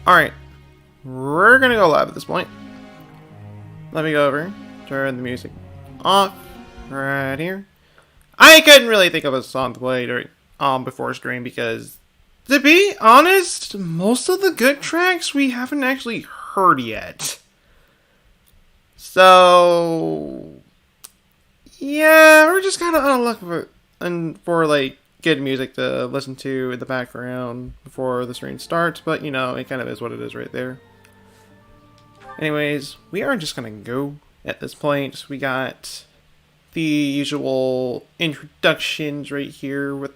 Alright. We're gonna go live at this point. Let me go over. Turn the music off. Right here. I couldn't really think of a song to play during, before stream because, to be honest, most of the good tracks we haven't actually heard yet. So, yeah, we're just kind of on the look for like good music to listen to in the background before the stream starts, but you know, it kind of is what it is right there. Anyways, we are just gonna go at this point. We got the usual introductions right here with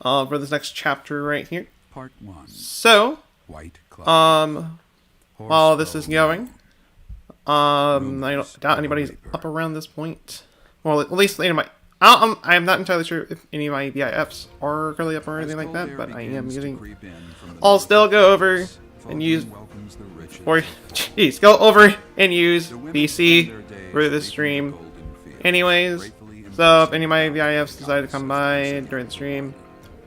for this next chapter right here. Part 1. So, White Cloud. while this is going, I don't doubt anybody's up around this point. Well, at least I'm not entirely sure if any of my BIFs are currently up or anything like that, but I am using. I'll still go over and use. Or, jeez, go over and use BC for this stream. Anyways, so if any of my VIFs decide to come by during the stream,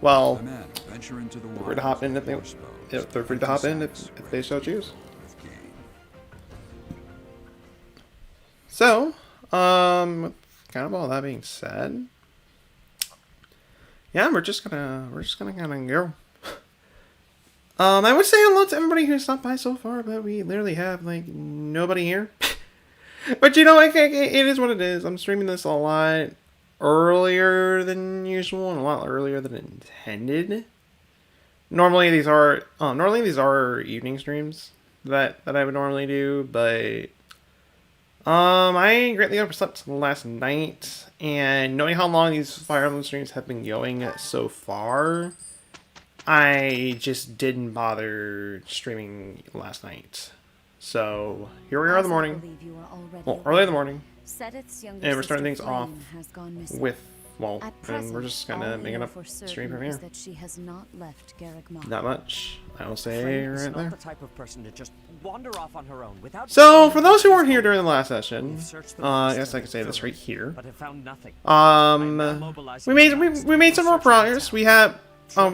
well, feel free to hop in if they're free to hop in if they so choose. So, kind of all that being said, yeah, we're just gonna kind of go. I would say hello to everybody who's stopped by so far, but we literally have like nobody here. But you know, it is what it is. I'm streaming this a lot earlier than usual and a lot earlier than intended. Normally these are evening streams that I would normally do, but I greatly overslept last night, and knowing how long these Fire Emblem streams have been going so far, I just didn't bother streaming last night. So here we are in the morning. Well, early in the morning. And we're starting things off with, well, and we're just kind of making up stream from here. Not much, I will say right there. So, for those who weren't here during the last session, I guess I could say this right here. We made some more progress. We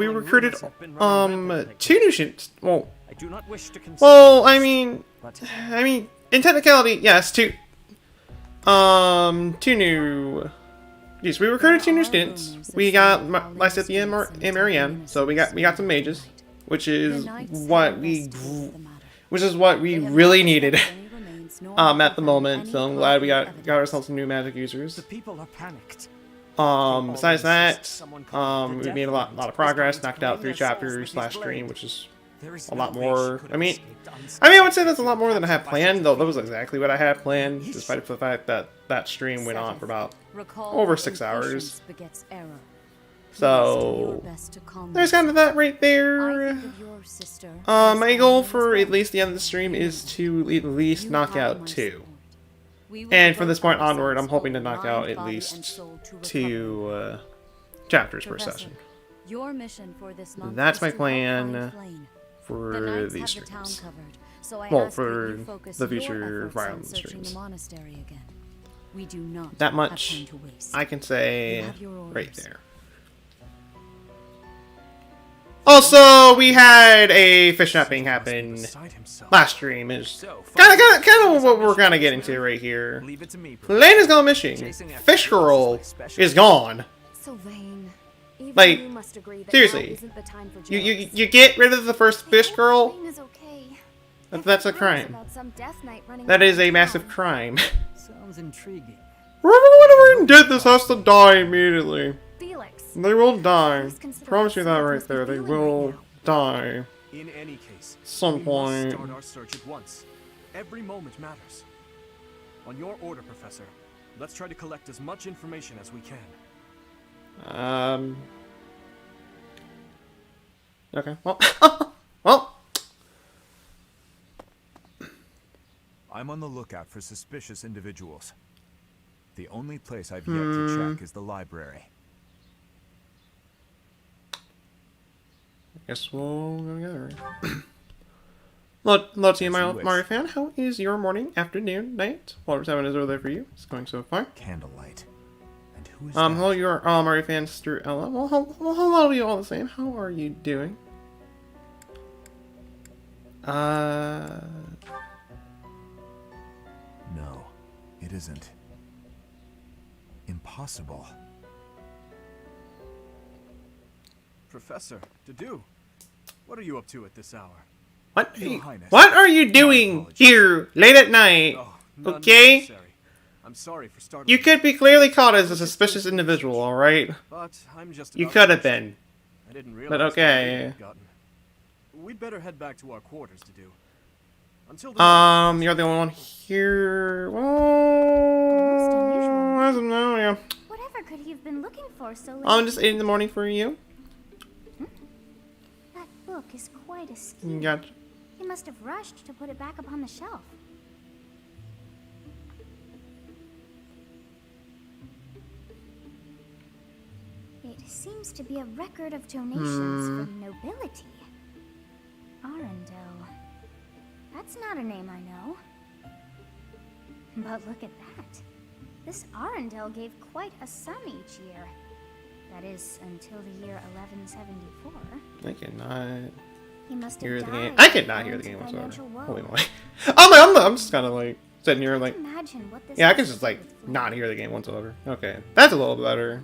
recruited two new students. Well, I mean, in technicality, yes, two new. Yes, we recruited two new students. We got Lysithia and Marianne, so we got some mages, which is what we really needed at the moment. So I'm glad we got ourselves some new magic users. The people are panicked. Besides that, we made a lot of progress. Knocked out 3 chapters last stream, which is a lot more. I mean, I would say that's a lot more than I had planned, though that was exactly what I had planned, despite the fact that that stream went on for about over 6 hours. So, there's kind of that right there. My goal for at least the end of the stream is to at least knock out 2. And from this point onward, I'm hoping to knock out at least 2 chapters per session. That's my plan for these streams. Well, for the future Fire Emblem streams. That much I can say right there. Also, we had a fish snapping happen last stream. Is kind of what we're kind of getting to right here. Lena's gone missing. Fish girl is gone. Like, seriously, you get rid of the first fish girl? That's a crime. That is a massive crime. Sounds intriguing. Whoever did this has to die immediately. They will die. Promise you that right there. They will die. In any case, Some point. start our search at once. Every moment matters. On your order, Professor. Let's try to collect as much information as we can. Okay. Well. Well. I'm on the lookout for suspicious individuals. The only place I've yet to check is the library. Guess we'll go together. Hello to you, Mario fan. How is your morning, afternoon, night? Whatever time it is over there for you. It's going so far. Candlelight. And who is hello, your Mario fan, sister Ella. Well, hello to you all the same. How are you doing? No, it isn't. Impossible. Professor, Dedu, what are you up to at this hour? Your Highness. What are you doing apologies. here late at night? Oh, none Okay? necessary. I'm sorry for starting. You could be clearly caught as a suspicious individual, alright? But I'm just. You about could have finished. been. I didn't realize. But how okay. late we'd gotten. We'd better head back to our quarters to do. Until the You're the only one here. Most unusual. I don't know, yeah. Whatever could he have been looking for so late? Just 8 in the morning for you. That book is quite askew. Gotcha. He must have rushed to put it back upon the shelf. It seems to be a record of donations from nobility. Arundel. That's not a name I know. But look at that. This Arundel gave quite a sum each year. That is, until the year 1174. I cannot He must hear have the died. game. I cannot hear the owing game to whatsoever. financial woe. Holy moly. I'm just kind of like sitting here like, Imagine what this yeah, I can must just do like with Flynn. not hear the game whatsoever. Okay, that's a little better.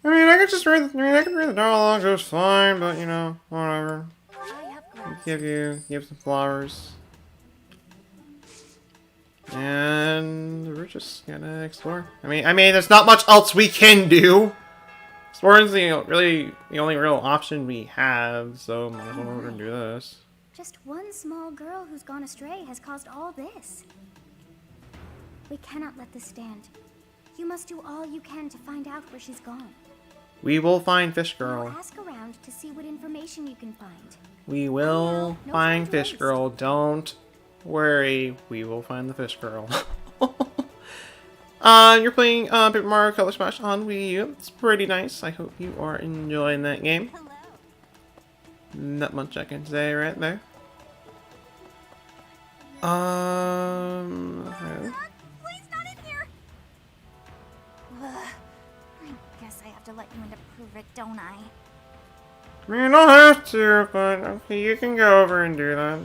I mean, I could read the dialogue, it was fine, but you know, whatever. I have gratitude. Give some flowers. And we're just gonna explore. I mean, there's not much else we can do. Exploring is the only real option we have, so might as well we're gonna do this. Just one small girl who's gone astray has caused all this. We cannot let this stand. You must do all you can to find out where she's gone. We will find Fish We'll Girl. ask around to see what information you can find. We will No find time to Fish waste. Girl. Don't worry, we will find the Fish Girl. You're playing Paper Mario Color Splash on Wii U. It's pretty nice. I hope you are enjoying that game. Hello. Not much I can say right there. Please not in here. I guess I have to let you in to prove it, don't I? You don't have to, but okay, you can go over and do that.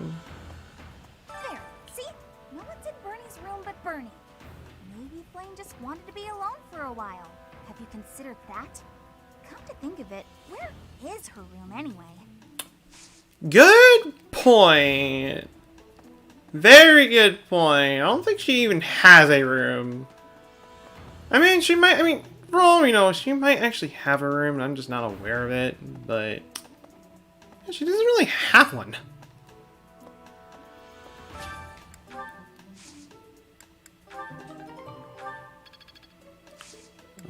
There. See? No one's in Bernie's room but Bernie. Maybe Flame just wanted to be alone for a while. Have you considered that? Come to think of it, where is her room anyway? Good point. Very good point. I don't think she even has a room. I mean, she might. I mean, for all we know, she might actually have a room, and I'm just not aware of it. But yeah, she doesn't really have one.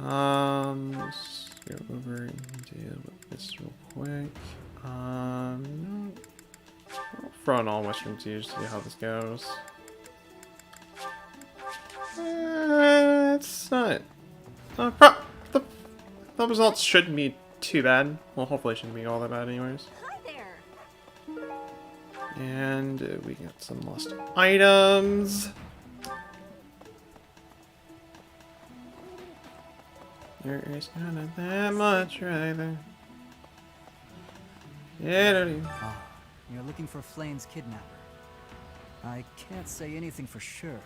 Let's go over and deal with this real quick. No. I'll throw in all Western Tiers to see how this goes. It's not. The results shouldn't be too bad. Well, hopefully, it shouldn't be all that bad, anyways. Hi there. And we got some lost items. There is kind of that much right there. Yeah, Ah, you're looking for Flame's kidnapper. I can't say anything for sure,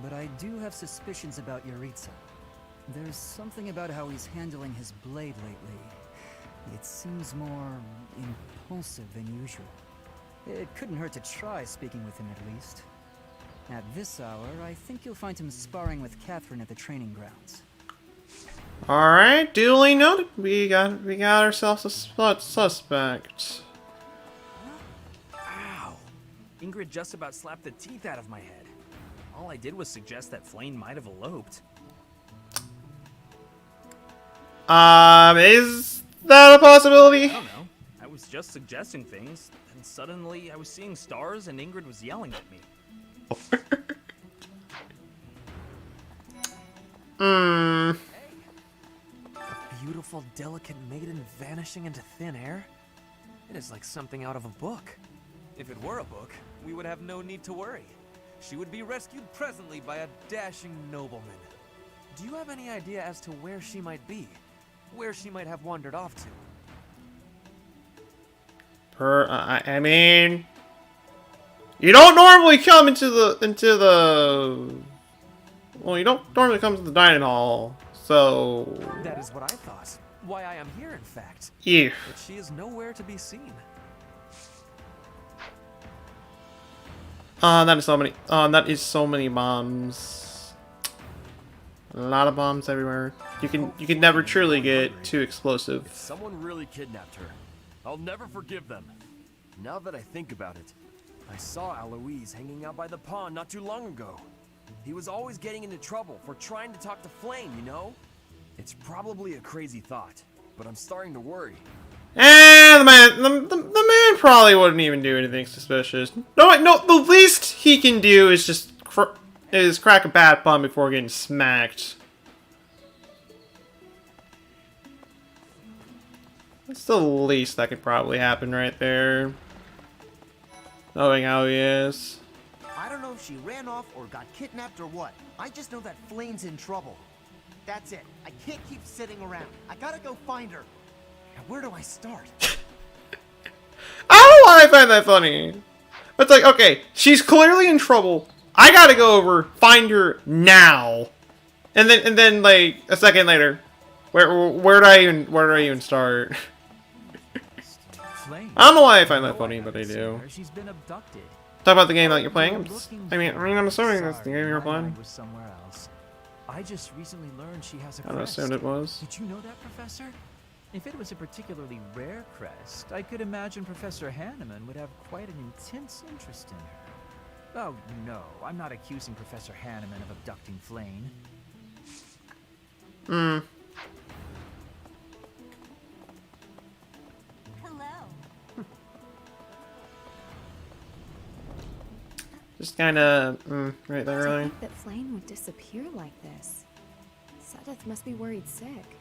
but I do have suspicions about Yaritza. There's something about how he's handling his blade lately. It seems more impulsive than usual. It couldn't hurt to try speaking with him at least. At this hour, I think you'll find him sparring with Catherine at the training grounds. Alright, duly noted. We got ourselves a suspect. Ow! Ingrid just about slapped the teeth out of my head. All I did was suggest that Flame might have eloped. Is that a possibility? I don't know. I was just suggesting things, and suddenly I was seeing stars and Ingrid was yelling at me. A beautiful, delicate maiden vanishing into thin air? It is like something out of a book. If it were a book, we would have no need to worry. She would be rescued presently by a dashing nobleman. Do you have any idea as to where she might be? Where she might have wandered off to? I mean, you don't normally come into the. Well, you don't normally come to the dining hall, so. That is what I thought. Why I am here, in fact. Yeah. But she is nowhere to be seen. That is so many. That is so many bombs. A lot of bombs everywhere. You can never truly get too explosive. Someone really kidnapped her. I'll never forgive them. Now that I think about it, I saw Alois hanging out by the pond not too long ago. He was always getting into trouble for trying to talk to Flame, you know? It's probably a crazy thought, but I'm starting to worry. And the man probably wouldn't even do anything suspicious. No, the least he can do is just crack a bad pun before getting smacked. That's the least that could probably happen right there. Knowing how he is. I don't know if she ran off or got kidnapped or what. I just know that Flame's in trouble. That's it. I can't keep sitting around. I gotta go find her. Now, where do I start? I don't know why I find that funny. It's like, okay, she's clearly in trouble. I gotta go over, find her now. And then like a second later, where do I even start? Flame. I don't know why I find that funny, but I do. She's been abducted. Talk about the game that you're playing. I'm assuming that's the game you're playing. Was somewhere else. I just recently learned she has a I crest. assumed it was. Did you know that, Professor? If it was a particularly rare crest, I could imagine Professor Hanneman would have quite an intense interest in her. Oh, no, I'm not accusing Professor Hanneman of abducting Flame. Hello. Just kind of right there, To really. think that Flame would disappear like this. Sedith must be worried sick.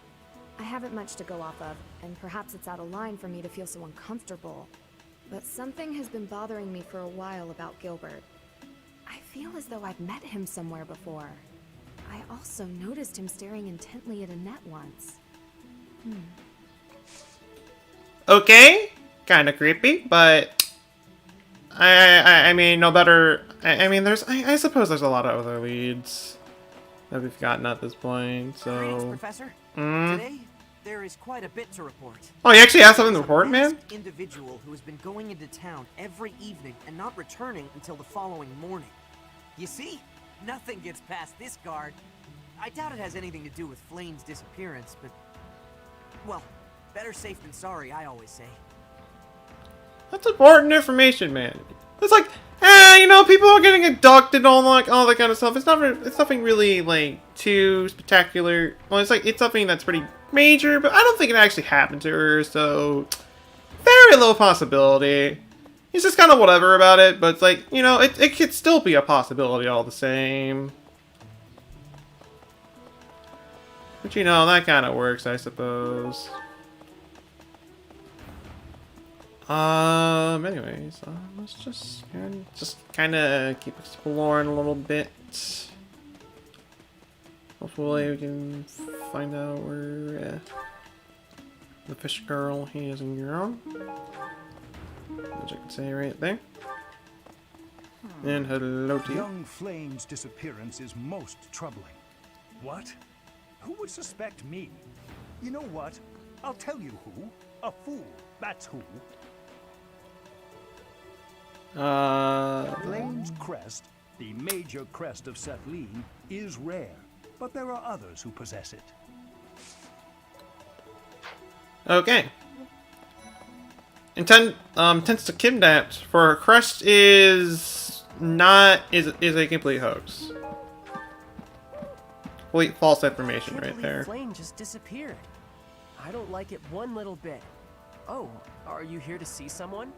I haven't much to go off of, and perhaps it's out of line for me to feel so uncomfortable. But something has been bothering me for a while about Gilbert. I feel as though I've met him somewhere before. I also noticed him staring intently at Annette once. Okay, kind of creepy, but I mean, no better. I mean, I suppose there's a lot of other leads that we've gotten at this point. Greetings, So, Professor. Today, there is quite a bit to report. oh, you actually have something to There's a report, man? masked individual who has been going into town every evening and not returning until the following morning. You see? Nothing gets past this guard. I doubt it has anything to do with Flame's disappearance, but... well, better safe than sorry, I always say. That's important information, man. It's like, you know, people are getting abducted and all that kind of stuff. It's nothing really like too spectacular. Well, it's something that's pretty major, but I don't think it actually happened to her. So, very low possibility. It's just kind of whatever about it, but it's like, you know, it could still be a possibility all the same. But you know, that kind of works, I suppose. Anyways, let's just kind of keep exploring a little bit. Hopefully we can find out where the fish girl is in Europe. Which I can say right there. And hello to you. Young Flame's disappearance is most troubling. What? Who would suspect me? You know what? I'll tell you who. A fool. That's who. Flame's crest, the major crest of Setleen, is rare, but there are others who possess it. Okay. Intends to kidnap for her crest is a complete hoax. Complete false information right there. Flame just disappeared. I don't like it one little bit. Oh, are you here to see someone?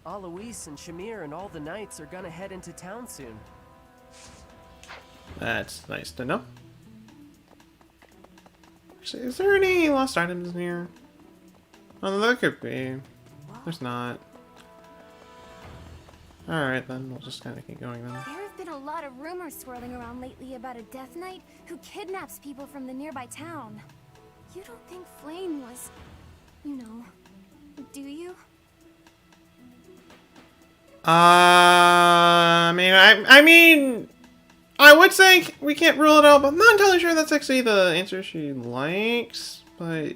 Alois and Shamir and all the knights are gonna head into town soon. That's nice to know. Actually, is there any lost items in here? Oh, there could be. There's not. Alright then, we'll just kind of keep going then. There have been a lot of rumors swirling around lately about a Death Knight who kidnaps people from the nearby town. You don't think Flame was, you know, do you? I mean, I would say we can't rule it out, but I'm not entirely sure that's actually the answer she likes. But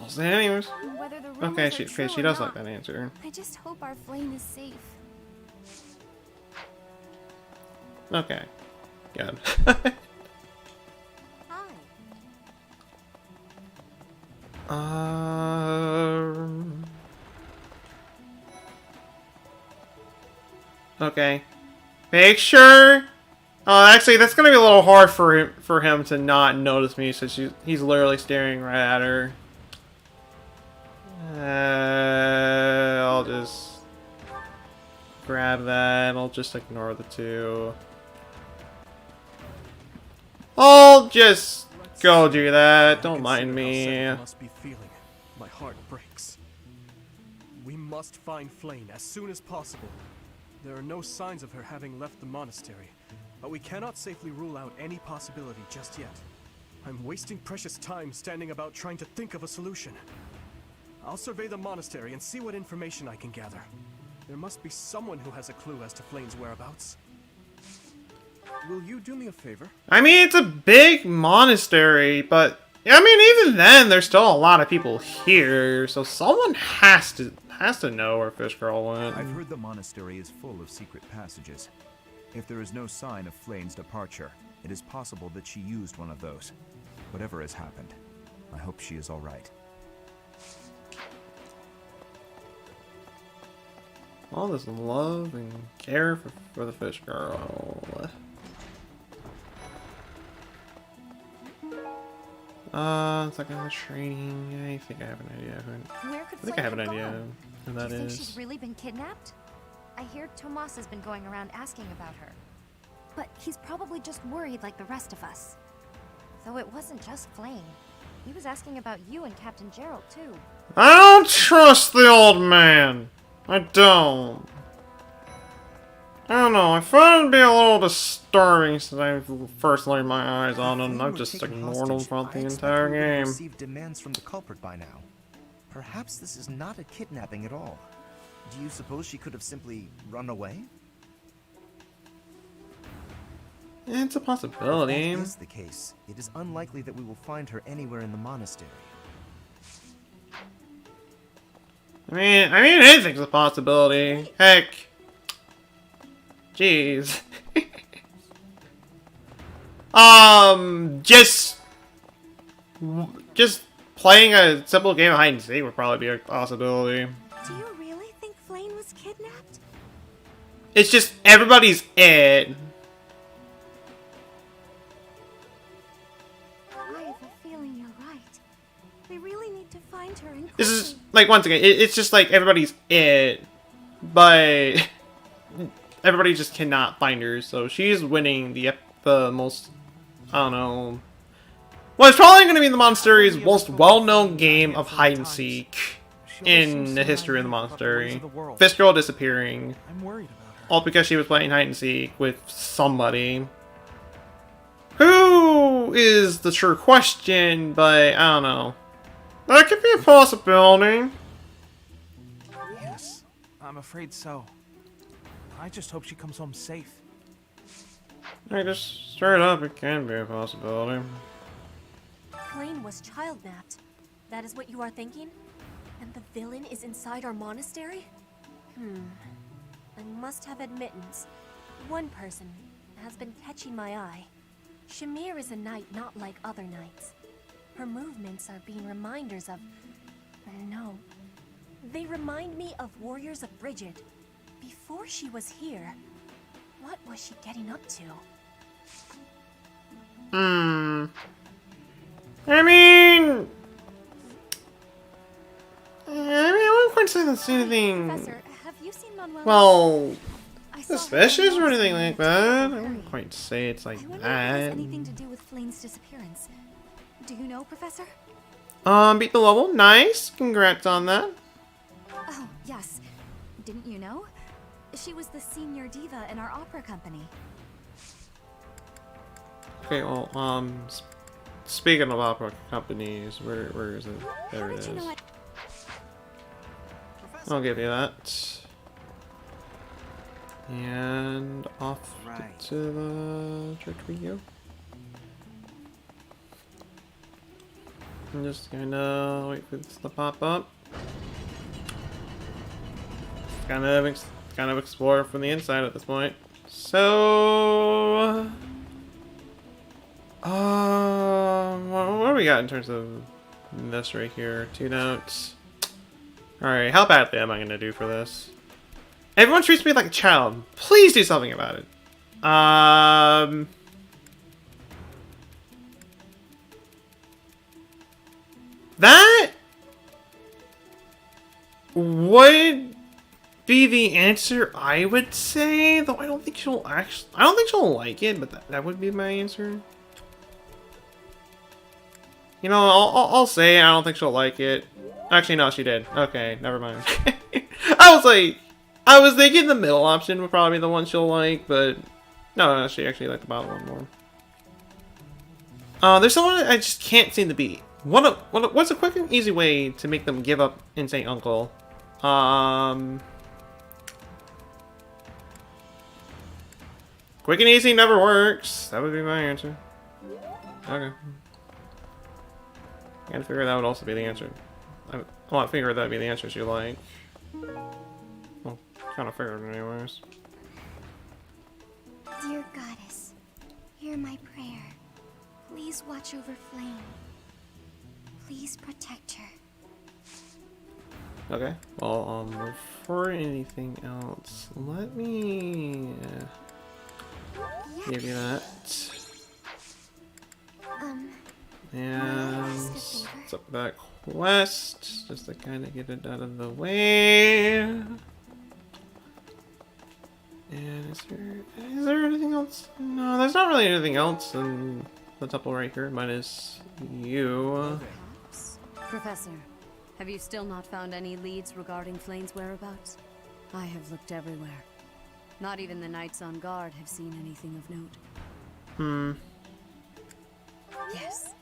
I'll say it anyways. Whether the Okay, rumors are she true or does not, like that answer. I just hope our Flame is safe. Okay, good. Hi. Okay. Picture. Oh, actually, that's gonna be a little hard for him to not notice me, since he's literally staring right at her. I'll just grab that. I'll just ignore the two. I'll just go do that. Don't mind me. Must be feeling. My heart breaks. We must find Flame as soon as possible. There are no signs of her having left the monastery, but we cannot safely rule out any possibility just yet. I'm wasting precious time standing about trying to think of a solution. I'll survey the monastery and see what information I can gather. There must be someone who has a clue as to Flame's whereabouts. Will you do me a favor? I mean, it's a big monastery, but I mean, even then, there's still a lot of people here, so someone has to know where Fish Girl went. I've heard the monastery is full of secret passages. If there is no sign of Flame's departure, it is possible that she used one of those. Whatever has happened, I hope she is all right. All this love and care for the Fish Girl. It's like a training. I think I have an idea. Where could I think I have an Flame idea gone? who Do that you think is. she's really been kidnapped? I hear Tomas has been going around asking about her. But he's probably just worried like the rest of us. Though it wasn't just Flame. He was asking about you and Captain Gerald, too. I don't trust the old man. I don't. I don't know. I find it to be a little disturbing since I first laid my eyes on him. I've just ignored him throughout the entire game. Received demands from the culprit by now. Perhaps this is not a kidnapping at all. Do you suppose she could have simply run away? It's a possibility. If that is the case, it is unlikely that we will find her anywhere in the monastery. I mean, anything's a possibility. Heck. Jeez. Just playing a simple game of hide and seek would probably be a possibility. Do you really think Flame was kidnapped? It's just everybody's it. I have a feeling you're right. We really need to find her and This is like, once again, it's just like everybody's it, but everybody just cannot find her. So she's winning the most, I don't know. Well, it's probably going to be the monastery's most well-known game of hide and seek in the history of the monastery. Fish Girl disappearing, I'm worried about her. all because she was playing hide and seek with somebody. Who is the true question, but I don't know. That could be a possibility. Yes, I'm afraid so. I just hope she comes home safe. I just straight up, it can be a possibility. Flame was child-napped. That is what you are thinking? And the villain is inside our monastery? I must have admittance. One person has been catching my eye. Shamir is a knight not like other knights. Her movements are being reminders of... No. They remind me of warriors of Bridget. Before she was here, what was she getting up to? I wouldn't quite say that's anything, Professor, have you seen Manuel? well, I saw her suspicious or alone anything like that. I Hurry. wouldn't quite say it's like I wonder if it that. has anything to do with Flame's disappearance. Do you know, Professor? Beat the level. Nice. Congrats on that. Oh, yes. Didn't you know? She was the senior diva in our opera company. Okay, well, speaking of opera companies, where is it? There How it did you is. know I'll give you that. And off to the church we go. I'm just gonna wait for this to pop up. Kind of explore from the inside at this point. So, what do we got in terms of this right here? 2 notes. All right, how badly am I gonna do for this? Everyone treats me like a child. Please do something about it. That would be the answer I would say, though I don't think she'll like it, but that would be my answer. You know, I'll say I don't think she'll like it. Actually, no, she did. Okay, never mind. I was thinking the middle option would probably be the one she'll like, but no, she actually liked the bottom one more. There's someone I just can't seem to beat. What's a quick and easy way to make them give up and say uncle? Quick and easy never works. That would be my answer. Okay. I gotta figure that would also be the answer. I figured that would be the answer she like. Well, kind of figured it anyways. Dear Goddess, hear my prayer. Please watch over Flame. Please protect her. Okay. Well, before anything else, let me give you that. And what's up with that quest? Just to kind of get it out of the way. And is there anything else? No, there's not really anything else in the temple right here, minus you. Professor, have you still not found any leads regarding Flame's whereabouts? I have looked everywhere. Not even the knights on guard have seen anything of note. Yes.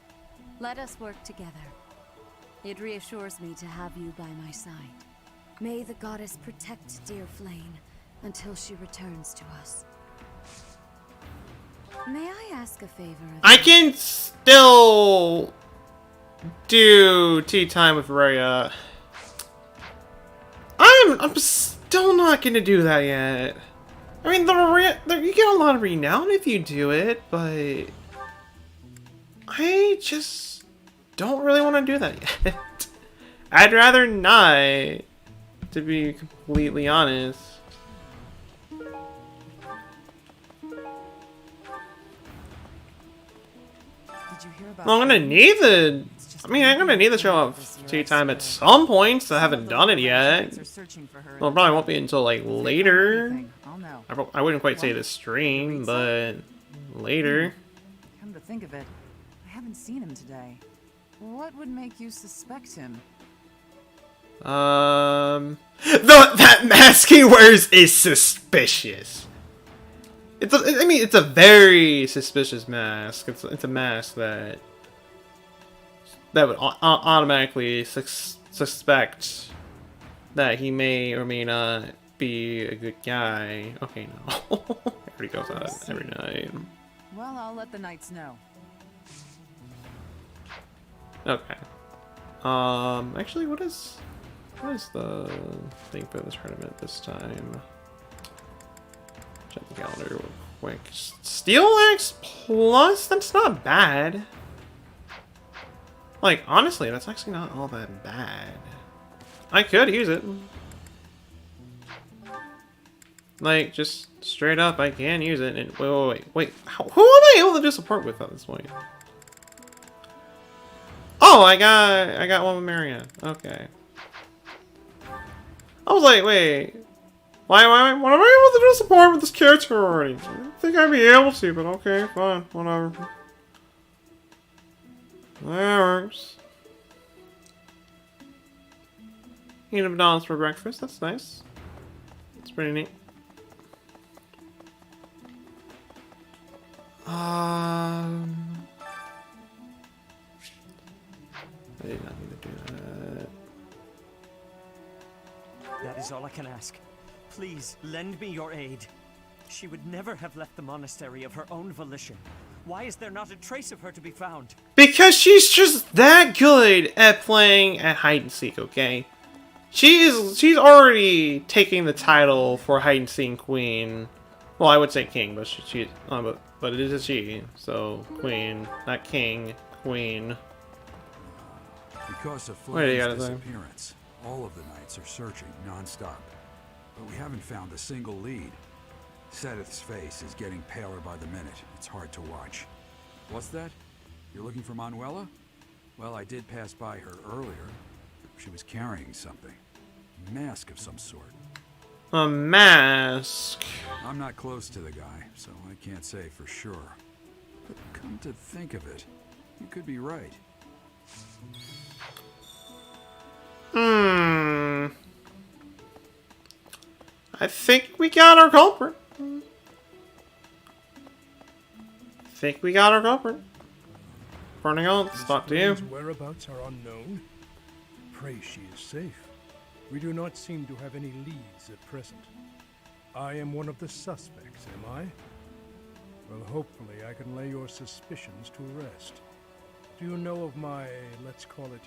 Let us work together. It reassures me to have you by my side. May the goddess protect dear Flame until she returns to us. May I ask a favor? I can still do tea time with Rhea. I'm still not gonna do that yet. I mean, you get a lot of renown if you do it, but I just don't really want to do that yet. I'd rather not, to be completely honest. Well, I'm gonna need the. I mean, I'm gonna need the show of tea time at some points. I haven't done it yet. Well, it probably won't be until like later. I wouldn't quite say the stream, but later. Come to think of it, I haven't seen him today. What would make you suspect him? That mask he wears is suspicious. It's a very suspicious mask. It's a mask that would automatically suspect that he may or may not be a good guy. Okay, no. Everybody goes out every night. Well, I'll let the knights know. Okay. Actually, what is the thing for this tournament this time? Check the calendar real quick. Steel Axe Plus? That's not bad. Like, honestly, that's actually not all that bad. I could use it. Like, just straight up, I can use it. And wait. Who am I able to do support with at this point? Oh, I got one with Marianne. Okay. I was like, wait. Why am I able to do support with this character already? I didn't think I'd be able to, but okay, fine, whatever. That works. Eat McDonald's for breakfast, that's nice. That's pretty neat. I did not need to do that. is all I can ask. Please, lend me your aid. She would never have left the monastery of her own volition. Why is there not a trace of her to be found? Because she's just that good at playing at hide and seek, okay? She's already taking the title for hide and seek queen. Well, I would say king, but but it is a she, so queen, not king, queen. Because of What do you Flame's gotta say? disappearance, all of the knights are searching non-stop. But we haven't found a single lead. Sedith's face is getting paler by the minute. It's hard to watch. What's that? You're looking for Manuela? Well, I did pass by her earlier. She was carrying something. A mask of some sort. A mask? I'm not close to the guy, so I can't say for sure. But come to think of it, you could be right. I think we got our culprit. Burning out, let's talk to you. Miss Flame's whereabouts are unknown. Pray she is safe. We do not seem to have any leads at present. I am one of the suspects, am I? Well, hopefully I can lay your suspicions to rest. Do you know of my, let's call it,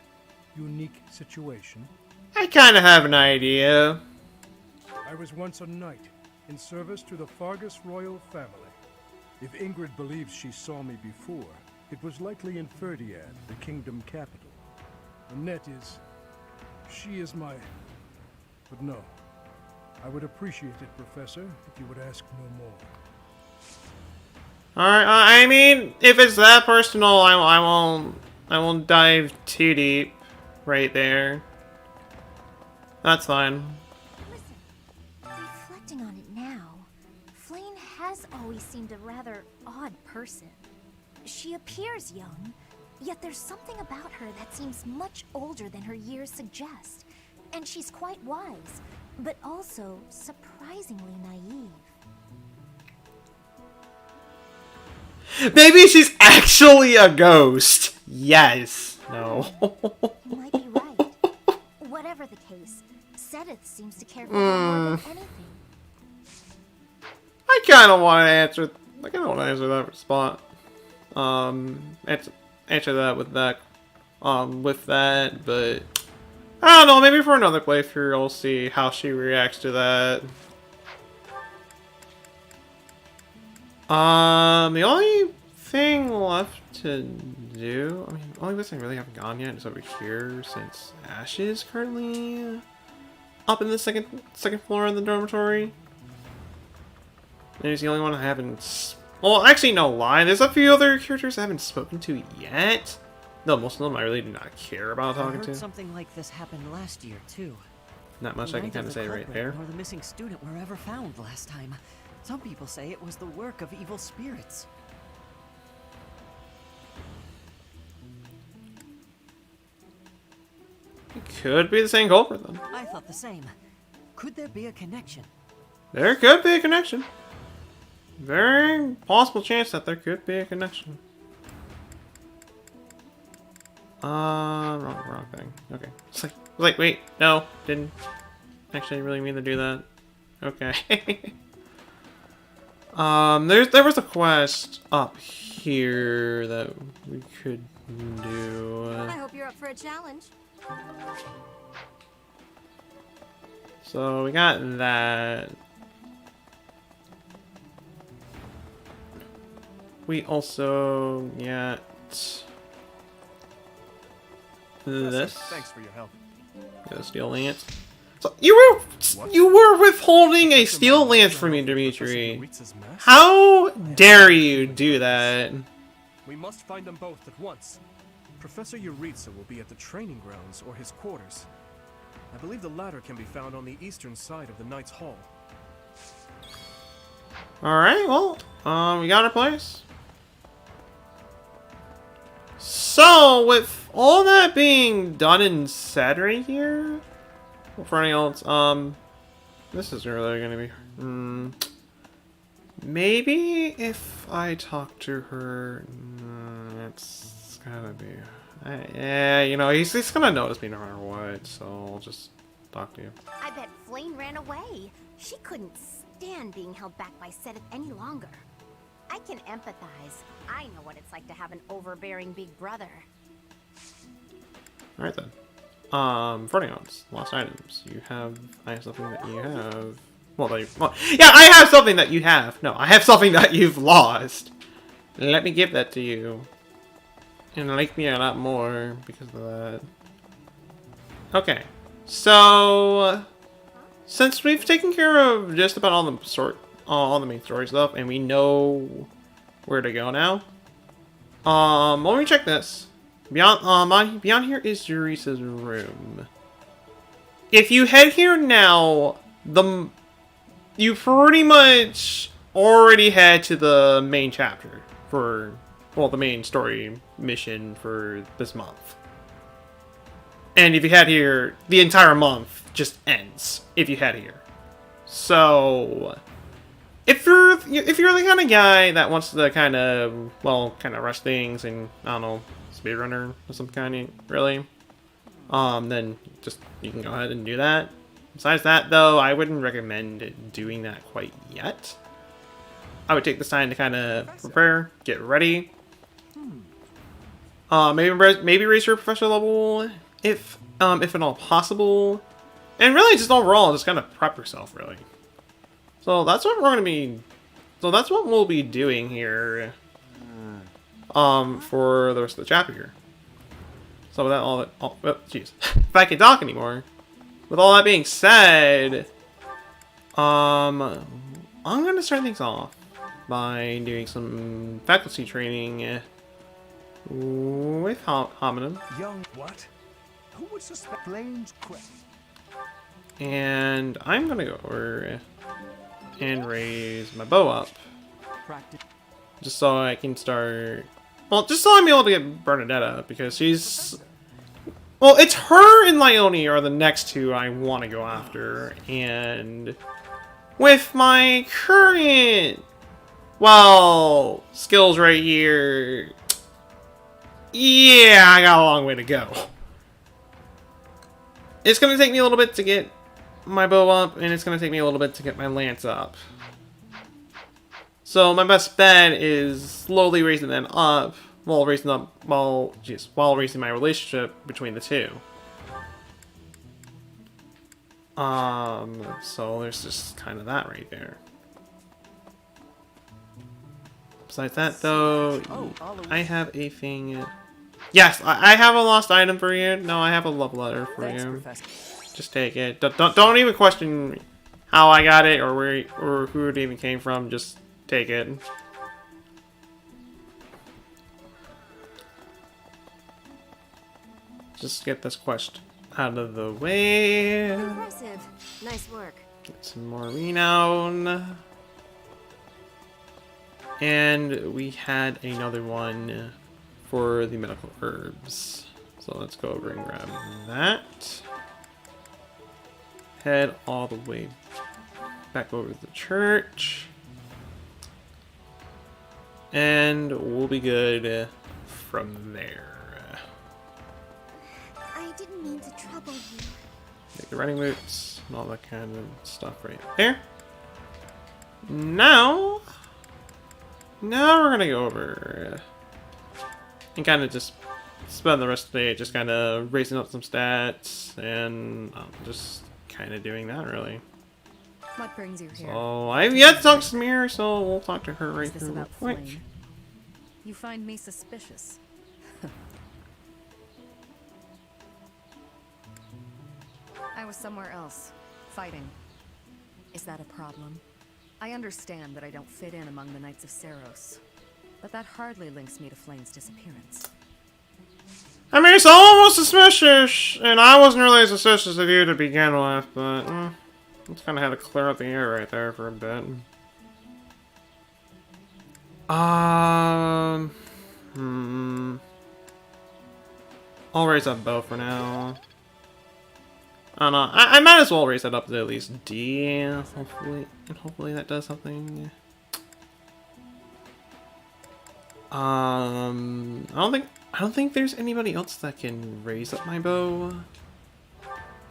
unique situation? I kind of have an idea. I was once a knight, in service to the Fargus royal family. If Ingrid believes she saw me before, it was likely in Ferdiad, the kingdom capital. The net is... she is my... but no. I would appreciate it, Professor, if you would ask no more. Alright, I mean, if it's that personal, I won't dive too deep right there. That's fine. Reflecting on it now, Flame has always seemed a rather odd person. She appears young, yet there's something about her that seems much older than her years suggest. And she's quite wise, but also surprisingly naive. Maybe she's actually a ghost. Yes. No. You might be right. Whatever the case, Sedith seems to care for her more than anything. I kind of want to answer. I kind of want to answer that spot. Answer that with that. But I don't know. Maybe for another playthrough, I'll see how she reacts to that. The only thing left to do, I mean, the only place I really haven't gone yet is over here, since Ash is currently up in the second floor of the dormitory. And he's the only one I haven't. Well, actually, no lie. There's a few other characters I haven't spoken to yet. No, most of them I really do not care about talking I heard to. something like this happened last year too. Not much I can kind of say right there. Or the missing student were ever found last time. Some people say it was the work of evil spirits. It could be the same culprit then. I thought the same. Could there be a connection? There could be a connection. Very possible chance that there could be a connection. Wrong thing. Okay. It's like, wait, no, didn't actually really mean to do that. Okay. There was a quest up here that we could do. I hope you're up for a challenge. So we got that. We also got this. Thanks for your help. Got a steel lance. So you were withholding a steel lance from me, Dimitri. How dare you do that? We must find them both at once. Professor Yuritsa will be at the training grounds or his quarters. I believe the latter can be found on the eastern side of the Knight's Hall. Alright, well, we got our place. So, with all that being done and said right here, for anything else, this is really gonna be, maybe if I talk to her, it's gotta be, yeah, you know, he's gonna notice me no matter what, so I'll just talk to you. I bet Flame ran away. She couldn't stand being held back by Seteth any longer. I can empathize. I know what it's like to have an overbearing big brother. Alright then. Farting odds. Lost items. I have something that you have. Well, yeah, I have something that you have. No, I have something that you've lost. Let me give that to you. And like me a lot more because of that. Okay. So, since we've taken care of just about all the main story stuff, and we know where to go now, let me check this. Beyond here is Yuritsa's room. If you head here now, you pretty much already head to the main chapter for, well, the main story mission for this month. And if you head here, the entire month just ends if you head here. So, if you're the kind of guy that wants to kind of rush things and, I don't know, speedrunner or some kind, really, then you can go ahead and do that. Besides that, though, I wouldn't recommend doing that quite yet. I would take this time to kind of prepare, get ready. Maybe raise your professional level if at all possible, and really just overall just kind of prep yourself, really. So that's what that's what we'll be doing here. For the rest of the chapter here. So with that, jeez, if I can talk anymore. With all that being said, I'm gonna start things off by doing some faculty training with Hominem. Young what? Who would suspect Flame's quest? And I'm gonna go over and raise my bow up. Just so I can start... Well, just so I'm able to get Bernadetta, because she's... Well, it's her and Leone are the next two I want to go after, and... With my current... Well, skills right here... Yeah, I got a long way to go. It's going to take me a little bit to get my bow up, and it's going to take me a little bit to get my lance up. So my best bet is slowly raising them up, while raising my relationship between the two. So there's just kind of that right there. Besides that, though, I have a thing. Yes, I have a lost item for you. No, I have a love letter for you. Just take it. Don't even question how I got it or who it even came from. Just take it. Just get this quest out of the way. Impressive. Nice work. Get some more renown. And we had another one for the medical herbs. So let's go over and grab that. Head all the way back over to the church. And we'll be good from there. I didn't mean to trouble you. Take the running boots and all that kind of stuff right there. Now we're gonna go over and kind of just spend the rest of the day just kind of raising up some stats and just kind of doing that, really. What brings you here? So I've yet to talk to Samir, so we'll talk to her right through real quick. Flame? You find me suspicious. I was somewhere else, fighting. Is that a problem? I understand that I don't fit in among the Knights of Seiros, but that hardly links me to Flame's disappearance. I mean, someone was suspicious, and I wasn't really suspicious of you to begin with, but just kind of had to clear out the air right there for a bit. I'll raise that bow for now. I don't know. I might as well raise that up to at least D, hopefully that does something. I don't think there's anybody else that can raise up my bow.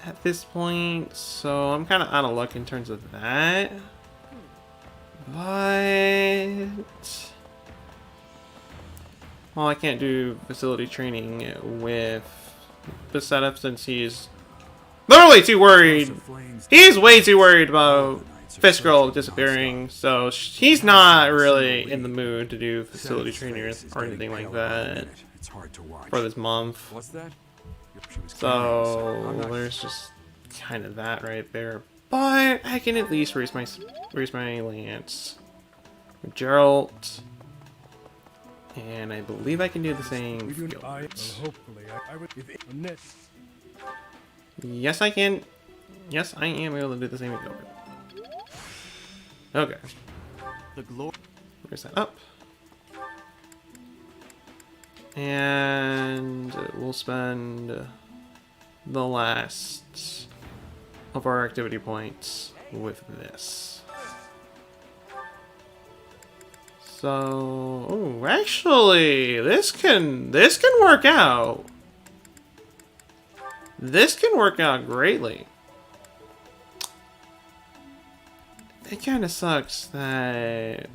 at this point, so I'm kind of out of luck in terms of that. But well, I can't do facility training with the setup since he's literally too worried. He's way too worried about Fish Girl disappearing, so he's not really in the mood to do facility training or anything like that for this month. So there's just kind of that right there. But I can at least raise my lance with Gerald, and I believe I can do the same. Yes, I can. Yes, I am able to do the same with Gilbert. Okay. Raise that up. And we'll spend the last of our activity points with this. So, oh, actually, this can work out. This can work out greatly. It kind of sucks that,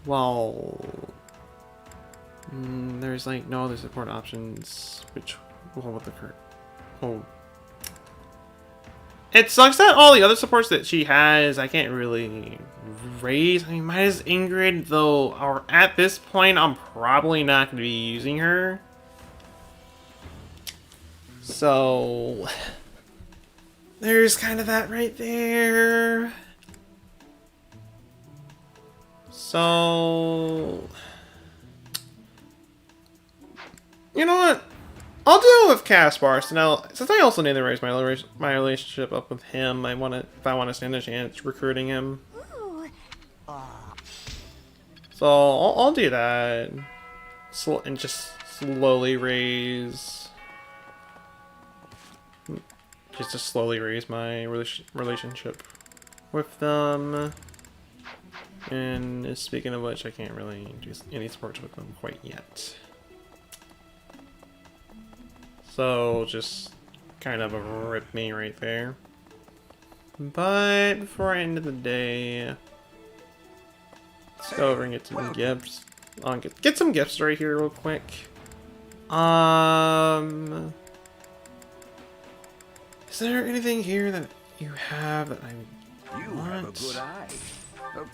well, there's like no other support options, which, well, what the current, oh. It sucks that all the other supports that she has, I can't really raise. I mean, minus Ingrid, though, or at this point, I'm probably not going to be using her. So, there's kind of that right there. So, you know what? I'll deal with Caspar. So now, since I also need to raise my relationship up with him, if I want to stand a chance recruiting him. So I'll do that, and just slowly raise, just to slowly raise my relationship with them. And speaking of which, I can't really do any sports with them quite yet. So just kind of rip me right there. But before I end of the day, let's go over and get some gifts. I'll get some gifts right here real quick. Is there anything here that you have that I want?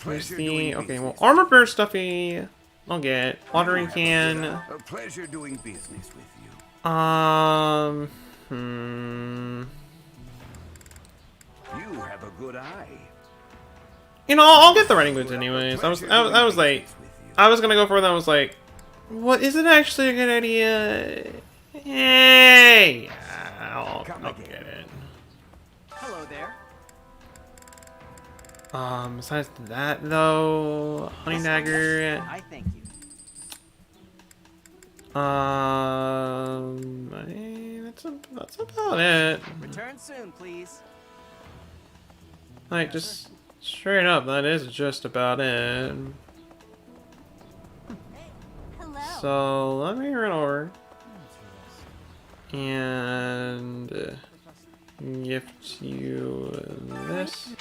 Where's the, okay, well, armor burst stuffy, I'll get. Watering can. A pleasure doing business with you. You have a good eye. You know, I'll get the writing boots anyways. I was like, I was gonna go for them. I was like, what? Is it actually a good idea? Hey, I'll get it. Hello there. Besides that though, honey dagger. I thank you. That's about it. Return soon, please. Like, just straight up, that is just about it. Hello. So let me run over and gift you this.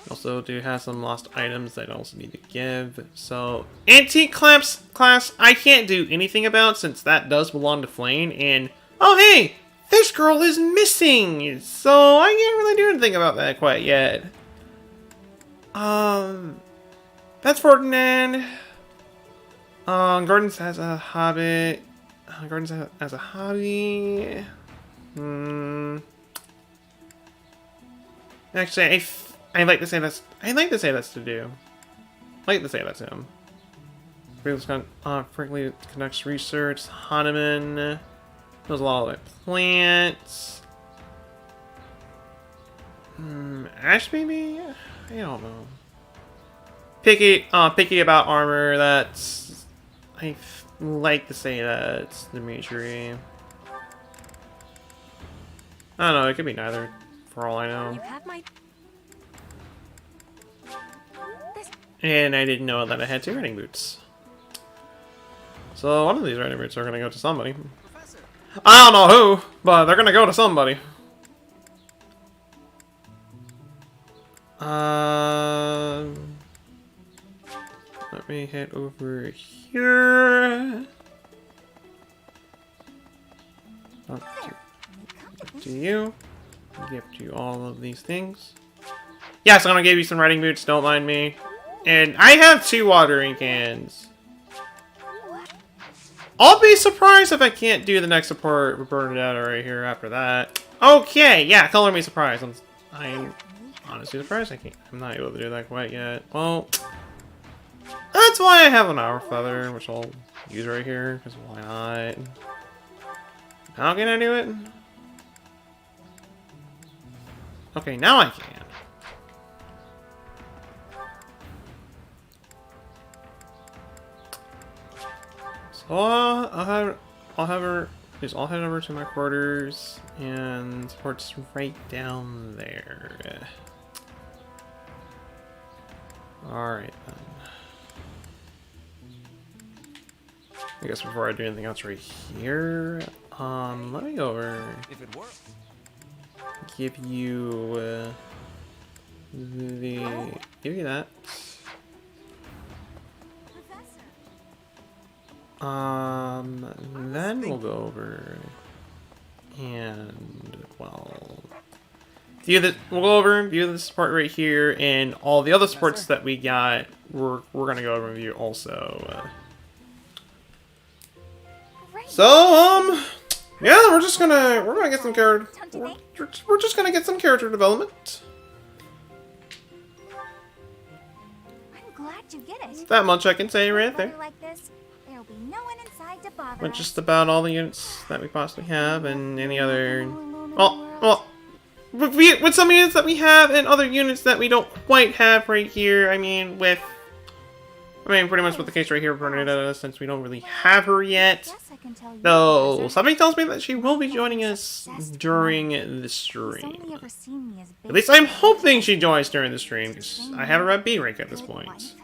Also do have some lost items that I also need to give. So antique clamps class I can't do anything about since that does belong to Flame, and oh hey, this girl is missing, so I can't really do anything about that quite yet. That's Ferdinand. Gardens has a hobbit. Gardens has a hobby. Actually, I like to say that's. I like to say that's to do. I like to say that's him. Frequently conducts research. Hahnemann knows a lot about plants. Ash maybe? I don't know. Picky about armor. That's. I like to say that's Dimitri. I don't know. It could be neither, for all I know. You have my... And I didn't know that I had 2 riding boots. So one of these riding boots are gonna go to somebody. I don't know who, but they're gonna go to somebody. Let me head over here. To you. Give you all of these things. Yes, I'm gonna give you some riding boots, don't mind me. And I have 2 watering cans. I'll be surprised if I can't do the next support with Bernadette right here after that. Okay, yeah, color me surprised. I'm honestly surprised I'm not able to do that quite yet. Well, that's why I have an hour feather, which I'll use right here, because why not? How can I do it? Okay, now I can. So I'll have her. Please, I'll head over to my quarters and support's right down there. All right then. I guess before I do anything else right here, let me go over. If it works. Give you give you that. Then we'll go over and well, we'll go over and view this part right here, and all the other supports that we got. We're gonna go over and review also. So yeah, we're gonna get some character. We're just gonna get some character development. I'm glad you get it. That much I can say right there. Like this, there'll be no one inside to bother But just about all the units that we possibly have, and any other. Well, with some units that we have, and other units that we don't quite have right here. I mean, pretty much with the case right here, Bernadette, since we don't really have her yet. Though something tells me that she will be joining us during the stream. At least I'm hoping she joins during the stream, because I have her at B rank at this point.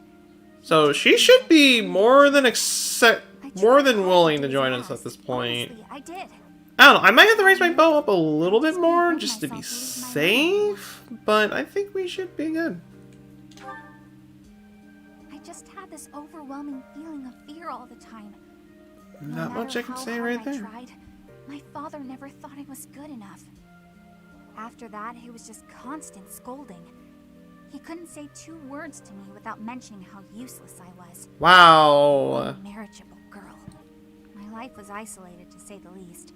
So she should be more than willing to join us at this point. I don't know, I might have to raise my bow up a little bit more just to be safe, but I think we should be good. I just had this overwhelming feeling of fear all the time. Not much I can say right there. My father never thought I was good enough. After that, it was just constant scolding. He couldn't say 2 words to me without mentioning how useless I was. Wow. Unmarriageable girl. My life was isolated, to say the least.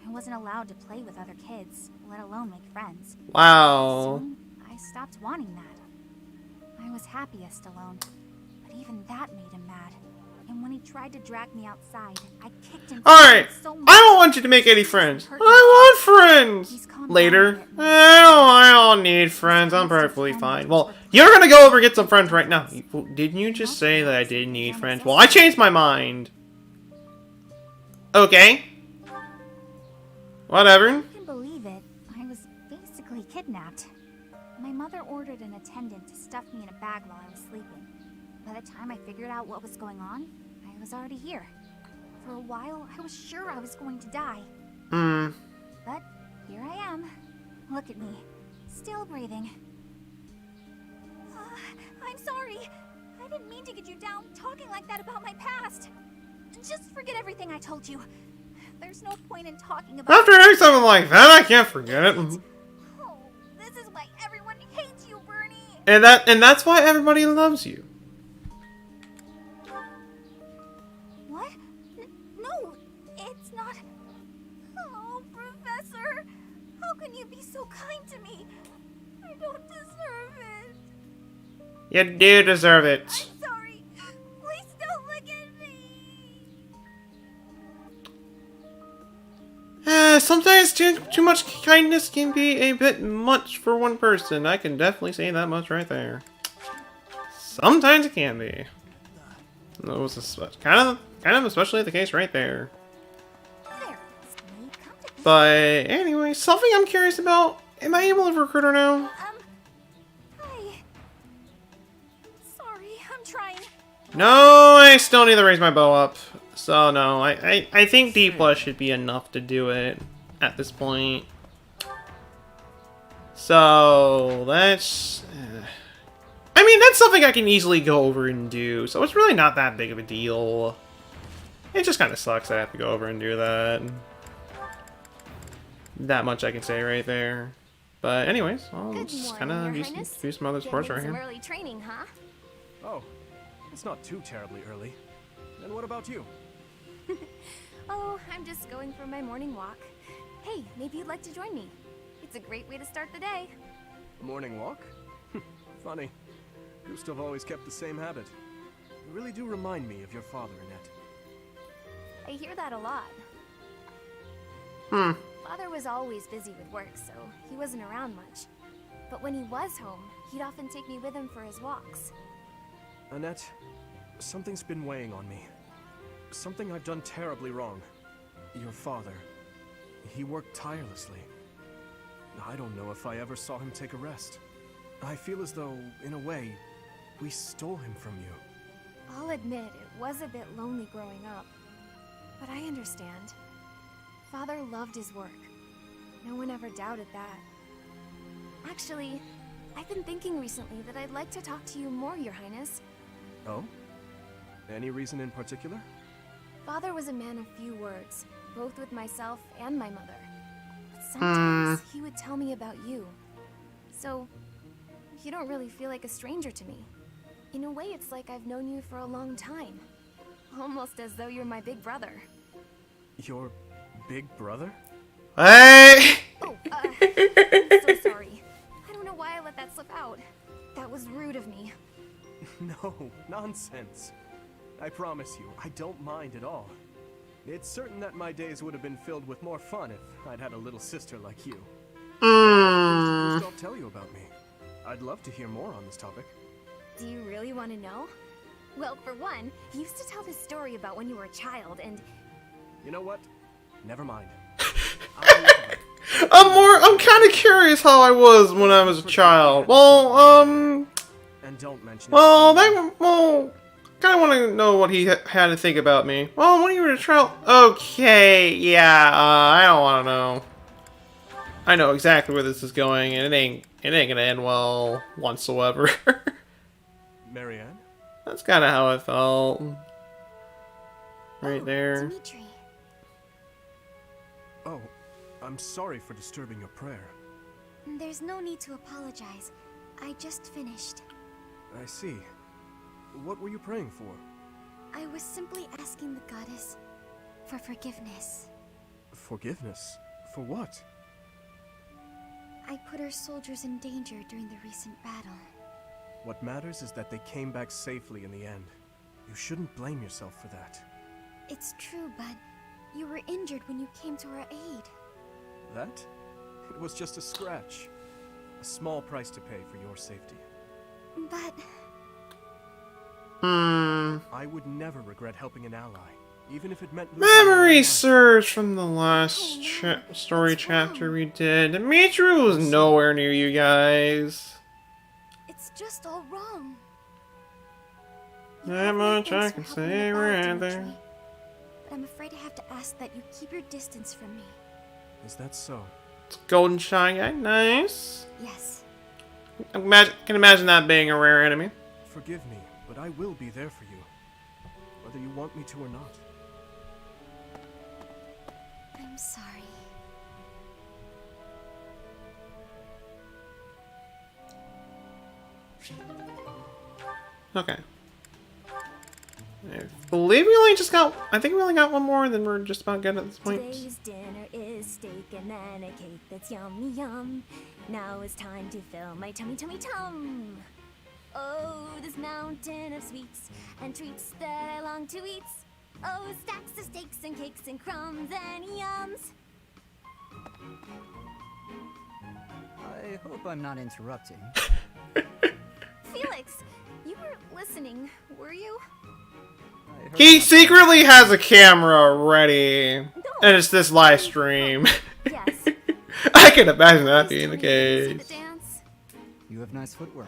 I wasn't allowed to play with other kids, let alone make friends. Wow. Soon, I stopped wanting that. I was happiest alone, but even that made him mad. And when he tried to drag me outside, I kicked him. Alright, I don't want you to make any friends. I want friends! Later. I don't need friends, I'm perfectly fine. Well, you're gonna go over and get some friends right now. Didn't you just say that I didn't need friends? Well, I changed my mind. Okay. Whatever. You can believe it, I was basically kidnapped. My mother ordered an attendant to stuff me in a bag while I was sleeping. By the time I figured out what was going on, I was already here. For a while, I was sure I was going to die. But here I am. Look at me. Still breathing. I'm sorry. I didn't mean to get you down talking like that about my past. Just forget everything I told you. There's no point in talking about. After hearing something like that, I can't forget it. Oh, this is why everyone hates you, Bernie. And that's why everybody loves you. What? No, it's not. Oh, Professor, how can you be so kind to me? I don't deserve it. You do deserve it. I'm sorry. Please don't look at me. Sometimes too much kindness can be a bit much for one person. I can definitely say that much right there. Sometimes it can be. That was kind of especially the case right there. But anyway, something I'm curious about. Am I able to recruit her now? Sorry, I'm trying. No, I still need to raise my bow up. So no, I think D+ should be enough to do it at this point. So that's. I mean, that's something I can easily go over and do. So it's really not that big of a deal. It just kind of sucks I have to go over and do that. That much I can say right there. But anyways, I'll just kind of do some other sports right some here. early training, huh? Oh, it's not too terribly early. And what about you? Oh, I'm just going for my morning walk. Hey, maybe you'd like to join me. It's a great way to start the day. Morning walk? Funny. Gustav always kept the same habit. You really do remind me of your father, Annette. I hear that a lot. Father was always busy with work, so he wasn't around much. But when he was home, he'd often take me with him for his walks. Annette, something's been weighing on me. Something I've done terribly wrong. Your father, he worked tirelessly. I don't know if I ever saw him take a rest. I feel as though, in a way, we stole him from you. I'll admit it was a bit lonely growing up. But I understand. Father loved his work. No one ever doubted that. Actually, I've been thinking recently that I'd like to talk to you more, Your Highness. Oh? Any reason in particular? Father was a man of few words, both with myself and my mother. But sometimes he would tell me about you. So, you don't really feel like a stranger to me. In a way, it's like I've known you for a long time. Almost as though you're my big brother. Your big brother? Hey! Oh, I'm so sorry. I don't know why I let that slip out. That was rude of me. No, nonsense. I promise you, I don't mind at all. It's certain that my days would have been filled with more fun if I'd had a little sister like you. Just I'll tell you about me. I'd love to hear more on this topic. Do you really want to know? Well, for one, you used to tell this story about when you were a child, and... You know what? Never mind. I'm kind of curious how I was when I was a child. Well, And don't mention well, kind of want to know what he had to think about me. Well, when you were a child, okay, yeah, I don't want to know. I know exactly where this is going, and it ain't gonna end well whatsoever. Marianne? That's kind of how I felt. Right there. Dimitri. Oh, I'm sorry for disturbing your prayer. There's no need to apologize. I just finished. I see. What were you praying for? I was simply asking the goddess for forgiveness. Forgiveness? For what? I put our soldiers in danger during the recent battle. What matters is that they came back safely in the end. You shouldn't blame yourself for that. It's true, but you were injured when you came to our aid. That? It was just a scratch. A small price to pay for your safety. But... I would never regret helping an ally, even if it meant losing Memory surge from the last story chapter we did. Dimitri was nowhere near you guys. It's just all wrong. That much I can say right there. But I'm afraid I have to ask that you keep your distance from me. Is that so? It's golden shy guy, nice. Yes. Can imagine that being a rare enemy. Forgive me, but I will be there for you, whether you want me to or not. I'm sorry. Okay. I believe we only just got... I think we only got one more, and then we're just about good at this point. Today's dinner is steak and then a cake that's yummy yum. Now it's time to fill my tummy tummy tum. Oh, this mountain of sweets and treats that I long to eat. Oh, stacks of steaks and cakes and crumbs and yums. I hope I'm not interrupting. Felix, you were listening, were you? He secretly has a camera ready, and it's this live stream. Yes. I can imagine that being the case. You have nice footwork.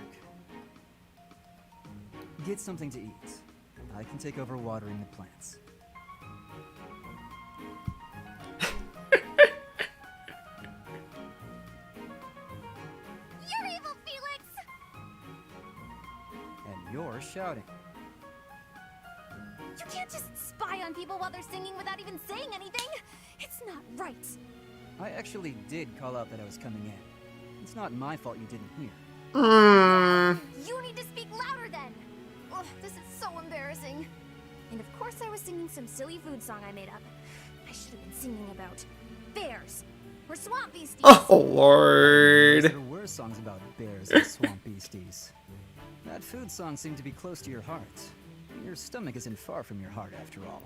Get something to eat. I can take over watering the plants. shouting. You can't just spy on people while they're singing without even saying anything. It's not right. I actually did call out that I was coming in. It's not my fault you didn't hear. You need to speak louder then. Ugh, this is so embarrassing. And of course I was singing some silly food song I made up. I should have been singing about bears or swamp beasties. Oh, Lord. There were songs about bears and swamp beasties. That food song seemed to be close to your heart. Your stomach isn't far from your heart, after all.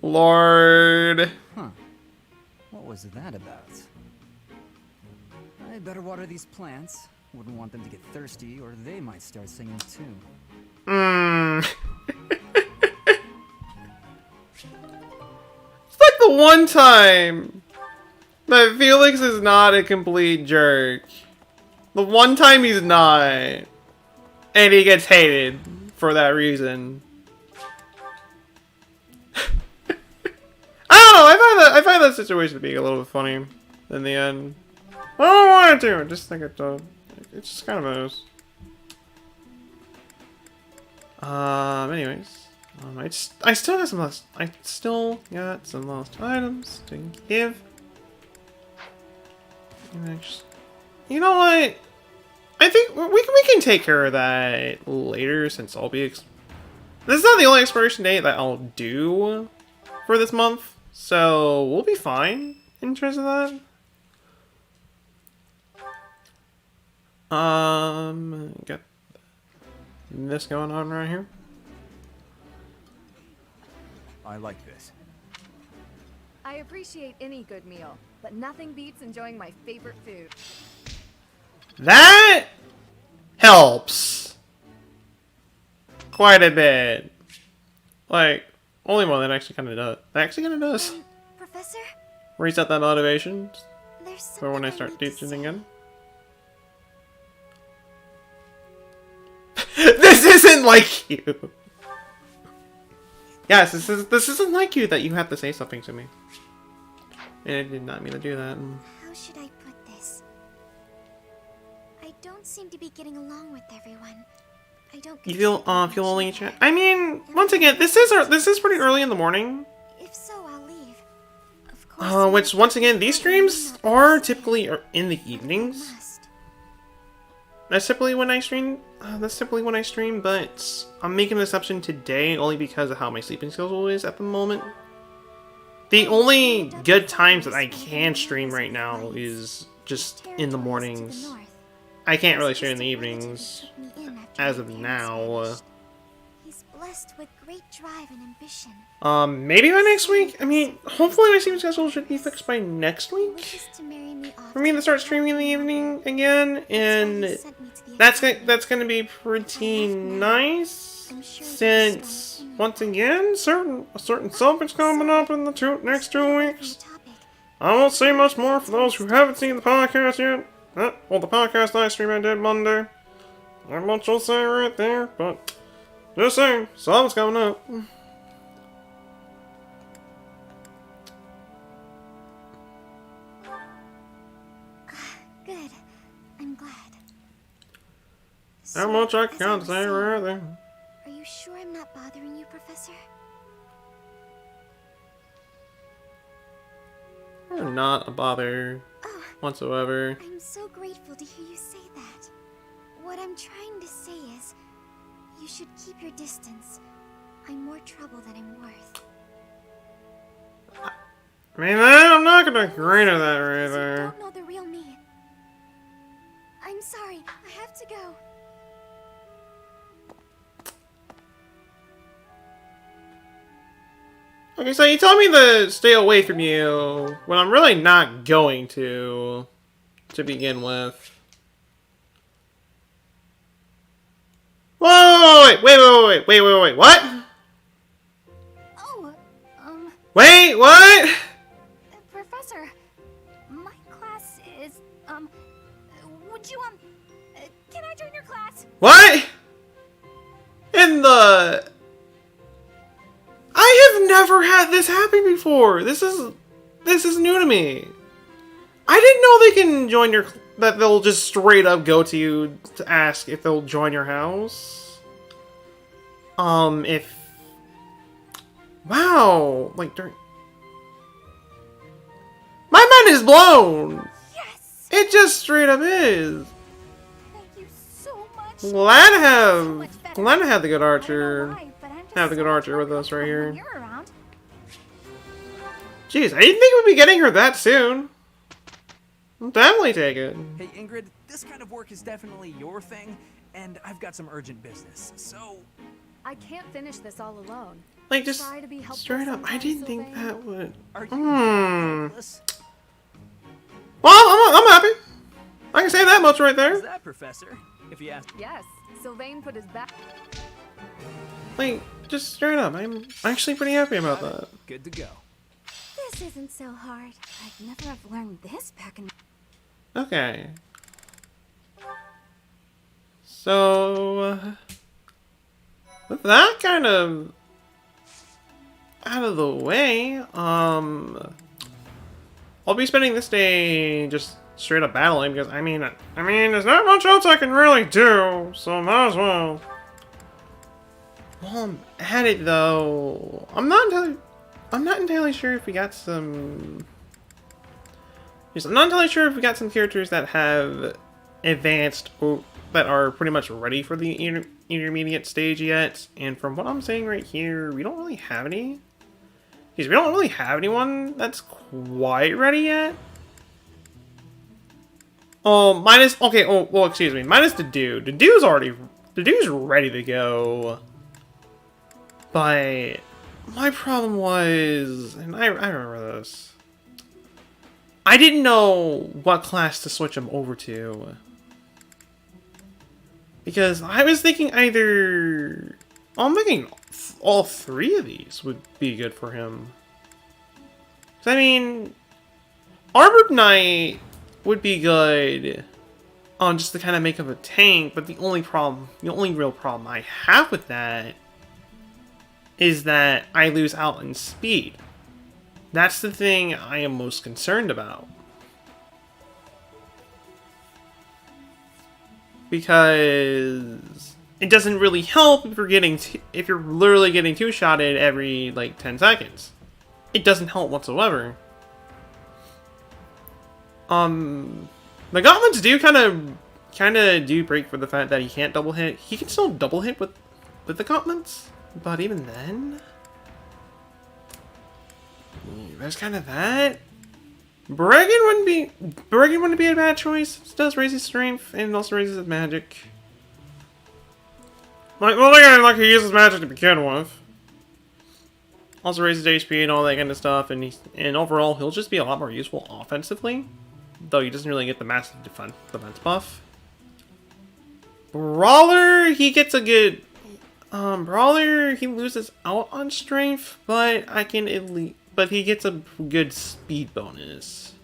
Lord. Huh. What was that about? I better water these plants. Wouldn't want them to get thirsty, or they might start singing too. It's like the one time that Felix is not a complete jerk. The one time he's not. And he gets hated for that reason. I don't know, I find that situation being a little bit funny in the end. I don't want it to, I just think it just kind of is. Anyways. I still got some lost items to give. You know what? I think we can take care of that later, since I'll be this is not the only expiration date that I'll do for this month, so we'll be fine in terms of that. Got this going on right here. I like this. I appreciate any good meal, but nothing beats enjoying my favorite food. That helps quite a bit. Like, only one that actually kind of does. That actually kind of does. Professor? Reset that motivation There's for when I something start need to teaching say. again. This isn't like you. Yes, this isn't like you that you have to say something to me. And I did not mean to do that. How should I put this? I don't seem to be getting along with everyone. I don't. You feel lonely, chat? I mean, once again, this is pretty early in the morning. If so, I'll leave. Of course. Which once again, these streams are typically in the evenings. That's typically when I stream. But I'm making an exception today only because of how my sleeping schedule is at the moment. The only good times that I can stream right now is just in the mornings. I can't really stream in the evenings as of now. He's blessed with great drive and ambition. Maybe by next week? I mean, hopefully my streaming schedule should be fixed by next week. For me to start streaming in the evening again, and that's gonna be pretty nice. Since once again, a certain subject's coming up in the next 2 weeks. I won't say much more for those who haven't seen the podcast yet. Well, the podcast live stream I did Monday. Not much I'll say right there, but just saying, something's coming up. Good. I'm glad. How much I can say right there. Are you sure I'm not bothering you, Professor? You're not a bother whatsoever. I'm so grateful to hear you say that. What I'm trying to say is, you should keep your distance. I'm more trouble than I'm worth. I mean, I'm not gonna agree to that right You there. don't know the real me. I'm sorry. I have to go. Okay, so you tell me to stay away from you when I'm really not going to begin with. Whoa, wait, what? Oh, Wait, what? Professor, my class is, would you, can I join your class? What? In the... I have never had this happen before. This is new to me. I didn't know they can join your... that they'll just straight up go to you to ask if they'll join your house. If... Wow! Like, during... My mind is blown! Yes! It just straight up is! Thank you so much. Glad to have the good archer. Have the good archer with us right here. You're around. Jeez, I didn't think we'd be getting her that soon. I'll definitely take it. Hey, Ingrid, this kind of work is definitely your thing, and I've got some urgent business, so... I can't finish this all alone. Like, just Try to be helpful straight up, I sometimes, didn't think Sylvain. that would... Are you helpless? Well, I'm happy. I can say that much right there. Is that, Professor? If you ask... Yes, Sylvain put his back... Like, just straight up, I'm actually pretty happy about that. Good to go. This isn't so hard. I'd never have learned this back in... Okay. So... with that kind of... out of the way, I'll be spending this day just straight up battling, because, I mean, there's not much else I can really do, so might as well. While I'm at it, though, I'm not entirely sure if we got some... Yes, I'm not entirely sure if we got some characters that have advanced, or that are pretty much ready for the intermediate stage yet, and from what I'm saying right here, we don't really have any. Because we don't really have anyone that's quite ready yet. Oh, minus... Okay, oh, well, excuse me. Minus the dude. The dude's ready to go. But my problem was... And I remember this. I didn't know what class to switch him over to. Because I was thinking either... I'm thinking all three of these would be good for him. I mean, Armored Knight would be good just to kind of make him a tank, but the only real problem I have with that is that I lose out in speed. That's the thing I am most concerned about. Because it doesn't really help if you're literally getting two-shotted every like 10 seconds. It doesn't help whatsoever. The gauntlets do kind of do break for the fact that he can't double hit. He can still double hit with the gauntlets, but even then, there's kind of that. Bregan wouldn't be a bad choice. It does raise his strength and it also raises his magic. Like he uses magic to begin with. Also raises HP and all that kind of stuff, and overall he'll just be a lot more useful offensively, though he doesn't really get the massive defense buff. Brawler, he gets a good Brawler, he loses out on strength, but he gets a good speed bonus.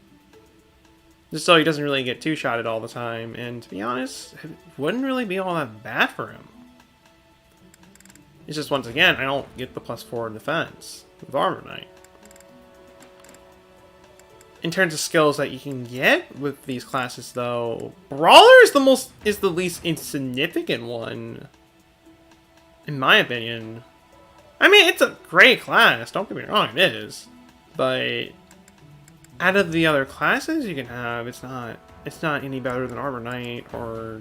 Just so he doesn't really get two-shotted all the time, and to be honest, it wouldn't really be all that bad for him. It's just, once again, I don't get the +4 in defense with Armor Knight. In terms of skills that you can get with these classes, though, Brawler is the least insignificant one, in my opinion. I mean, it's a great class, don't get me wrong, it is. But out of the other classes you can have, it's not any better than Armor Knight or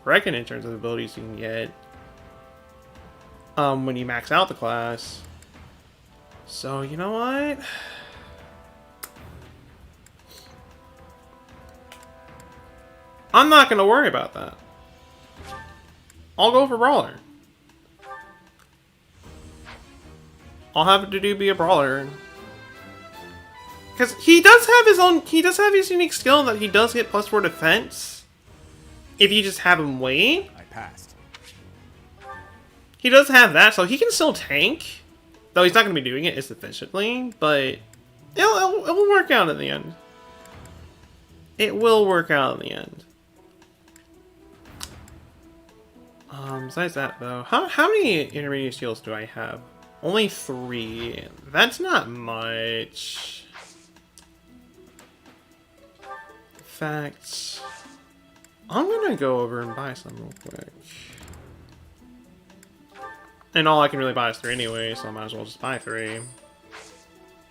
Bregan in terms of abilities you can get when you max out the class. So, you know what? I'm not going to worry about that. I'll go for Brawler. I'll have to be a Brawler. Because he does have his unique skill that he does get +4 defense. If you just have him wait. I passed. He does have that, so he can still tank. Though he's not going to be doing it as efficiently, but it will work out in the end. It will work out in the end. Besides that, though, how many intermediate skills do I have? Only 3. That's not much. fact, I'm gonna go over and buy some real quick. And all I can really buy is 3 anyway, so I might as well just buy 3.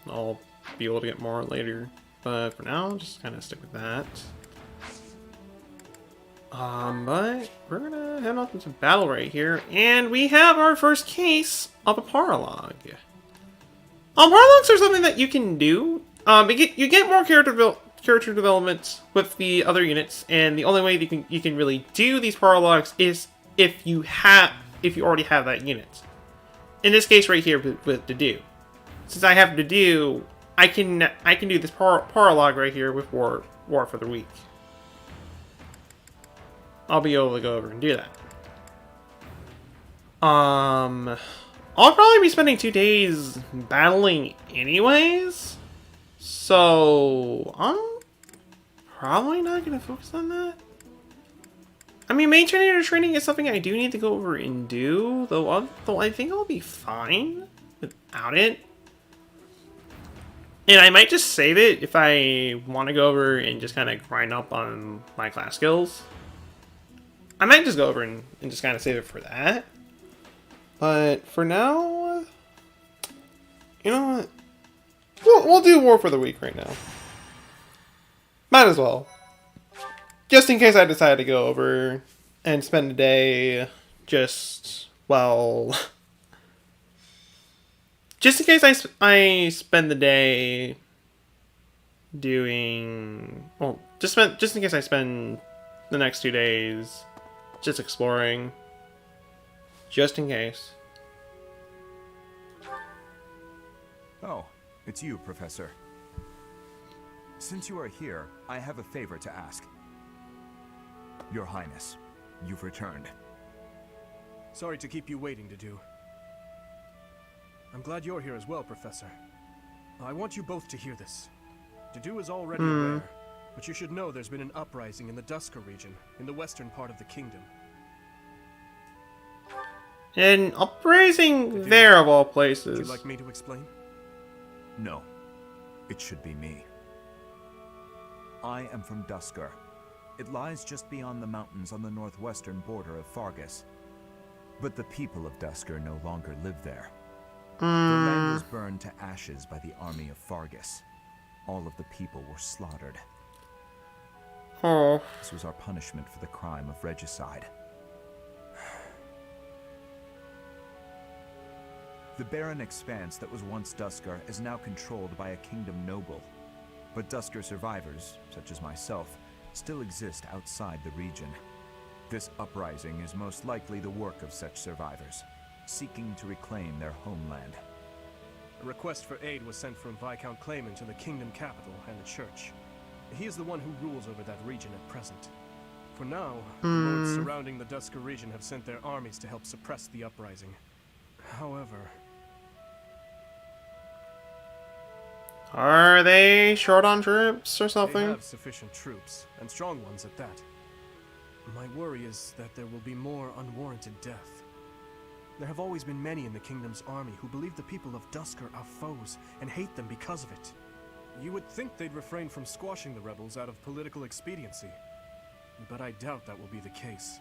I'll be able to get more later. But for now, I'll just kind of stick with that. But we're gonna head off into battle right here, and we have our first case of a paralog. Paralogs are something that you can do. You get more character development with the other units, and the only way that you can really do these paralogs is if you already have that unit. In this case, right here with Dedue, since I have Dedue, I can do this paralog right here with War for the Week. I'll be able to go over and do that. I'll probably be spending 2 days battling anyways, so I'm probably not gonna focus on that. I mean, main training is something I do need to go over and do, though I think I'll be fine without it. And I might just save it if I want to go over and just kind of grind up on my class skills. I might just go over and just kind of save it for that. But for now, you know what? We'll do War for the Week right now. Might as well. Just in case I decide to go over and spend a day just in case I spend the day doing... Well, just in case I spend the next 2 days just exploring. Just in case. Oh, it's you, Professor. Since you are here, I have a favor to ask. Your Highness, you've returned. Sorry to keep you waiting, Dedue. I'm glad you're here as well, Professor. I want you both to hear this. Dedue is already aware, but you should know there's been an uprising in the Dusker region, in the western part of the kingdom. An uprising there, of all places. Would you like me to explain? No. It should be me. I am from Dusker. It lies just beyond the mountains on the northwestern border of Fargus. But the people of Dusker no longer live there. The land was burned to ashes by the army of Fargus. All of the people were slaughtered. Oh. This was our punishment for the crime of regicide. The barren expanse that was once Dusker is now controlled by a kingdom noble. But Dusker survivors, such as myself, still exist outside the region. This uprising is most likely the work of such survivors, seeking to reclaim their homeland. A request for aid was sent from Viscount Clayman to the kingdom capital and the church. He is the one who rules over that region at present. For now, the lords surrounding the Dusker region have sent their armies to help suppress the uprising. However... Are they short on troops or something? They have sufficient troops, and strong ones at that. My worry is that there will be more unwarranted death. There have always been many in the kingdom's army who believe the people of Dusker are foes and hate them because of it. You would think they'd refrain from squashing the rebels out of political expediency. But I doubt that will be the case.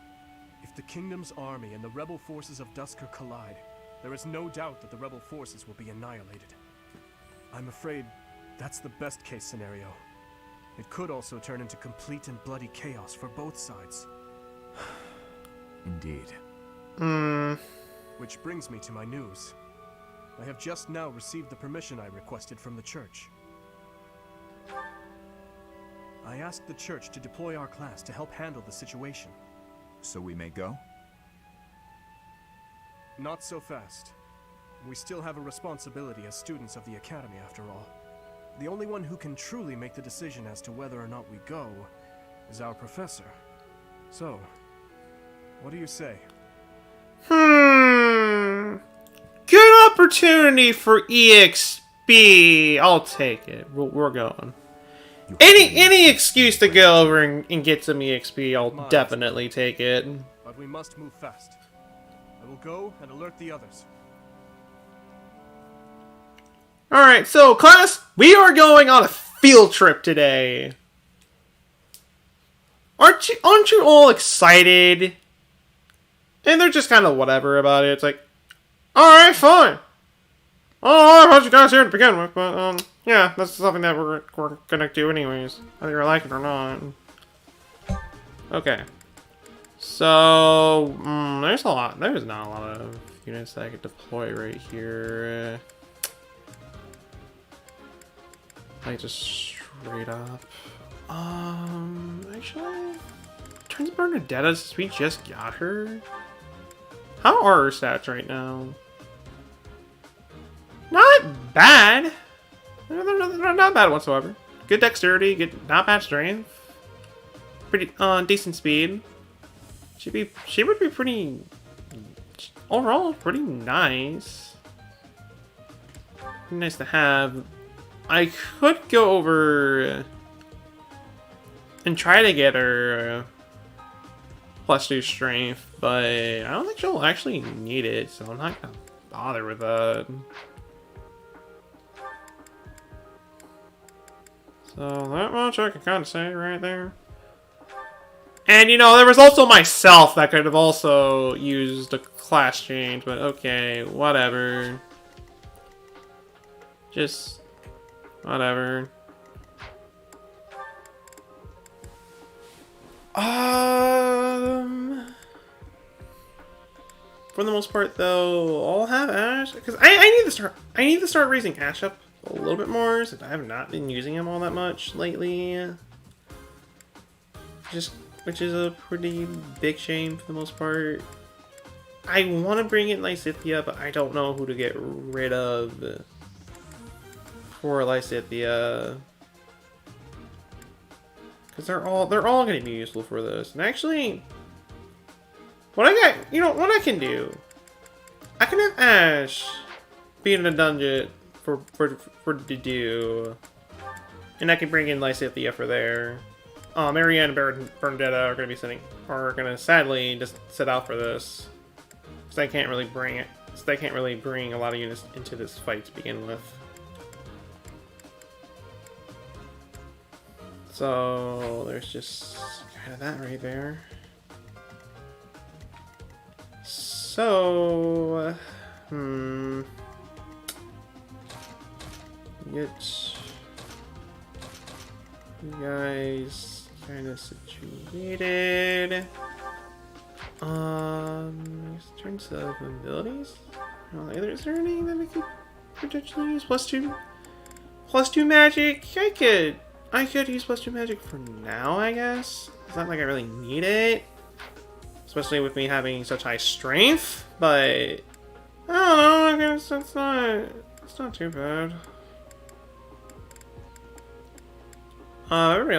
If the kingdom's army and the rebel forces of Dusker collide, there is no doubt that the rebel forces will be annihilated. I'm afraid that's the best case scenario. It could also turn into complete and bloody chaos for both sides. Indeed. Which brings me to my news. I have just now received the permission I requested from the church. I asked the church to deploy our class to help handle the situation. So we may go? Not so fast. We still have a responsibility as students of the academy, after all. The only one who can truly make the decision as to whether or not we go is our professor. So, what do you say? Good opportunity for EXP. I'll take it. We're going. Any excuse to go over and get some EXP, I'll definitely take it. But we must move fast. I will go and alert the others. Alright, so class, we are going on a field trip today. aren't you all excited? And they're just kind of whatever about it. It's like, alright, fine. Oh, I brought you guys here to begin with, but, yeah, that's something that we're gonna do anyways. Whether you like it or not. Okay. So, there's not a lot of units that I could deploy right here. Like, just straight up. Actually, turns Bernadetta, since we just got her. How are her stats right now? Not bad. They're not bad whatsoever. Good dexterity, not bad strength. Pretty, decent speed. She would be pretty, overall, pretty nice. Nice to have. I could go over and try to get her +2 strength, but I don't think she'll actually need it, so I'm not gonna bother with that. So that much I can kind of say right there. And you know, there was also myself that could have also used a class change, but okay, whatever. Just whatever. For the most part, though, I'll have Ash because I need to start raising Ash up a little bit more since I have not been using him all that much lately. Which is a pretty big shame for the most part. I want to bring in Lysithea, but I don't know who to get rid of for Lysithea. Because they're all going to be useful for this. And actually, what I can do, I can have Ash be in a dungeon for to do, and I can bring in Lysithea for there. Marianne and Bernadetta are going to sadly just sit out for this, because they can't really bring a lot of units into this fight to begin with. So there's just kind of that right there. So, get you guys kind of situated. In terms of abilities, is there anything that I could potentially use? +2 magic. I could use +2 magic for now, I guess. It's not like I really need it. Especially with me having such high strength, but I don't know, I guess it's not too bad. Everybody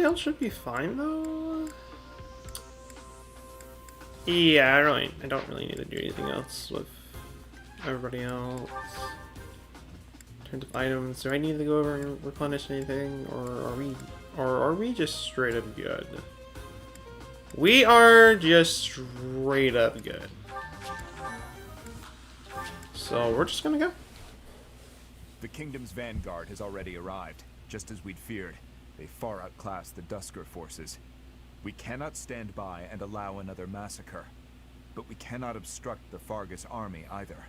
else should be fine though. Yeah, I don't really need to do anything else with everybody else. In terms of items, do I need to go over and replenish anything, or are we just straight up good? We are just straight up good. So we're just gonna go. The kingdom's vanguard has already arrived, just as we'd feared. They far outclass the Dusker forces. We cannot stand by and allow another massacre, but we cannot obstruct the Fargus army either.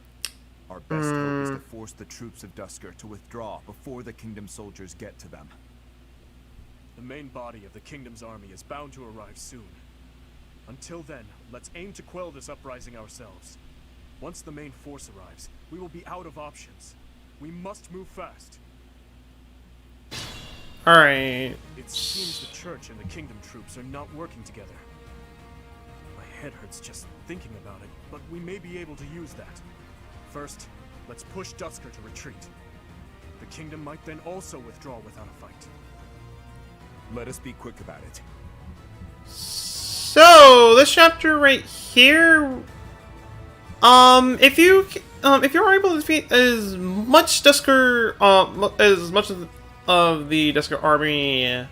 Our best hope is to force the troops of Dusker to withdraw before the kingdom soldiers get to them. The main body of the kingdom's army is bound to arrive soon. Until then, let's aim to quell this uprising ourselves. Once the main force arrives, we will be out of options. We must move fast. Alright. It seems the church and the kingdom troops are not working together. My head hurts just thinking about it, but we may be able to use that. First, let's push Dusker to retreat. The kingdom might then also withdraw without a fight. Let us be quick about it. So this chapter right here, if you are able to defeat as much Dusker, as much of the Dusker army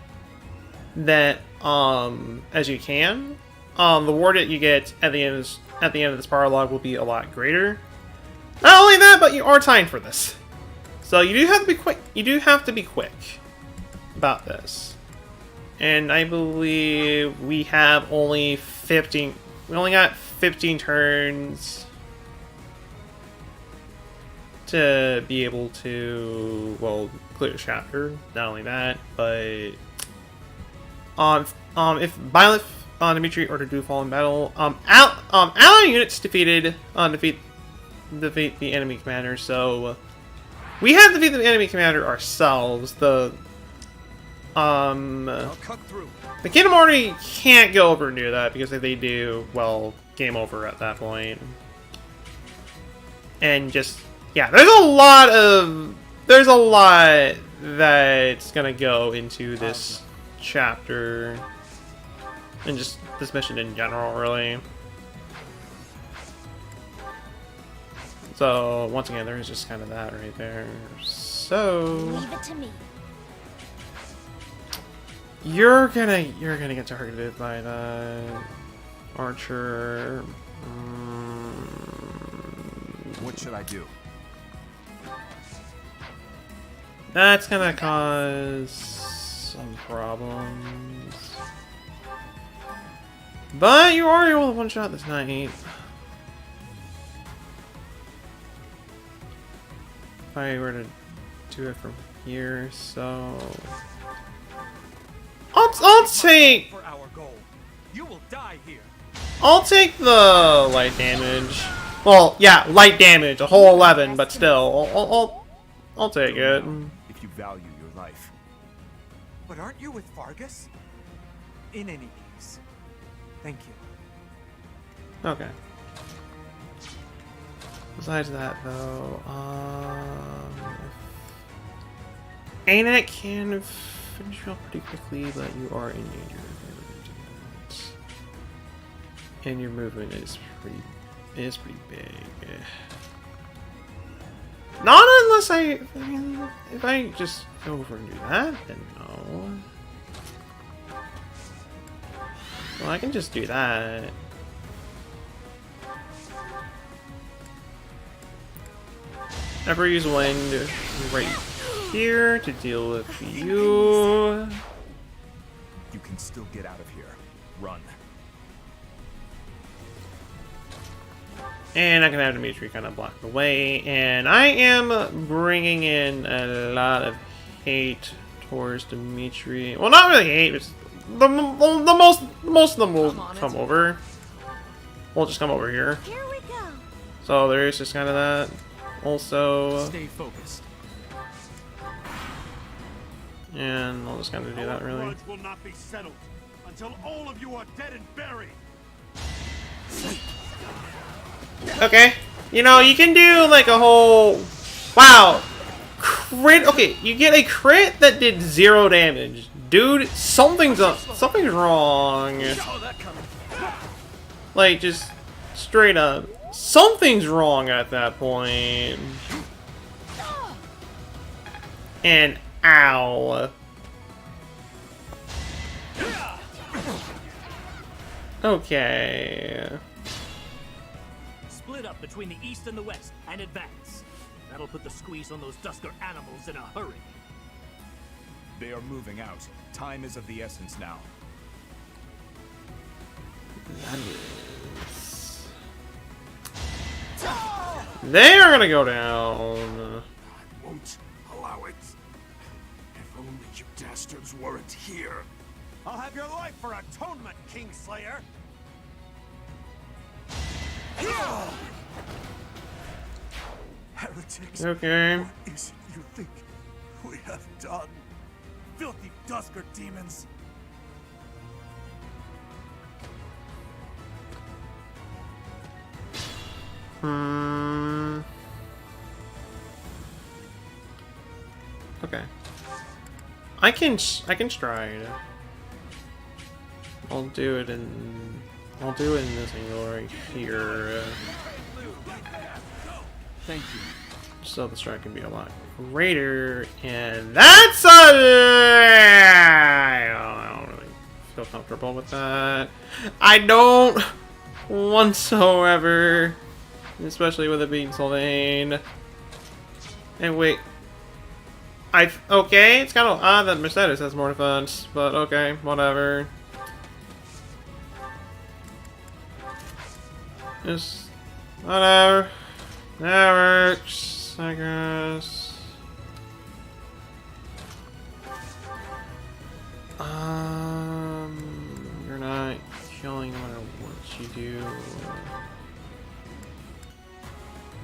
that as you can, the reward that you get at the end of this prologue will be a lot greater. Not only that, but you are timed for this, so you do have to be quick. You do have to be quick about this. And I believe we have only 15... We only got 15 turns to be able to, well, clear the chapter. Not only that, but if Violet Dimitri or to do fall in battle, ally units defeat the enemy commander. So we have to defeat the enemy commander ourselves. The Kingdom already can't go over and do that, because if they do, well, game over at that point. And just, yeah, there's a lot that's gonna go into this chapter. And just this mission in general, really. So, once again, there's just kind of that right there. So... Leave it to me. You're gonna get targeted by the archer. What should I do? That's gonna cause some problems. But you are able to one-shot this knight. If I were to do it from here, so... I'll take... I'll take the light damage. Well, yeah, light damage, a whole 11, but still, I'll take it. If you value your life. But aren't you with Vargas? In any case, thank you. Okay. Besides that, though, Anak can finish you off pretty quickly, but you are in danger. And your movement is pretty big. Not unless if I just go over and do that, then no. Well, I can just do that. Never use wind right here to deal with you. You can still get out of here. Run. And I can have Dimitri kind of block the way, and I am bringing in a lot of hate towards Dimitri. Well, not really hate, it's most of them will come over. We'll just come over here. Here we go. So there is just kind of that. Also, stay focused. And I'll just kind of do that really. Grudge will not be settled until all of you are dead and buried. Okay, you know, you can do like a whole... Wow! Crit... Okay, you get a crit that did 0 damage. Dude, something's wrong. Like, just straight up. Something's wrong at that point. And ow. Okay. Split up between the east and the west and advance. That'll put the squeeze on those Dusker animals in a hurry. They are moving out. Time is of the essence now. They are gonna go down. I won't allow it. If only you dastards weren't here. I'll have your life for atonement, Kingslayer. Heretics. Okay. What is it you think we have done? Filthy Dusker demons. Okay. I can stride. I'll do it in this angle right here. Thank you. So the stride can be a lot greater, and that's I don't really feel comfortable with that. I don't whatsoever, especially with it being Sylvain. And wait. Okay, it's kind of odd that Mercedes has more defense, but okay, whatever. Just whatever. That works, I guess. You're not killing no matter what you do.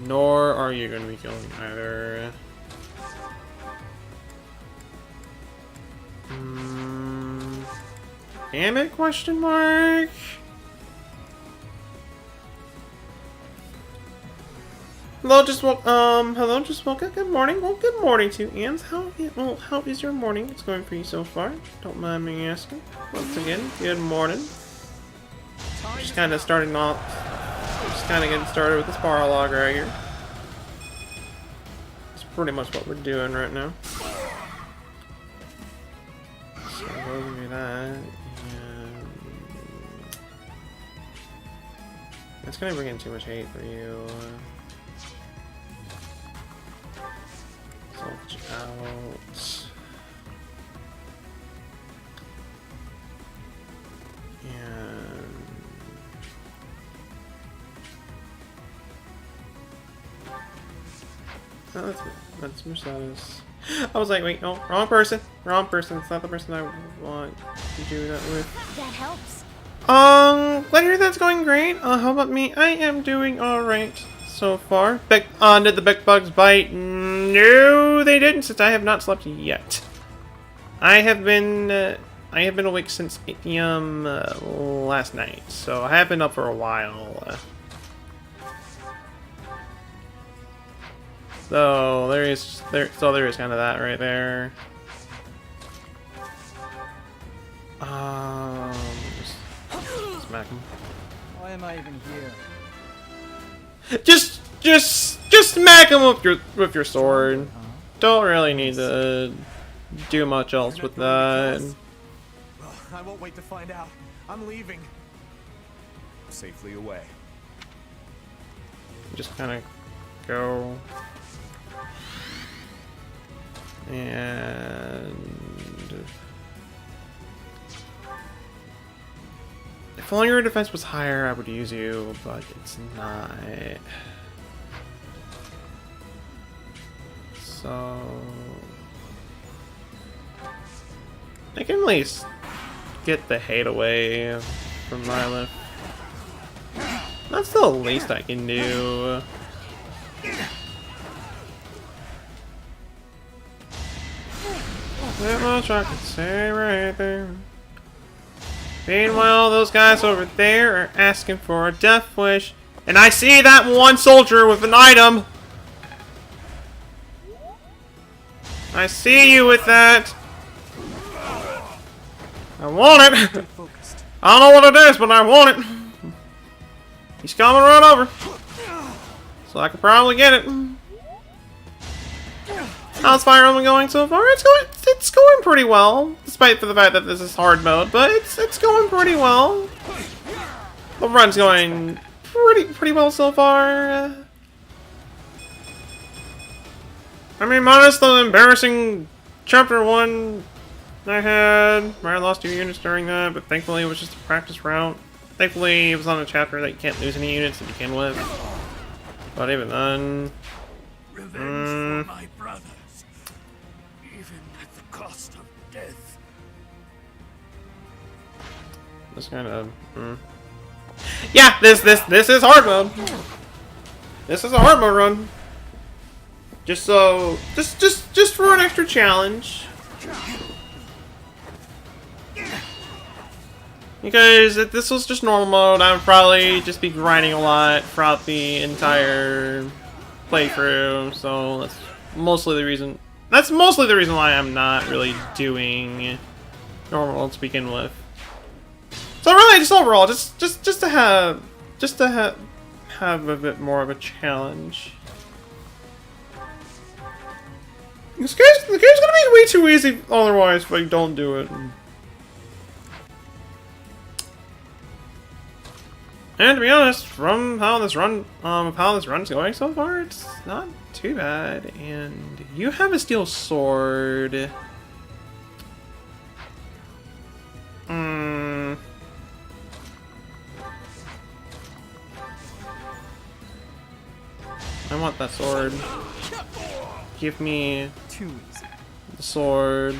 Nor are you going to be killing either. Damn it, question mark? Hello, just woke, up. Good morning. Well, good morning to you, Ans. How is your morning? It's going for you so far. Don't mind me asking. Once again, good morning. Just kind of starting off, just kind of getting started with this bar log right here. That's pretty much what we're doing right now. So we'll do that. And that's gonna bring in too much hate for you. Out. And oh, that's Mercedes. I was like, wait, no, wrong person. Wrong person. It's not the person I want to do that with. That helps. Glad to hear that's going great. How about me? I am doing alright so far. Did the big bugs bite? No, they didn't, since I have not slept yet. I have been awake since 8 p.m. Last night, so I have been up for a while. So there is kind of that right there. Just smack him. Why am I even here? Just smack him with your sword. Don't really need to do much else with that. I won't wait to find out. I'm leaving. Safely away. Just kind of go. And if only your defense was higher, I would use you, but it's not. So I can at least get the hate away from Lilith. That's the least I can do. That much I can say right there. Meanwhile, those guys over there are asking for a death wish, and I see that one soldier with an item. I see you with that. I want it. I don't know what it is, but I want it. He's coming right over, so I could probably get it. How's Fire Emblem going so far? It's going pretty well, despite the fact that this is hard mode. But it's going pretty well. The run's going pretty well so far. I mean, minus the embarrassing chapter 1 I had, where I lost 2 units during that, but thankfully it was just a practice route. Thankfully it was on a chapter that you can't lose any units to begin with. But even then... Revenge for my brothers, even at the cost of death. This kind of... Yeah, this is hard mode. This is a hard mode run. Just so, just for an extra challenge. Because if this was just normal mode, I would probably just be grinding a lot throughout the entire playthrough. So that's mostly the reason. That's mostly the reason why I'm not really doing normal mode to begin with. So really, just overall, just to have a bit more of a challenge. The game's gonna be way too easy otherwise if I don't do it. And to be honest, from how this run's going so far, it's not too bad. And you have a steel sword. I want that sword. Give me the sword.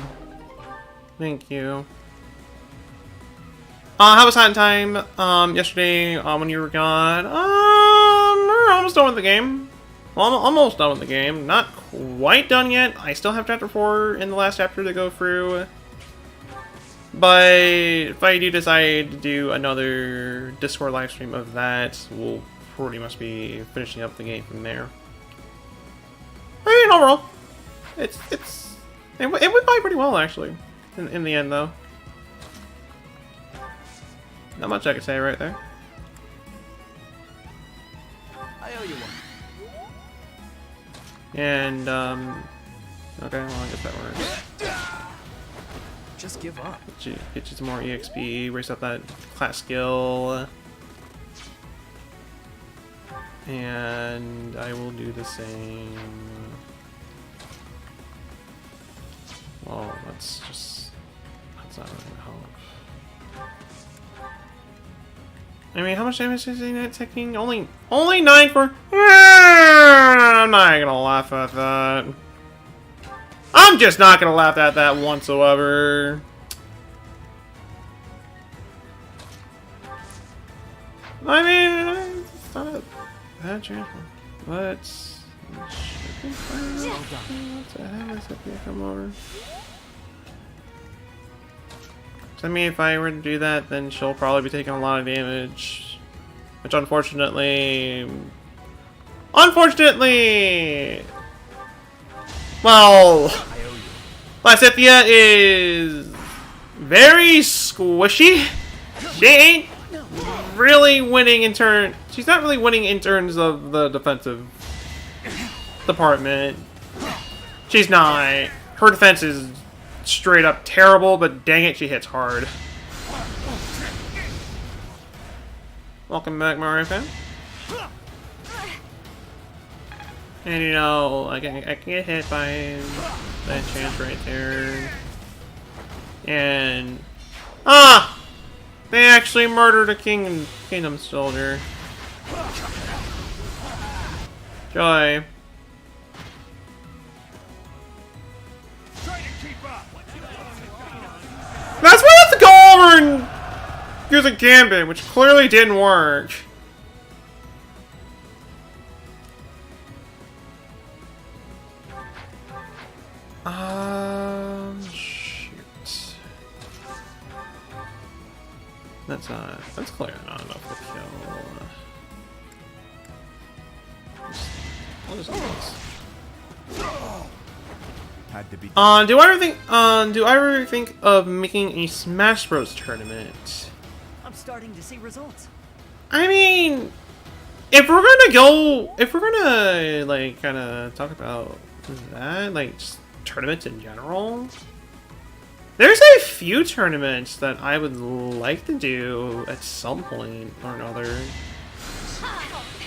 Thank you. How was Hat Time yesterday when you were gone? We're almost done with the game. Well, I'm almost done with the game. Not quite done yet. I still have Chapter 4 in the last chapter to go through. But if I do decide to do another Discord livestream of that, we'll pretty much be finishing up the game from there. I mean, overall, it went by pretty well actually. In the end, though, not much I could say right there. I owe you one. And okay, well I guess that works. Just give up. Get you some more EXP, raise up that class skill. And I will do the same. Well, that's not really gonna help. I mean, how much damage is he taking? Only 9 for. I'm not gonna laugh at that. I'm just not gonna laugh at that whatsoever. I mean, it's not a bad chance, but it should be fine. What the hell is it? Come over. I mean, if I were to do that, then she'll probably be taking a lot of damage, which unfortunately, well, Lysithia is very squishy. She ain't really winning in turn. She's not really winning in terms of the defensive department. She's not. Her defense is straight up terrible, but dang it, she hits hard. Welcome back, Mario fan. And you know, I can get hit by that chance right there. And they actually murdered a kingdom soldier. Joy. That's why I have to go over and use a gambit, which clearly didn't work. Shoot. That's clearly not enough to kill. What is all this? Had to be do I ever think of making a Smash Bros tournament? I'm starting to see results. I mean, if we're gonna like kind of talk about that, like just tournaments in general, there's a few tournaments that I would like to do at some point or another.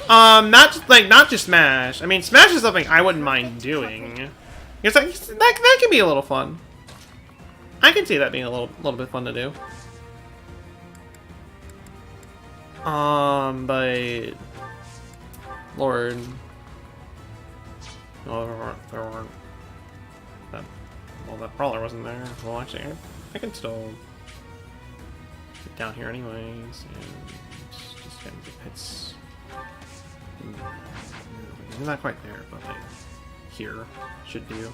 Not just Smash. I mean, Smash is something I wouldn't mind doing. Because that can be a little fun. I can see that being a little bit fun to do. But Lord, no, there weren't. That brawler wasn't there. Well, actually, I can still get down here anyways, and just get hits. They're not quite there, but like here should do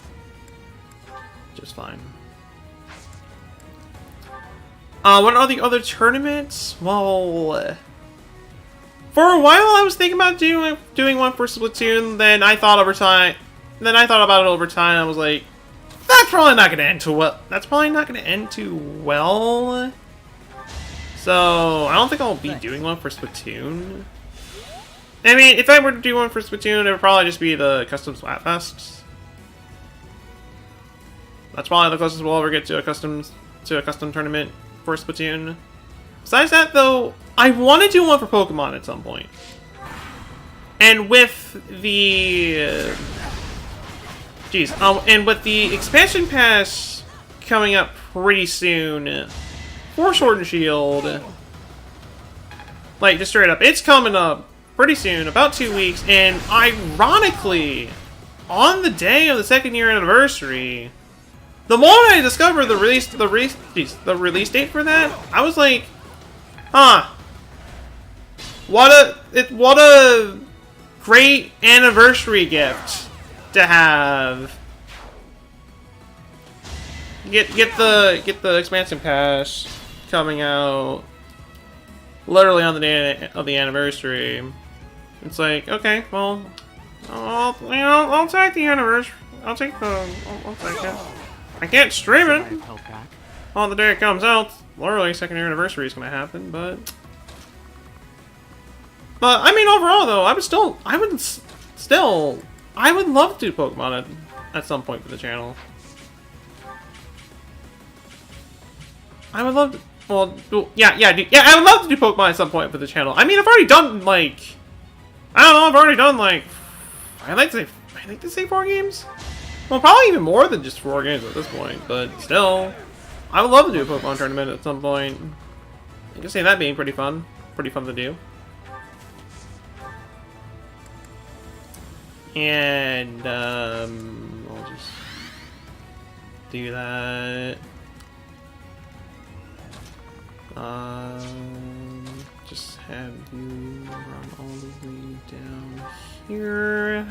just fine. What are the other tournaments? Well, for a while I was thinking about doing one for Splatoon. Then I thought about it over time. I was like, that's probably not gonna end too well. So I don't think I'll be doing one for Splatoon. I mean, if I were to do one for Splatoon, it would probably just be the custom Splatfest. That's probably the closest we'll ever get to a custom tournament for Splatoon. besides that, though, I want to do one for Pokemon at some point. And with the... and with the expansion pass coming up pretty soon for Sword and Shield, like, just straight up, it's coming up pretty soon, about 2 weeks, and ironically, on the day of the 2nd year anniversary, the moment I discovered the release date for that, I was like, huh, what a great anniversary gift to have. Get the expansion pass coming out literally on the day of the anniversary. It's like, okay, well, I'll take the anniversary. I'll take it. I can't stream it on the day it comes out. Literally, 2nd year anniversary is gonna happen, but I mean, overall though, I would love to do Pokemon at some point for the channel. I would love to. Well, yeah, I would love to do Pokemon at some point for the channel. I mean, I've already done, like, I don't know, I've already done, like, I like to say 4 games? Well, probably even more than just 4 games at this point, but still, I would love to do a Pokemon tournament at some point. I can see that being pretty fun to do. And, I'll just do that. Just have you run all the way down here.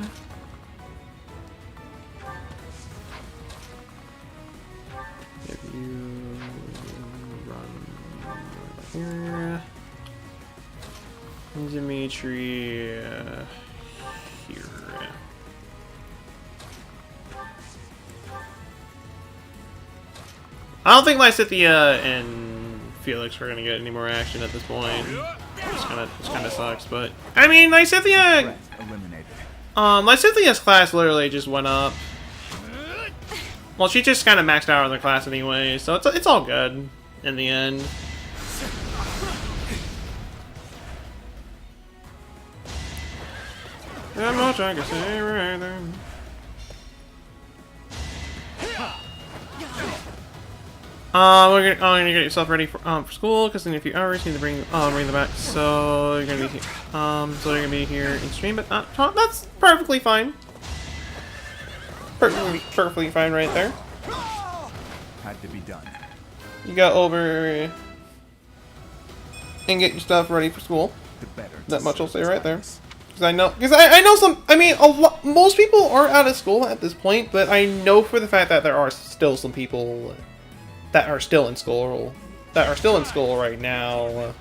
Have you run here. Dimitri here. I don't think Lysithea and Felix are gonna get any more action at this point. Which kinda sucks, but I mean, Lysithea's class literally just went up. Well, she just kind of maxed out on the class anyway, so it's all good in the end. That much I can say right there. We're gonna get yourself ready for school, because in a few hours you need to bring them back. So you're gonna be here. So you're gonna be here in stream, but not. That's perfectly fine. Perfectly fine right there. Had to be done. You go over and get your stuff ready for school. That much I'll say right there. Because I know some. I mean, most people are out of school at this point, but I know for the fact that there are still some people that are still in school. Right now.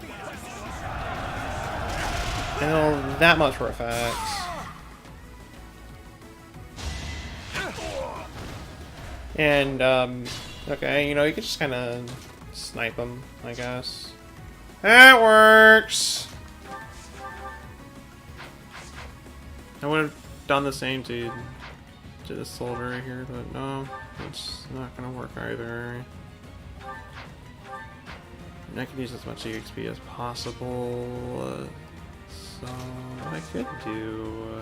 I know that much for a fact. And okay, you know, you can just kind of snipe them, I guess. That works. I would have done the same to this soldier right here, but no, it's not gonna work either. And I can use as much EXP as possible, so what I could do.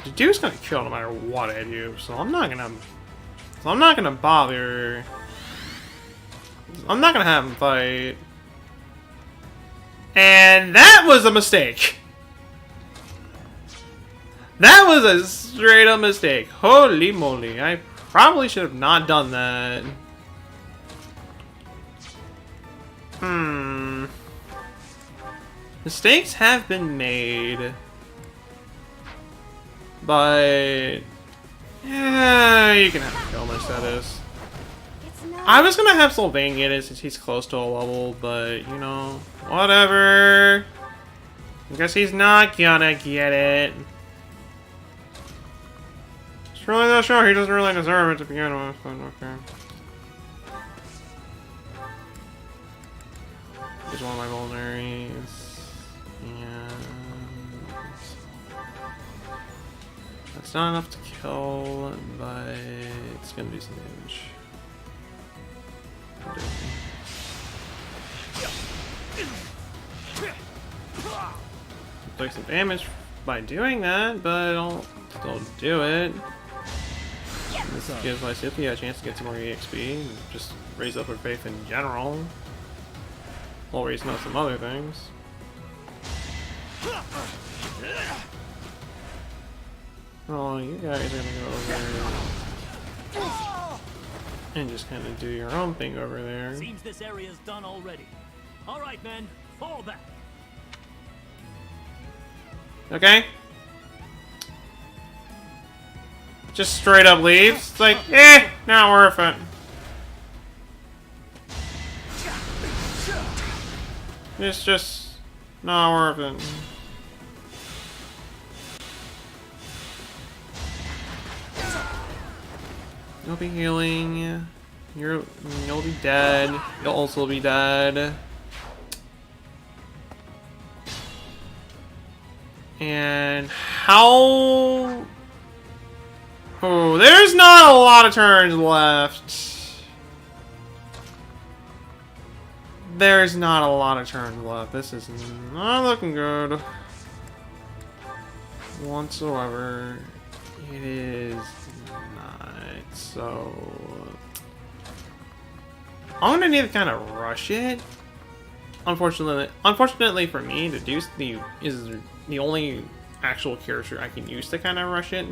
The dude's gonna kill no matter what I do, so I'm not gonna bother. I'm not gonna have him fight. And that was a mistake. That was a straight up mistake. Holy moly. I probably should have not done that. Mistakes have been made. But yeah, you can have to kill my status. I was gonna have Sylvain get it since he's close to a level, but you know, whatever. I guess he's not gonna get it. It's really not sure. He doesn't really deserve it to begin with, but okay. He's one of my vulneraries. It's not enough to kill, but it's gonna do some damage. inflict some damage by doing that, but I'll still do it. This gives Lysithea a chance to get some more EXP and just raise up her faith in general. While raising up some other things. Oh, you guys are gonna go over and just kind of do your own thing over there. Seems this area's done already. All right, men, fall back. Okay. Just straight up leaves. It's like, not worth it. It's just not worth it. You'll be healing. You'll be dead. You'll also be dead. And how? Oh, there's not a lot of turns left. There's not a lot of turns left. This is not looking good whatsoever. It is not. So I'm gonna need to kind of rush it. Unfortunately for me, Deduce is the only actual character I can use to kind of rush it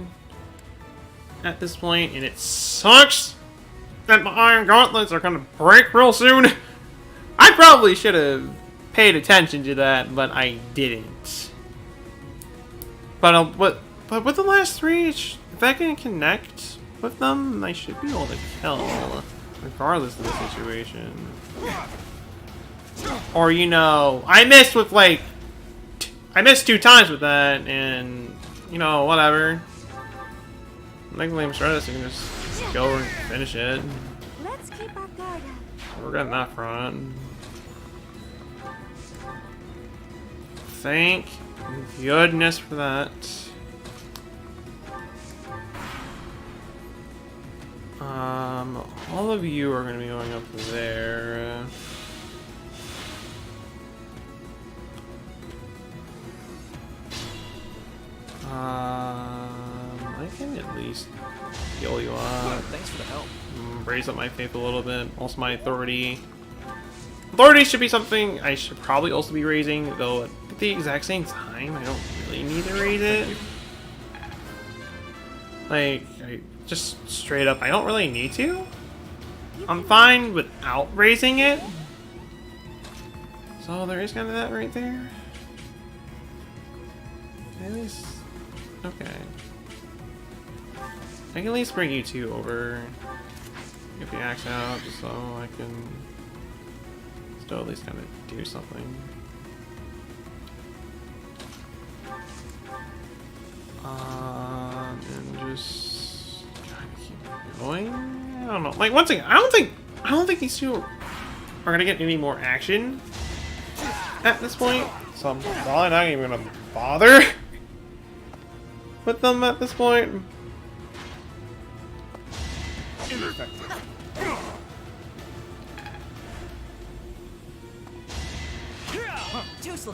at this point, and it sucks that my Iron Gauntlets are gonna break real soon. I probably should have paid attention to that, but I didn't. But with the last three, if I can connect with them, I should be able to kill, regardless of the situation. Or, you know, I missed 2 times with that, and, you know, whatever. Luckily, I'm sure so you can just go and finish it. Let's keep our guard up. So we're getting that front. Thank goodness for that. All of you are going to be going up there. I can at least heal you up. Thanks for the help. Raise up my faith a little bit. Also my authority. Authority should be something I should probably also be raising, though at the exact same time, I don't really need to raise it. Like, just straight up, I don't really need to. I'm fine without raising it. So there is kind of that right there. At least, okay. I can at least bring you 2 over. Get the axe out, just so I can still at least kind of do something. And just try to keep going. I don't know. Like, once again, I don't think these 2 are gonna get any more action at this point. So I'm probably not even gonna bother with them at this point.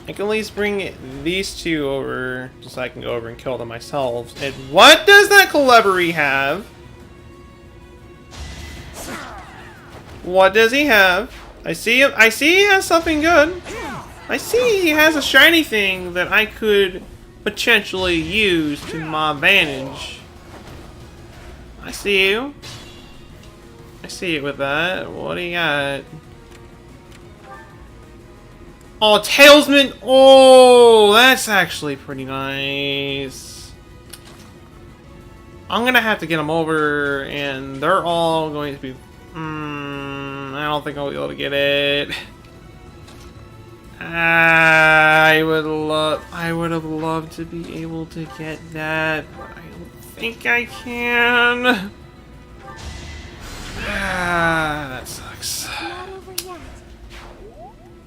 I can at least bring these 2 over, just so I can go over and kill them myself. And what does that Celebrity have? What does he have? I see he has something good. I see he has a shiny thing that I could potentially use to my advantage. I see you. I see it with that. What do you got? Oh, Talesman! Oh, that's actually pretty nice. I'm gonna have to get them over, and they're all going to be... I don't think I'll be able to get it. I would have loved to be able to get that, but I don't think I can. That sucks.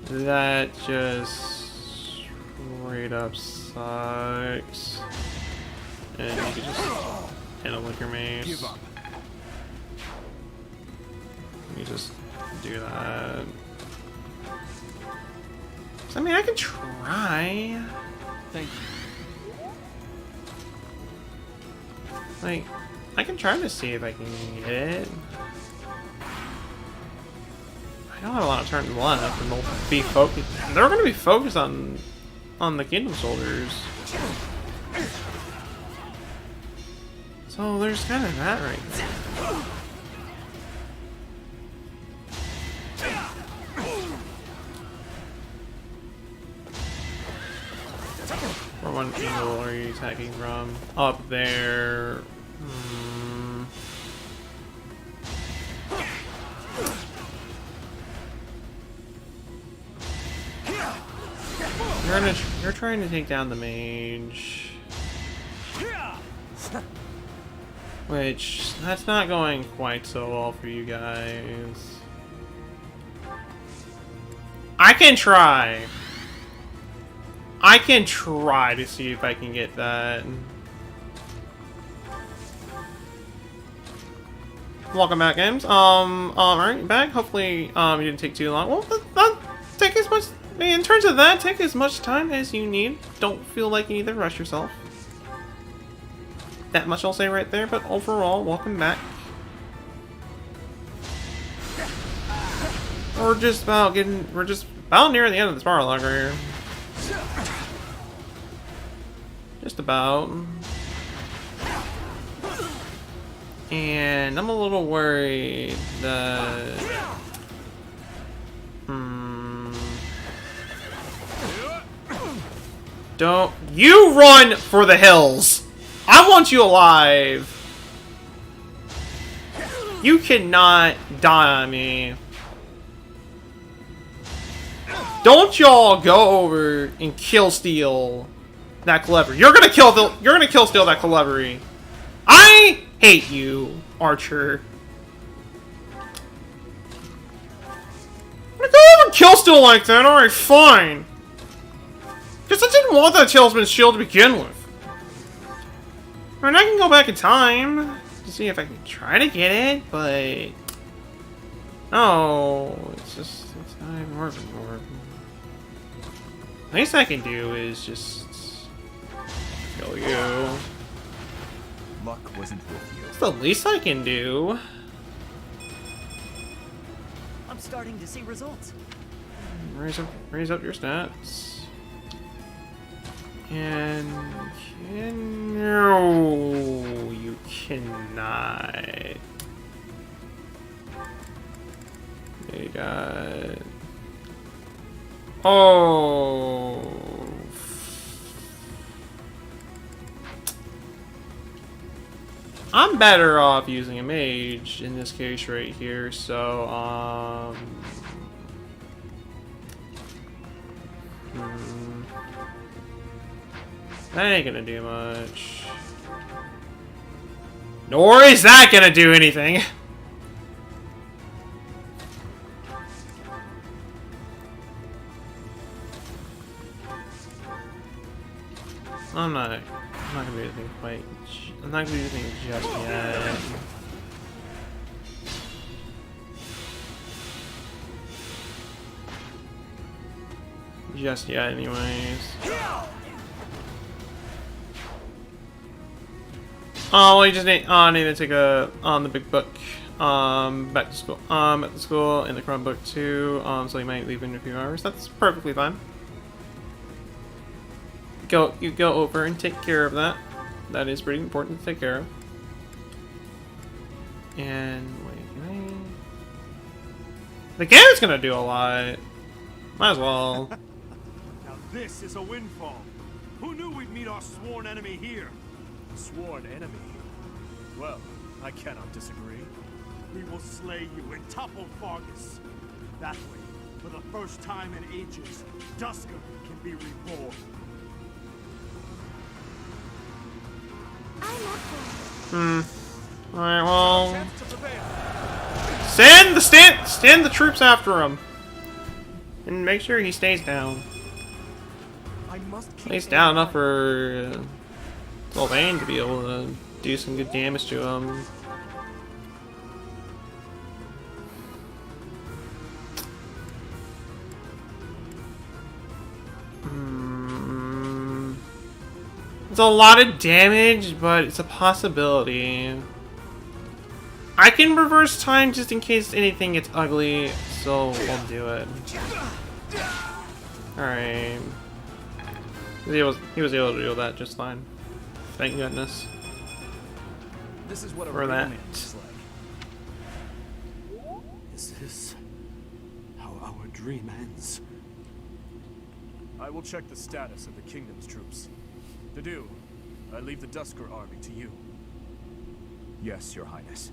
That just straight up sucks. And you can just hit him with your mace. Give up. You just do that. So, I mean, I can try. Thank you. Like, I can try to see if I can get it. I don't have a lot of turns left, and they'll be focused. They're going to be focused on the Kingdom soldiers. So there's kind of that right there. From what angle are you attacking from? Up there. You're trying to take down the mage. Which, that's not going quite so well for you guys. I can try. I can try to see if I can get that. Welcome back, games. Alright, back. Hopefully, you didn't take too long. Well, take as much. In terms of that, take as much time as you need. Don't feel like you need to rush yourself. That much I'll say right there, but overall, welcome back. We're just about near the end of the spiral log right here. Just about. And I'm a little worried that... Don't... You run for the hills! I want you alive! You cannot die on me. Don't y'all go over and kill steal that clever. You're gonna kill steal that clevery. I hate you, Archer. I'm gonna go over and kill steal like that. Alright, fine. Because I didn't want that talisman's shield to begin with. I mean, I can go back in time to see if I can try to get it, but... No, it's not even working for it. The least I can do is just... kill you. Luck wasn't with you. It's the least I can do. I'm starting to see results. Raise up your stats. And no, you cannot. You got. Oh. I'm better off using a mage in this case right here, so that ain't gonna do much. Nor is that gonna do anything. I'm not gonna do anything quite. I'm not gonna do anything just yet. Just yet, anyways. Oh, well, you just need to take the big book back to school. At the school in the Chromebook too. So you might leave in a few hours. That's perfectly fine. You go over and take care of that. That is pretty important to take care of. And wait, can I... The game's gonna do a lot. Might as well. Now this is a windfall. Who knew we'd meet our sworn enemy here? Sworn enemy? Well, I cannot disagree. We will slay you and topple Fargus. That way, for the first time in ages, Dusker can be reborn. Alright, well... Stand the troops after him. And make sure he stays down. Stays down enough for Sylvain to be able to do some good damage to him. It's a lot of damage, but it's a possibility. I can reverse time just in case anything gets ugly, so we'll do it. Alright. He was able to do that just fine. Thank goodness. This is what a for real that. man looks like. Is this how our dream ends? I will check the status of the Kingdom's troops. To do, I leave the Dusker army to you. Yes, Your Highness.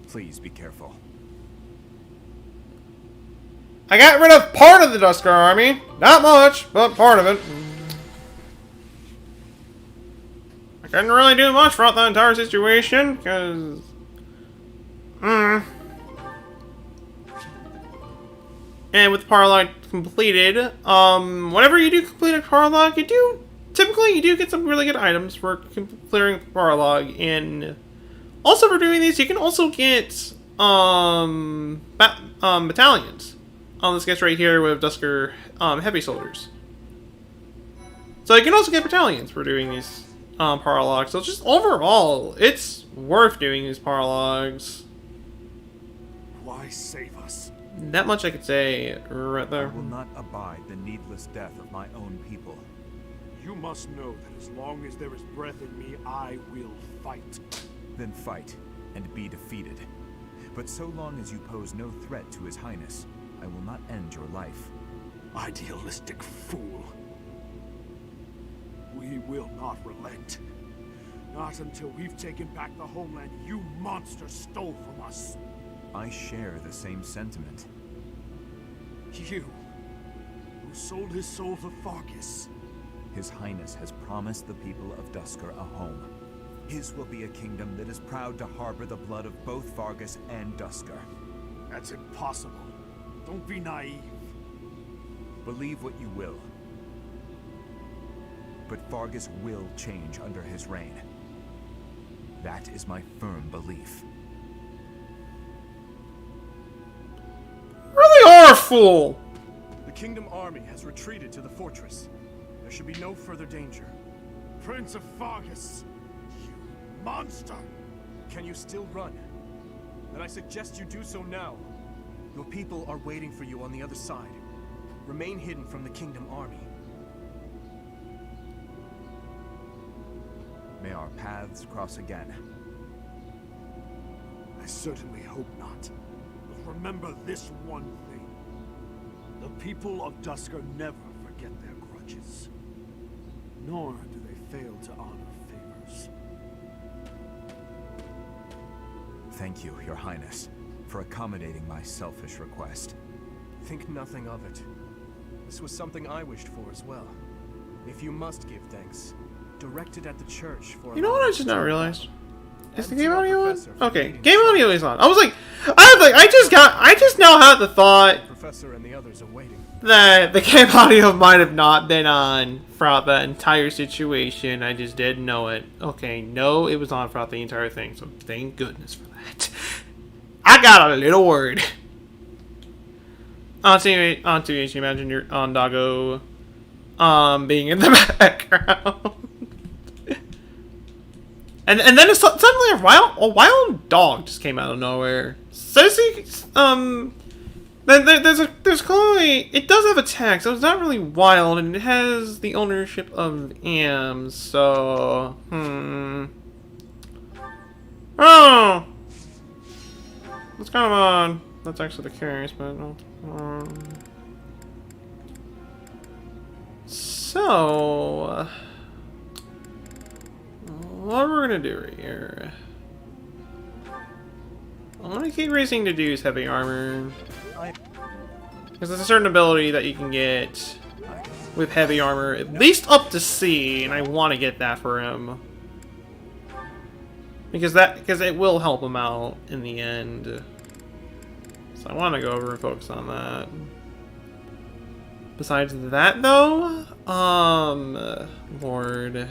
Please be careful. I got rid of part of the Dusker army. Not much, but part of it. I couldn't really do much throughout the entire situation, because... And with Paralog completed, whenever you do complete a Paralog, typically you do get some really good items for clearing Paralog, and also for doing these, you can also get, battalions. On this case right here with Dusker, heavy soldiers. So you can also get battalions for doing these, Paralogs. So just overall, it's worth doing these Paralogs. Why save us? That much I could say right there. I will not abide the needless death of my own people. You must know that as long as there is breath in me, I will fight. Then fight, and be defeated. But so long as you pose no threat to His Highness, I will not end your life. Idealistic fool. We will not relent. Not until we've taken back the homeland you monsters stole from us. I share the same sentiment. You, who sold his soul to Fargus. His Highness has promised the people of Dusker a home. His will be a kingdom that is proud to harbor the blood of both Fargus and Dusker. That's impossible. Don't be naive. Believe what you will. But Fargus will change under his reign. That is my firm belief. Really are a fool! The Kingdom army has retreated to the fortress. There should be no further danger. Prince of Fargus! You monster! Can you still run? Then I suggest you do so now. Your people are waiting for you on the other side. Remain hidden from the Kingdom army. May our paths cross again. I certainly hope not. But remember this one thing. The people of Dusker never forget their grudges. Nor do they fail to honor favors. Thank you, Your Highness, for accommodating my selfish request. Think nothing of it. This was something I wished for as well. If you must give thanks, direct it at the church for... You know what I just now realized? Is the game audio on? Okay, game audio is on. I was like, I just now had the thought Professor and the others are waiting. that the game audio might have not been on throughout the entire situation. I just didn't know it. Okay, no, it was on throughout the entire thing, so thank goodness for that. I got a little worried. Honestly, imagine your Doggo being in the background. And then suddenly a wild dog just came out of nowhere. Says there's clearly, it does have a tag, so it's not really wild, and it has the ownership of Ams, so oh, that's kind of odd. That's actually the case, but so. What we're gonna do right here, I'm gonna keep raising to do heavy armor, because there's a certain ability that you can get with heavy armor, at least up to C, and I want to get that for him, because it will help him out in the end. So I want to go over and focus on that. Besides that, though, Lord.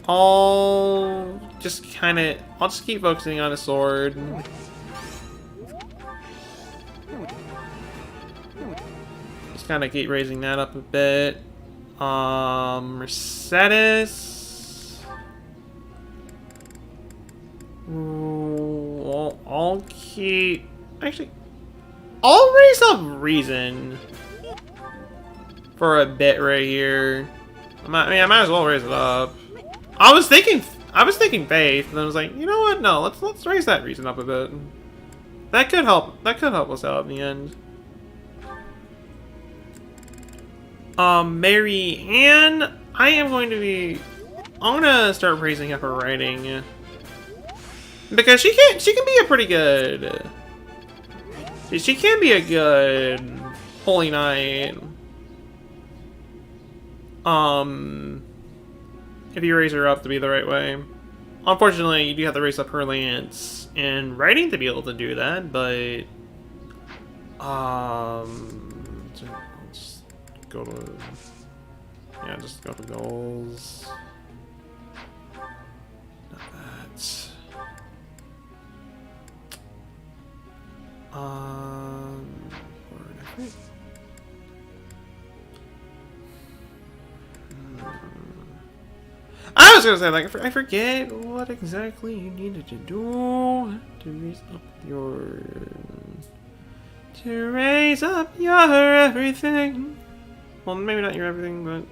I'll just keep focusing on a sword. Just kind of keep raising that up a bit. Mercedes. Ooh, I'll keep... Actually, I'll raise up Reason for a bit right here. I might as well raise it up. I was thinking Faith, and then I was like, you know what? No, let's raise that Reason up a bit. That could help. That could help us out in the end. Mary Ann, I'm gonna start praising up her writing. Because she can be a pretty good... She can be a good Holy Knight. If you raise her up to be the right way. Unfortunately, you do have to raise up her lance and writing to be able to do that, but... Let's go to... Yeah, just go to goals. Not that. I was gonna say, like, I forget what exactly you needed to do to raise up your... To raise up your everything. Well, maybe not your everything, but...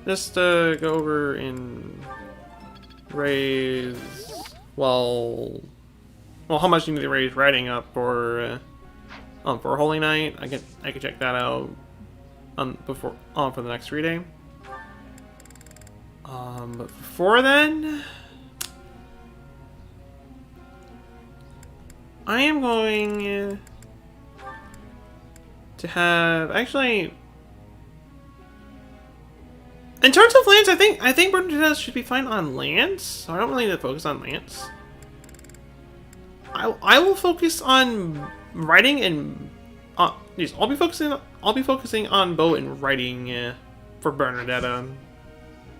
Just go over and raise... Well, how much you need to raise writing up for Holy Night? I can check that out for the next 3 day. But before then, I am going to have actually. In terms of Lance, I think Bernadette should be fine on Lance, so I don't really need to focus on Lance. I will focus on writing and I'll be focusing on bow and writing for Bernadetta,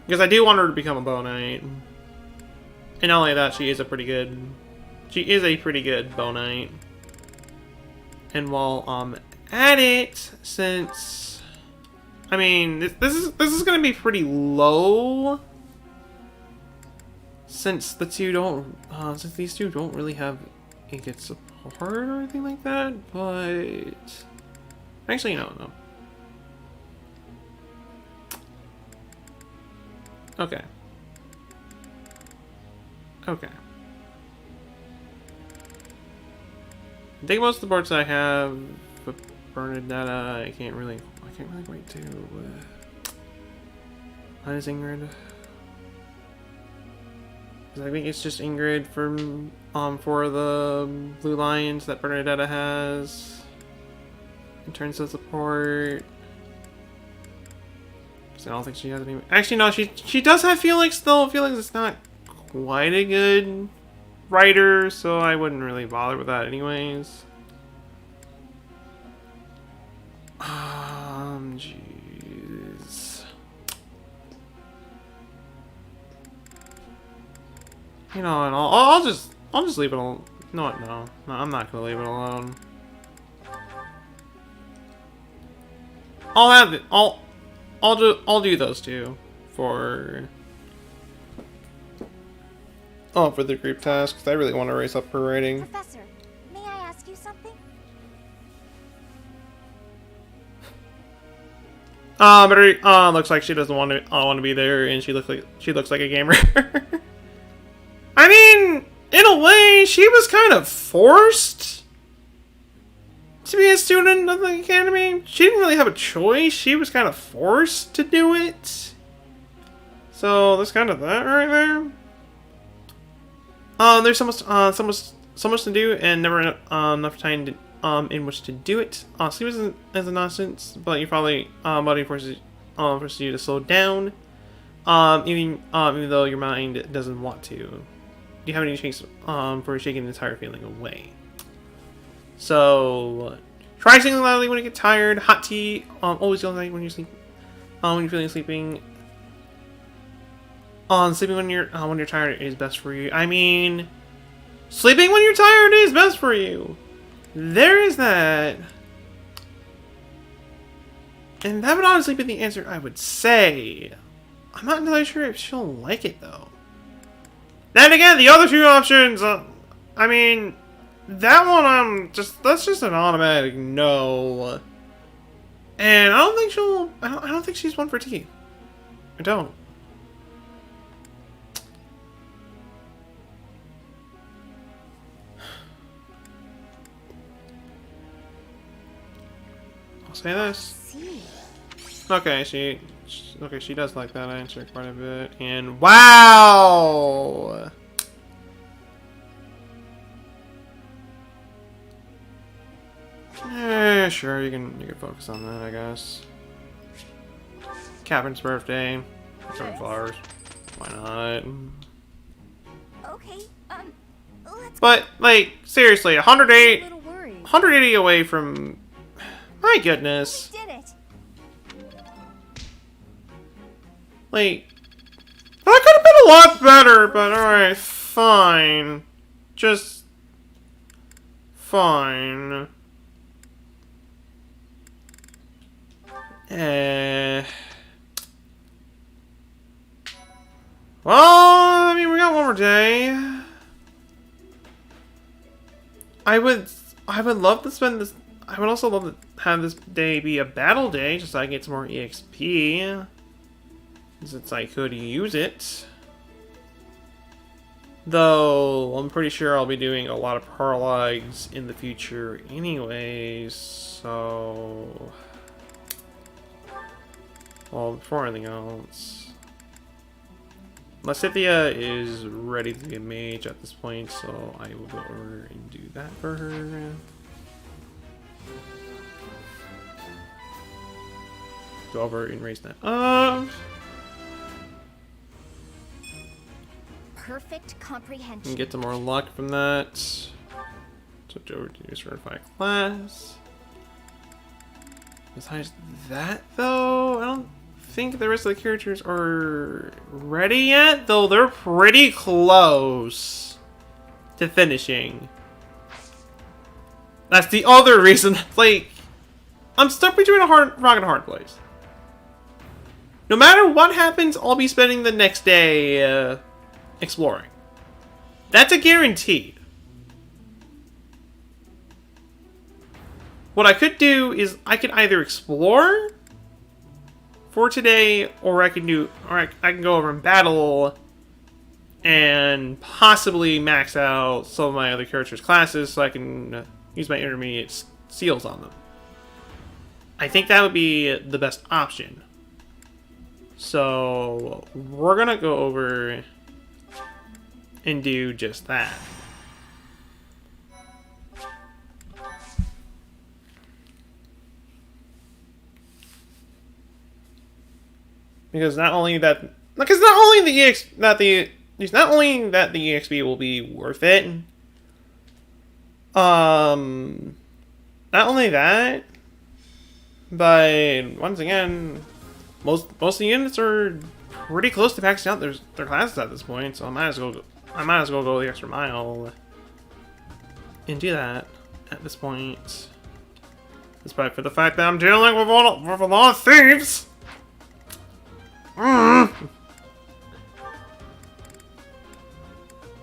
because I do want her to become a bow knight. And not only that, she is a pretty good bow knight. And while I'm at it, since I mean this is gonna be pretty low, since these two don't really have a good support or anything like that, but actually no. Okay. I think most of the boards I have with Bernadetta, I can't really wait to. How is Ingrid? I think it's just Ingrid from for the Blue Lions that Bernadetta has in terms of support. I don't think she has any. Actually, no. She does have Felix though. Felix is not quite a good writer, so I wouldn't really bother with that, anyways. Jeez. You know, and I'll just leave it alone. No, I'm not gonna leave it alone. I'll do those two for the group tasks. I really want to raise up her rating. Professor, may I ask you something? But it looks like she doesn't want to be there, and she looks like a gamer. I mean, in a way, she was kind of forced to be a student of the academy. She didn't really have a choice. She was kind of forced to do it. So there's kind of that right there. There's so much to do, and never enough time to, in which to do it. Sleep isn't as a nonsense, but you probably body forces you to slow down. Even though your mind doesn't want to. Do you have any chance for shaking the entire feeling away? So try singing loudly when you get tired. Hot tea always yell night when you sleep. When you're feeling sleeping. Sleeping when you're tired is best for you. I mean, sleeping when you're tired is best for you. There is that. And that would honestly be the answer I would say. I'm not entirely sure if she'll like it, though. Then again, the other two options, I mean, that one, that's just an automatic no. And I don't think I don't think she's one for tea. I don't. I'll say this. Okay, she does like that answer quite a bit. And wow! Sure, you can focus on that, I guess. Catherine's birthday. Some flowers. Why not? Okay, let's... But, like, seriously, 180 away from... My goodness. We did it. Like, that could have been a lot better, but alright, fine. Just... fine. Well, I mean, we got one more day. I would love to spend this... I would also love to have this day be a battle day, just so I can get some more EXP. Since I could use it. Though, I'm pretty sure I'll be doing a lot of prologues in the future anyways, so... Well, before anything else... Lysithea is ready to be a mage at this point, so I will go over and do that for her. Go over and raise that up. Perfect comprehension. And get some more luck from that. Switch over to certify class. Besides that, though, I don't think the rest of the characters are ready yet, though they're pretty close to finishing. That's the other reason, like, I'm stuck between a rock and a hard place. No matter what happens, I'll be spending the next day exploring. That's a guaranteed. What I could do is I could either explore for today, or I can go over and battle and possibly max out some of my other characters' classes so I can use my intermediate seals on them. I think that would be the best option. So we're gonna go over and do just that. Because not only that the EXP will be worth it. Not only that, but once again, most of the units are pretty close to maxing out their classes at this point, so I might as well go the extra mile and do that at this point. Despite for the fact that I'm dealing with a lot of thieves.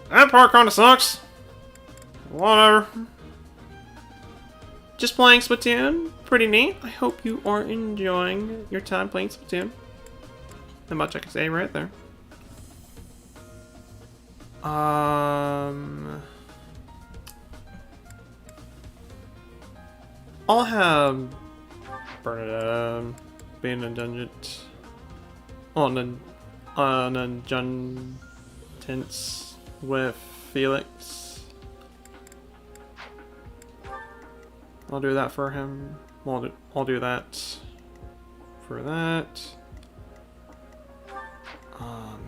That part kinda sucks. Whatever. Just playing Splatoon. Pretty neat. I hope you are enjoying your time playing Splatoon. Not much I can say right there. I'll have Bernadette being a dungeon on a dungeon tense with Felix. I'll do that for him. I'll do that for that.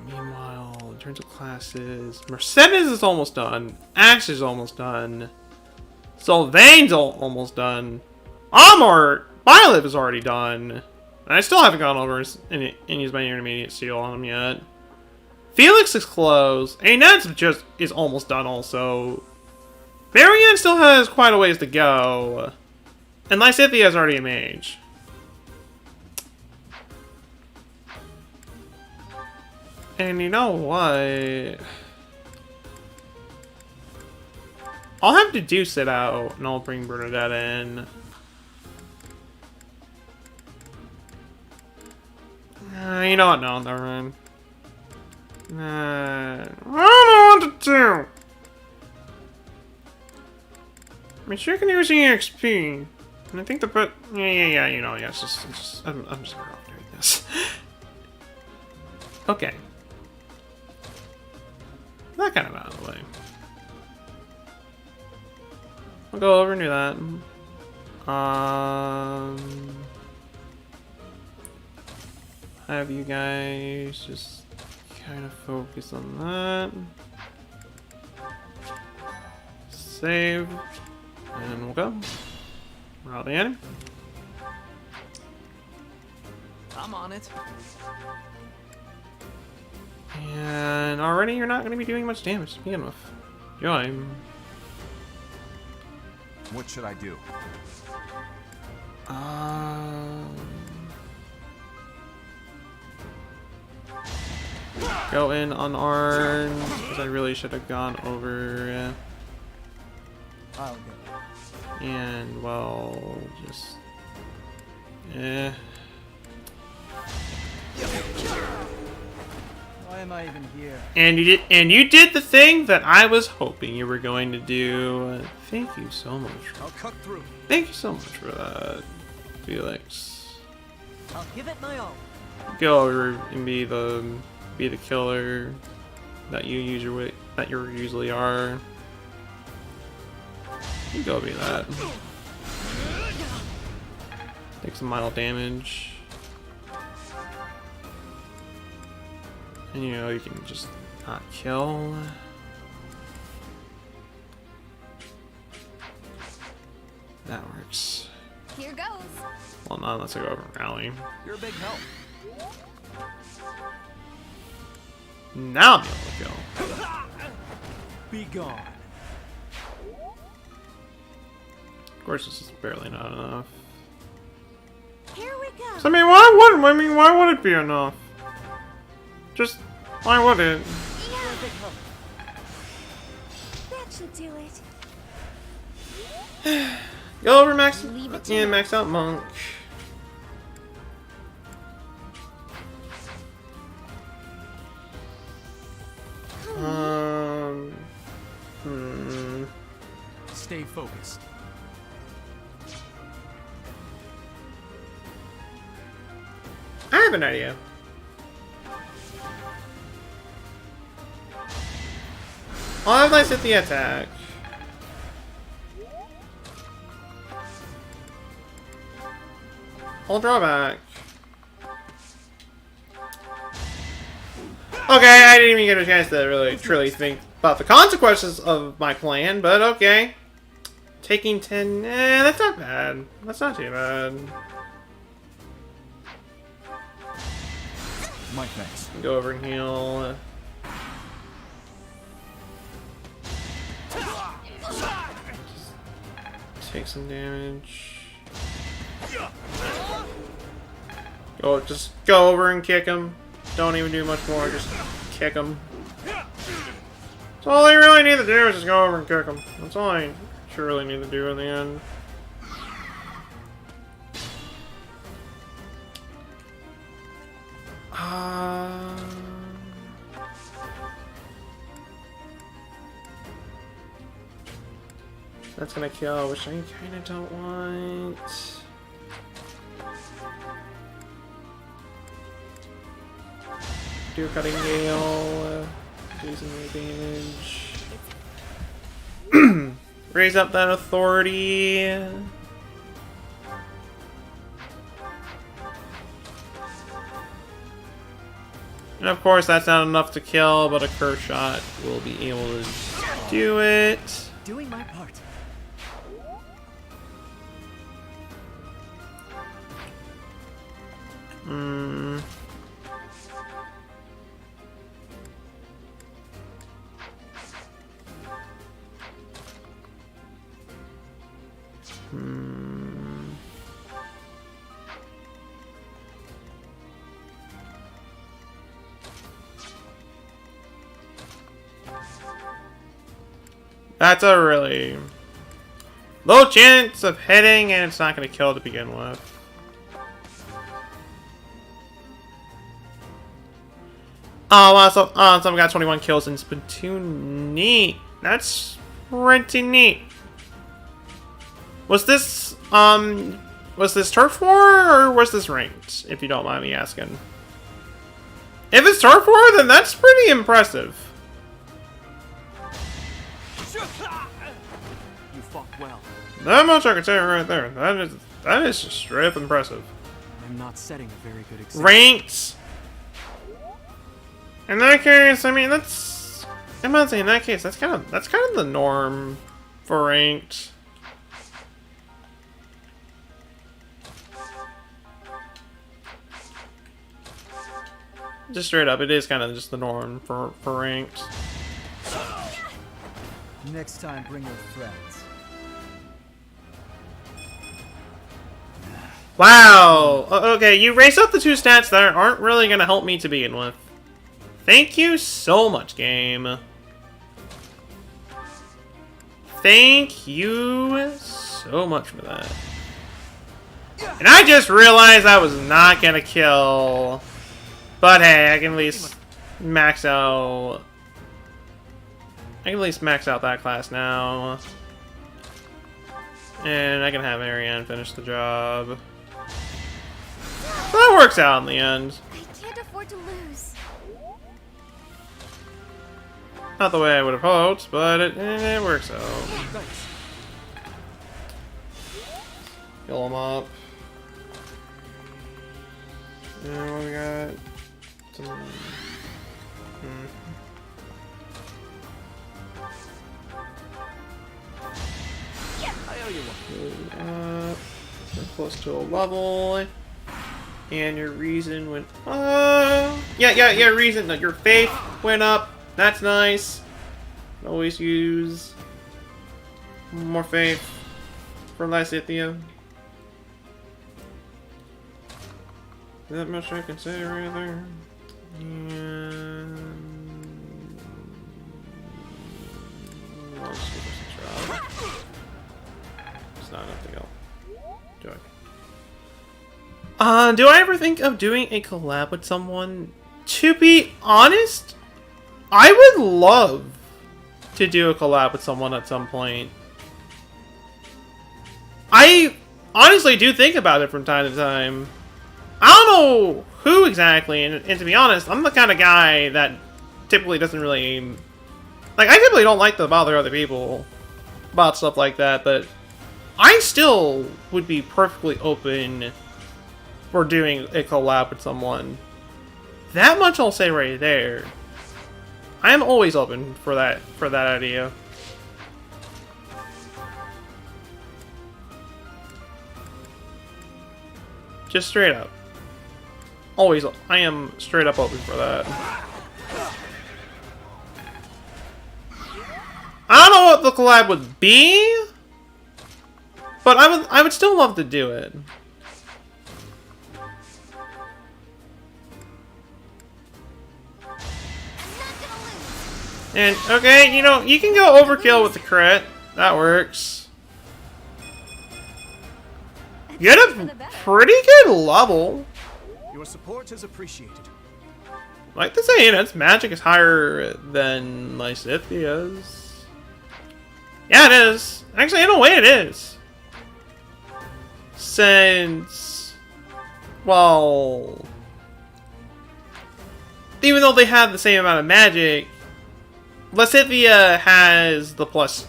Meanwhile, in terms of classes, Mercedes is almost done. Axe is almost done. Sylvain's almost done. Amor, Bylib is already done. And I still haven't gone over and used my intermediate seal on him yet. Felix is close. Anet's just is almost done also. Marianne still has quite a ways to go. And Lysithea is already a mage. And you know what? I'll have to deuce it out, and I'll bring Bernadette in. You know what? No, never mind. I don't know what to do. I mean, sure can use EXP. And I think yeah, you know, yeah, it's just I'm just better off doing this. Okay. That kind of out of the way. I'll go over and do that. Have you guys just kind of focus on that. Save. And we'll go. Roll the enemy. I'm on it. And already you're not going to be doing much damage to begin with. Join. What should I do? Go in unarmed, because I really should have gone over. I'll go. And well, just Why am I even here? And you did the thing that I was hoping you were going to do. Thank you so much. I'll cut through. Thank you so much for that, Felix. I'll give it my all. Go over and be the killer that you usually are. You go be that. Take some mild damage. And you know, you can just not kill. That works. Here goes. Well, not unless I go over and rally. You're a big help. Now I'm able to kill. Be gone. Of course, this is barely not enough. Here we go. So, why would it be enough? Just, why would it? That should do it. Go over max. Yeah, max out monk. Stay focused. I have an idea. I'll have hit the attack. I'll draw back. Okay, I didn't even get a chance to really truly think about the consequences of my plan, but okay. Taking 10, that's not bad. That's not too bad. My thanks. Go over and heal. Take some damage. Just go over and kick him. Don't even do much more, just kick him. That's all I really need to do is just go over and kick him. That's all I really need to do in the end. That's gonna kill, which I kinda don't want. Do a cutting gale, do some more damage. Raise up that authority. And of course that's not enough to kill, but a curse shot will be able to do it. Doing my part. That's a really low chance of hitting, and it's not going to kill to begin with. Oh, wow, so someone got 21 kills in Splatoon. Neat. That's pretty neat. Was this Turf War, or was this ranked, if you don't mind me asking? If it's Turf War, then that's pretty impressive. You fought well. That much I can say right there. That is just straight up impressive. I'm not setting a very good example. Ranked. In that case, I mean I'm not saying in that case, that's kind of the norm for ranked. Just straight up, it is kind of just the norm for ranked. Next time, bring your friends. Wow! Okay, you raised up the two stats that aren't really going to help me to begin with. Thank you so much, game. Thank you so much for that. And I just realized I was not going to kill. But hey, I can at least max out... I can at least max out that class now. And I can have Marianne finish the job. That works out in the end. I can't afford to lose. Not the way I would have hoped, but it works out. Fill them up. And what we got? You're close to a level, and your reason went up. Yeah. Reason, your faith went up. That's nice. Always use more faith for Lysithia. Is that much I can say right there? And I'll just give this a try. It's not enough to go. Do I ever think of doing a collab with someone? To be honest, I would love to do a collab with someone at some point. I honestly do think about it from time to time. I don't know who exactly, and to be honest, I'm the kind of guy that typically doesn't really... Like, I typically don't like to bother other people about stuff like that, but I still would be perfectly open for doing a collab with someone. That much I'll say right there. I am always open for that idea. Just straight up. Always, I am straight up open for that. I don't know what the collab would be, but I would still love to do it. And, okay, you know, you can go overkill with the crit. That works. You had a pretty good level. Your support is appreciated. Like to say, its magic is higher than Lysithia's. Yeah, it is. Actually, in a way, it is. Since, well, even though they have the same amount of magic, Lysithia has the +2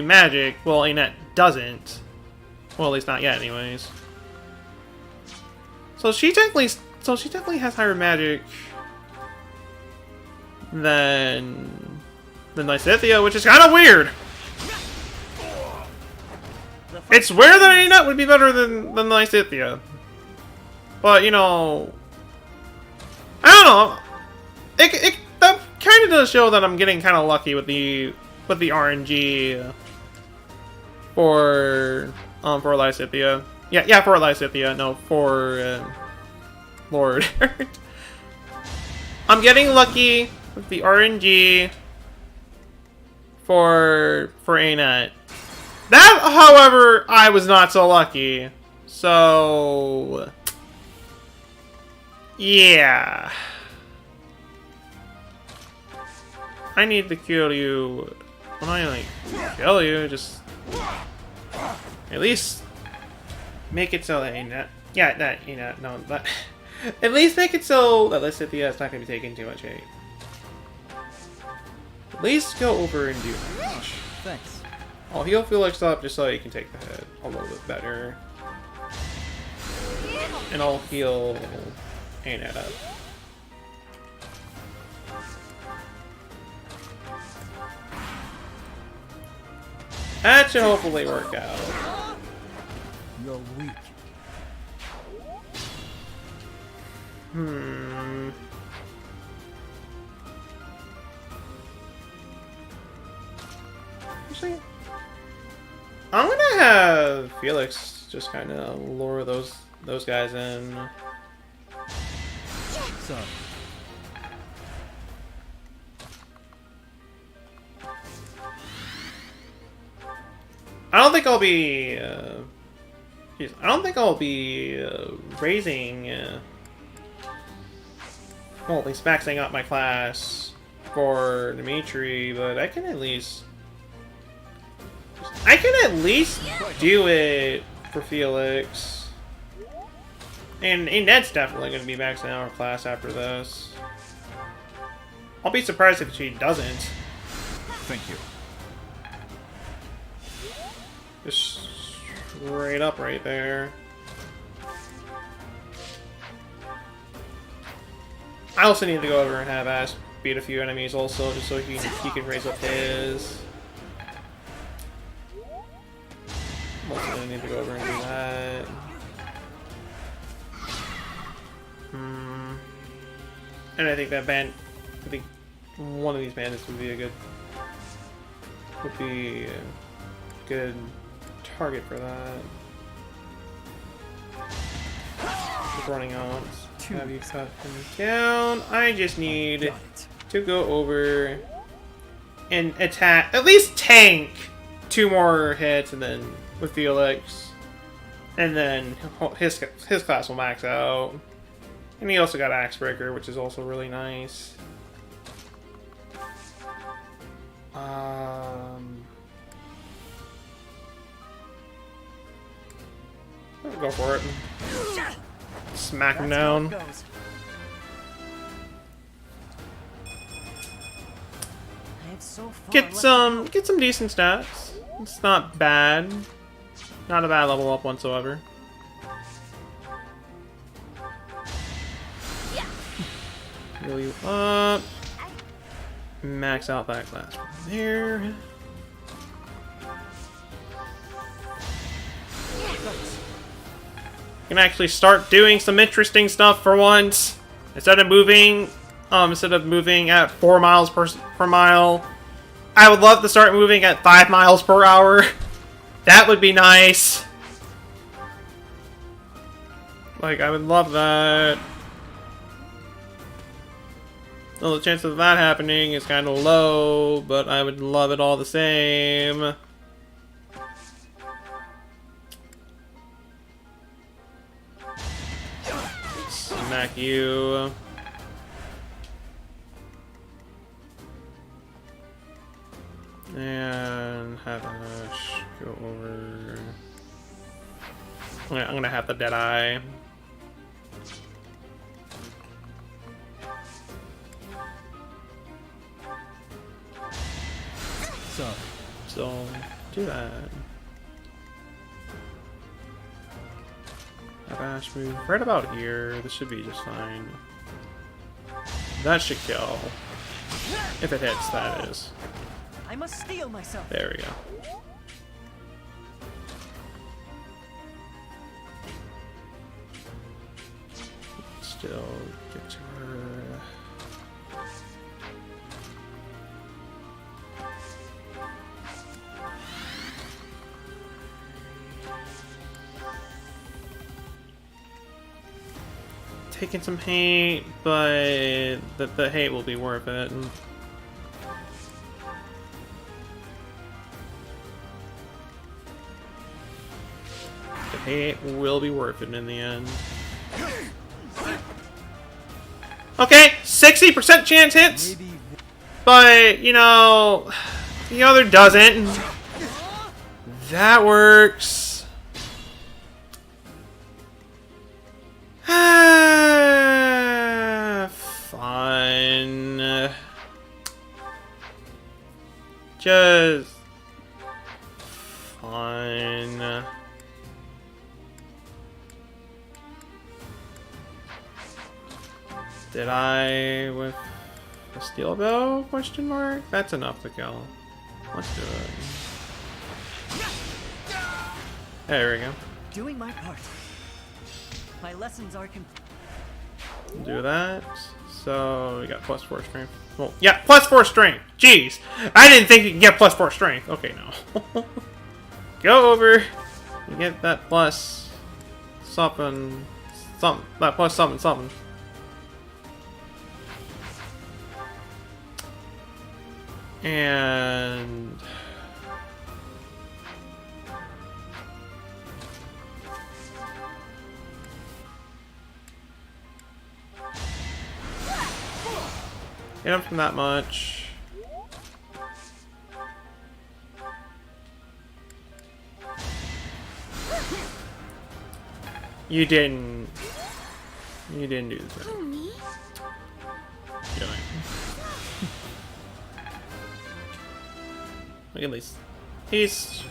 magic, while Annette doesn't. Well, at least not yet, anyways. So she technically has higher magic than Lysithia, which is kind of weird. It's weird that Annette would be better than Lysithia, but you know, I don't know. That kind of does show that I'm getting kind of lucky with the RNG for Lysithia. Yeah, for Lysithia. No, for Lord. I'm getting lucky with the RNG for Anet. That, however, I was not so lucky. So yeah. I need to kill you. Well, not like kill you, just at least make it so that Anet. Yeah, that Anet, no, but at least make it so that Lysithea is not going to be taking too much hate. At least go over and do that. Thanks. I'll heal Felix up just so he can take the hit a little bit better. And I'll heal Anet up. That should hopefully work out. You're weak. Actually, I'm gonna have Felix just kind of lure those guys in. Sorry. I don't think I'll be. I don't think I'll be raising. Well, at least maxing out my class for Dimitri, but I can at least. Do it for Felix. And Ned's definitely going to be maxing out her class after this. I'll be surprised if she doesn't. Thank you. Just straight up right there. I also need to go over and have Ash beat a few enemies also, just so he can raise up his. I'm also gonna need to go over and do that. And I think one of these bandits would be a good target for that. Just running out. Have you cut him down? I just need to go over and attack, at least tank 2 more hits, and then with Felix, and then his class will max out. And he also got Axebreaker, which is also really nice. Go for it. Smack him down. Get some decent stats. It's not bad. Not a bad level up whatsoever. Heal you up. Max out that class from there. Can actually start doing some interesting stuff for once. Instead of moving at 4 miles per mile, I would love to start moving at 5 miles per hour. That would be nice. Like, I would love that. Well, the chance of that happening is kind of low, but I would love it all the same. Smack you. And have Ash go over. I'm gonna have the Deadeye. So do that. Have Ash move right about here. This should be just fine. That should kill. If it hits, that is. I must steel myself. There we go. Still get to her. Taking some hate, but the hate will be worth it. it will be worth it in the end. Okay, 60% chance hits, but you know, the other doesn't. That works. Fine. Just fine. Did I with a steel bow? Question mark? That's enough to kill. Let's do it. There we go. Doing my part. My lessons are Do that. So we got +4 strength. Well, yeah, +4 strength. Jeez, I didn't think you could get +4 strength. Okay, no. Go over. You get that plus something, something. That plus something, something. And get up from that much. You didn't do the thing. Killing. Look at this. He's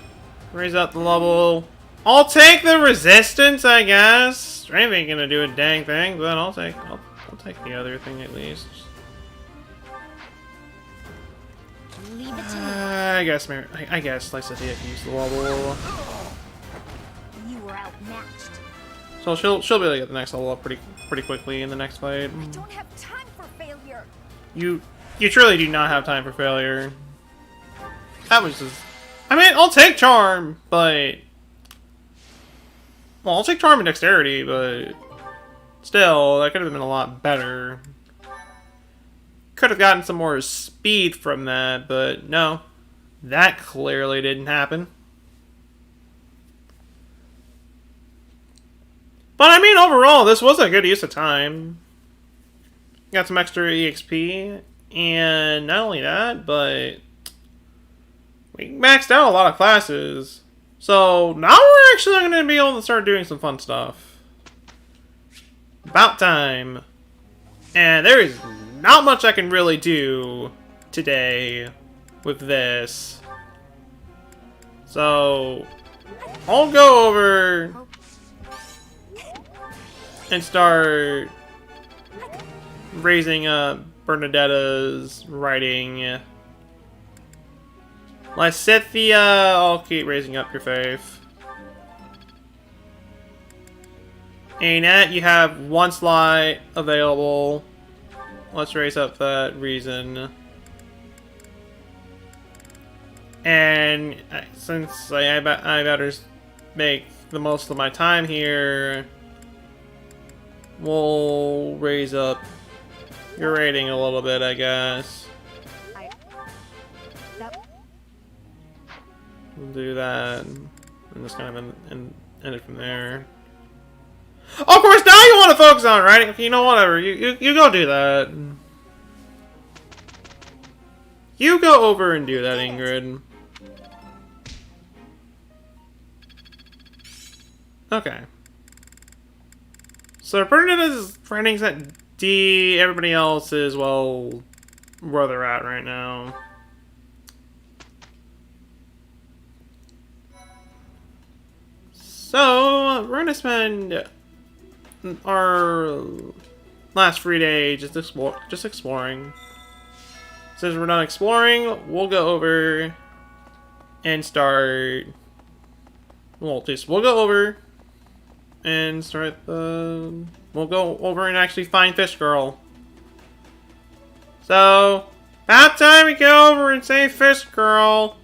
raise up the level. I'll take the resistance, I guess. Strength ain't gonna do a dang thing, but I'll take the other thing at least. Leave it to me. I guess Lysa did use the level. You were outmatched. So she'll be able to get the next level up pretty quickly in the next fight. I don't have time for failure. You truly do not have time for failure. That was just... I mean, I'll take Charm, but... Well, I'll take Charm and Dexterity, but... Still, that could have been a lot better. Could have gotten some more speed from that, but no. That clearly didn't happen. But I mean, overall, this was a good use of time. Got some extra EXP, and not only that, but... We maxed out a lot of classes. So now we're actually going to be able to start doing some fun stuff. About time. And there is not much I can really do today with this. So I'll go over and start raising up Bernadetta's writing. Lysithia, I'll keep raising up your faith. Annette, you have one slot available. Let's raise up that reason. And since I better make the most of my time here, we'll raise up your rating a little bit, I guess. We'll do that, and just kind of end it from there. Of course, now you want to focus on writing. You know, whatever. You go do that. You go over and do that, Ingrid. Okay. So Bernadetta's writing's at D. Everybody else is, well, where they're at right now. So, we're gonna spend our last free day just exploring. Since we're done exploring, we'll go over and start... We'll go over and start the... We'll go over and actually find Fish Girl. So, about time we go over and save Fish Girl.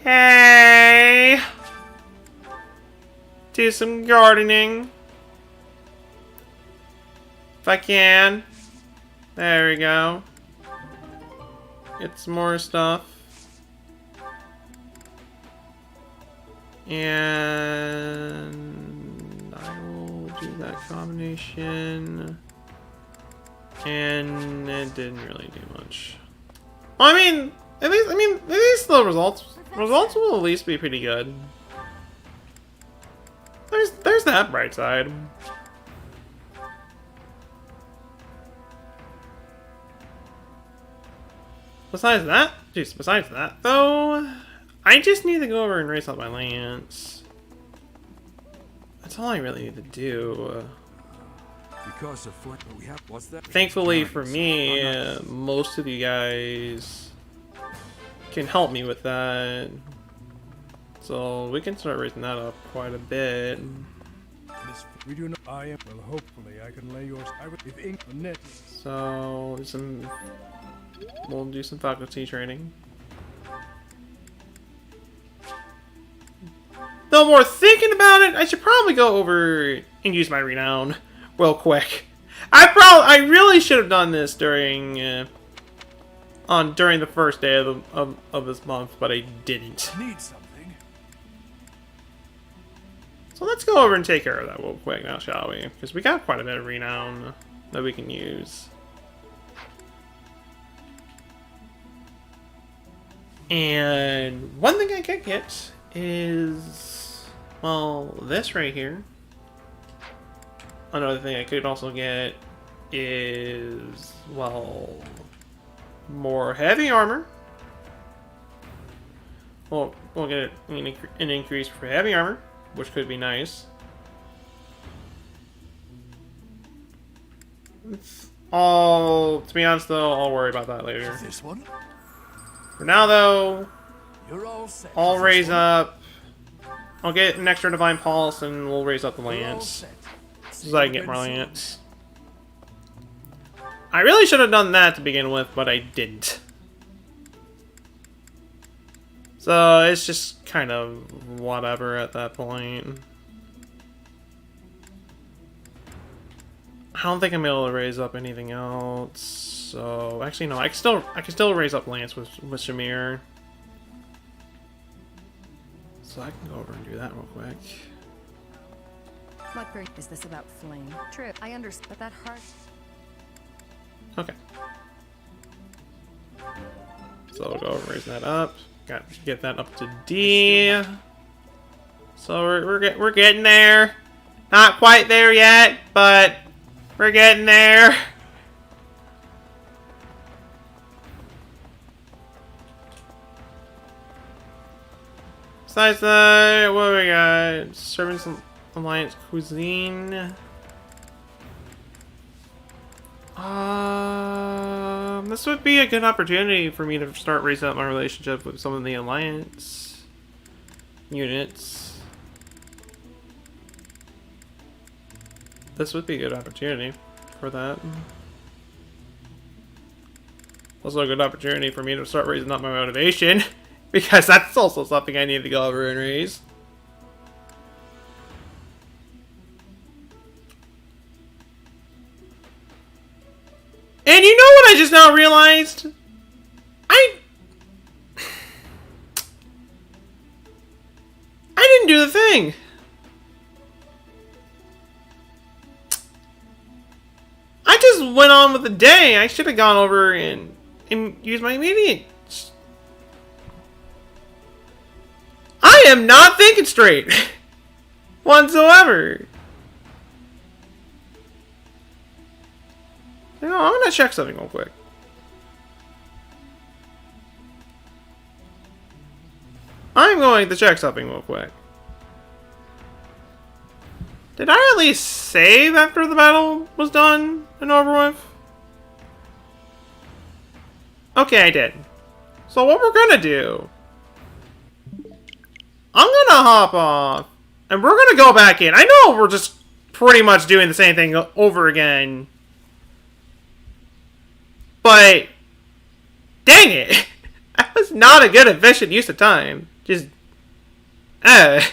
Yay! Do some gardening. If I can. There we go. Get some more stuff. And... do that combination. And it didn't really do much. Well, I mean, at least the results will at least be pretty good. There's that bright side. Besides that, though, I just need to go over and race up my lance. That's all I really need to do. Because of what we have, what's that? Thankfully for me, most of you guys can help me with that. So we can start raising that up quite a bit. We do not. I am. Well, hopefully I can lay yours. I would. If ink net. So we'll do some faculty training. Though more thinking about it, I should probably go over and use my renown real quick. I really should have done this during the first day of this month, but I didn't. Need something. So let's go over and take care of that real quick now, shall we? Because we got quite a bit of renown that we can use. And one thing I could get is, well, this right here. Another thing I could also get is, well, more heavy armor. We'll get an increase for heavy armor, which could be nice. To be honest though, I'll worry about that later. This one? For now though, You're all set. I'll raise up. I'll get an extra Divine Pulse and we'll raise up the Lance. So I can get more Lance. I really should have done that to begin with, but I didn't. So it's just kind of whatever at that point. I don't think I'm able to raise up anything else. So actually no, I can still raise up Lance with Shamir. So I can go over and do that real quick. What great is this about Flame? True, I understand, but that heart. Okay. So we'll go over and raise that up. Got to get that up to D. So we're getting there. Not quite there yet, but we're getting there. Besides that, what do we got? Serving some Alliance cuisine. This would be a good opportunity for me to start raising up my relationship with some of the Alliance units. This would be a good opportunity for that. Also a good opportunity for me to start raising up my motivation, because that's also something I need to go over and raise. And you know what I just now realized? I didn't do the thing. I just went on with the day. I should have gone over and used my immediate. I am not thinking straight whatsoever. You know, I'm gonna check something real quick. I'm going to check something real quick. Did I at least save after the battle was done and over with? Okay, I did. So what we're gonna do, I'm gonna hop off and we're gonna go back in. I know we're just pretty much doing the same thing over again. But, dang it! That was not a good, efficient use of time. Just, I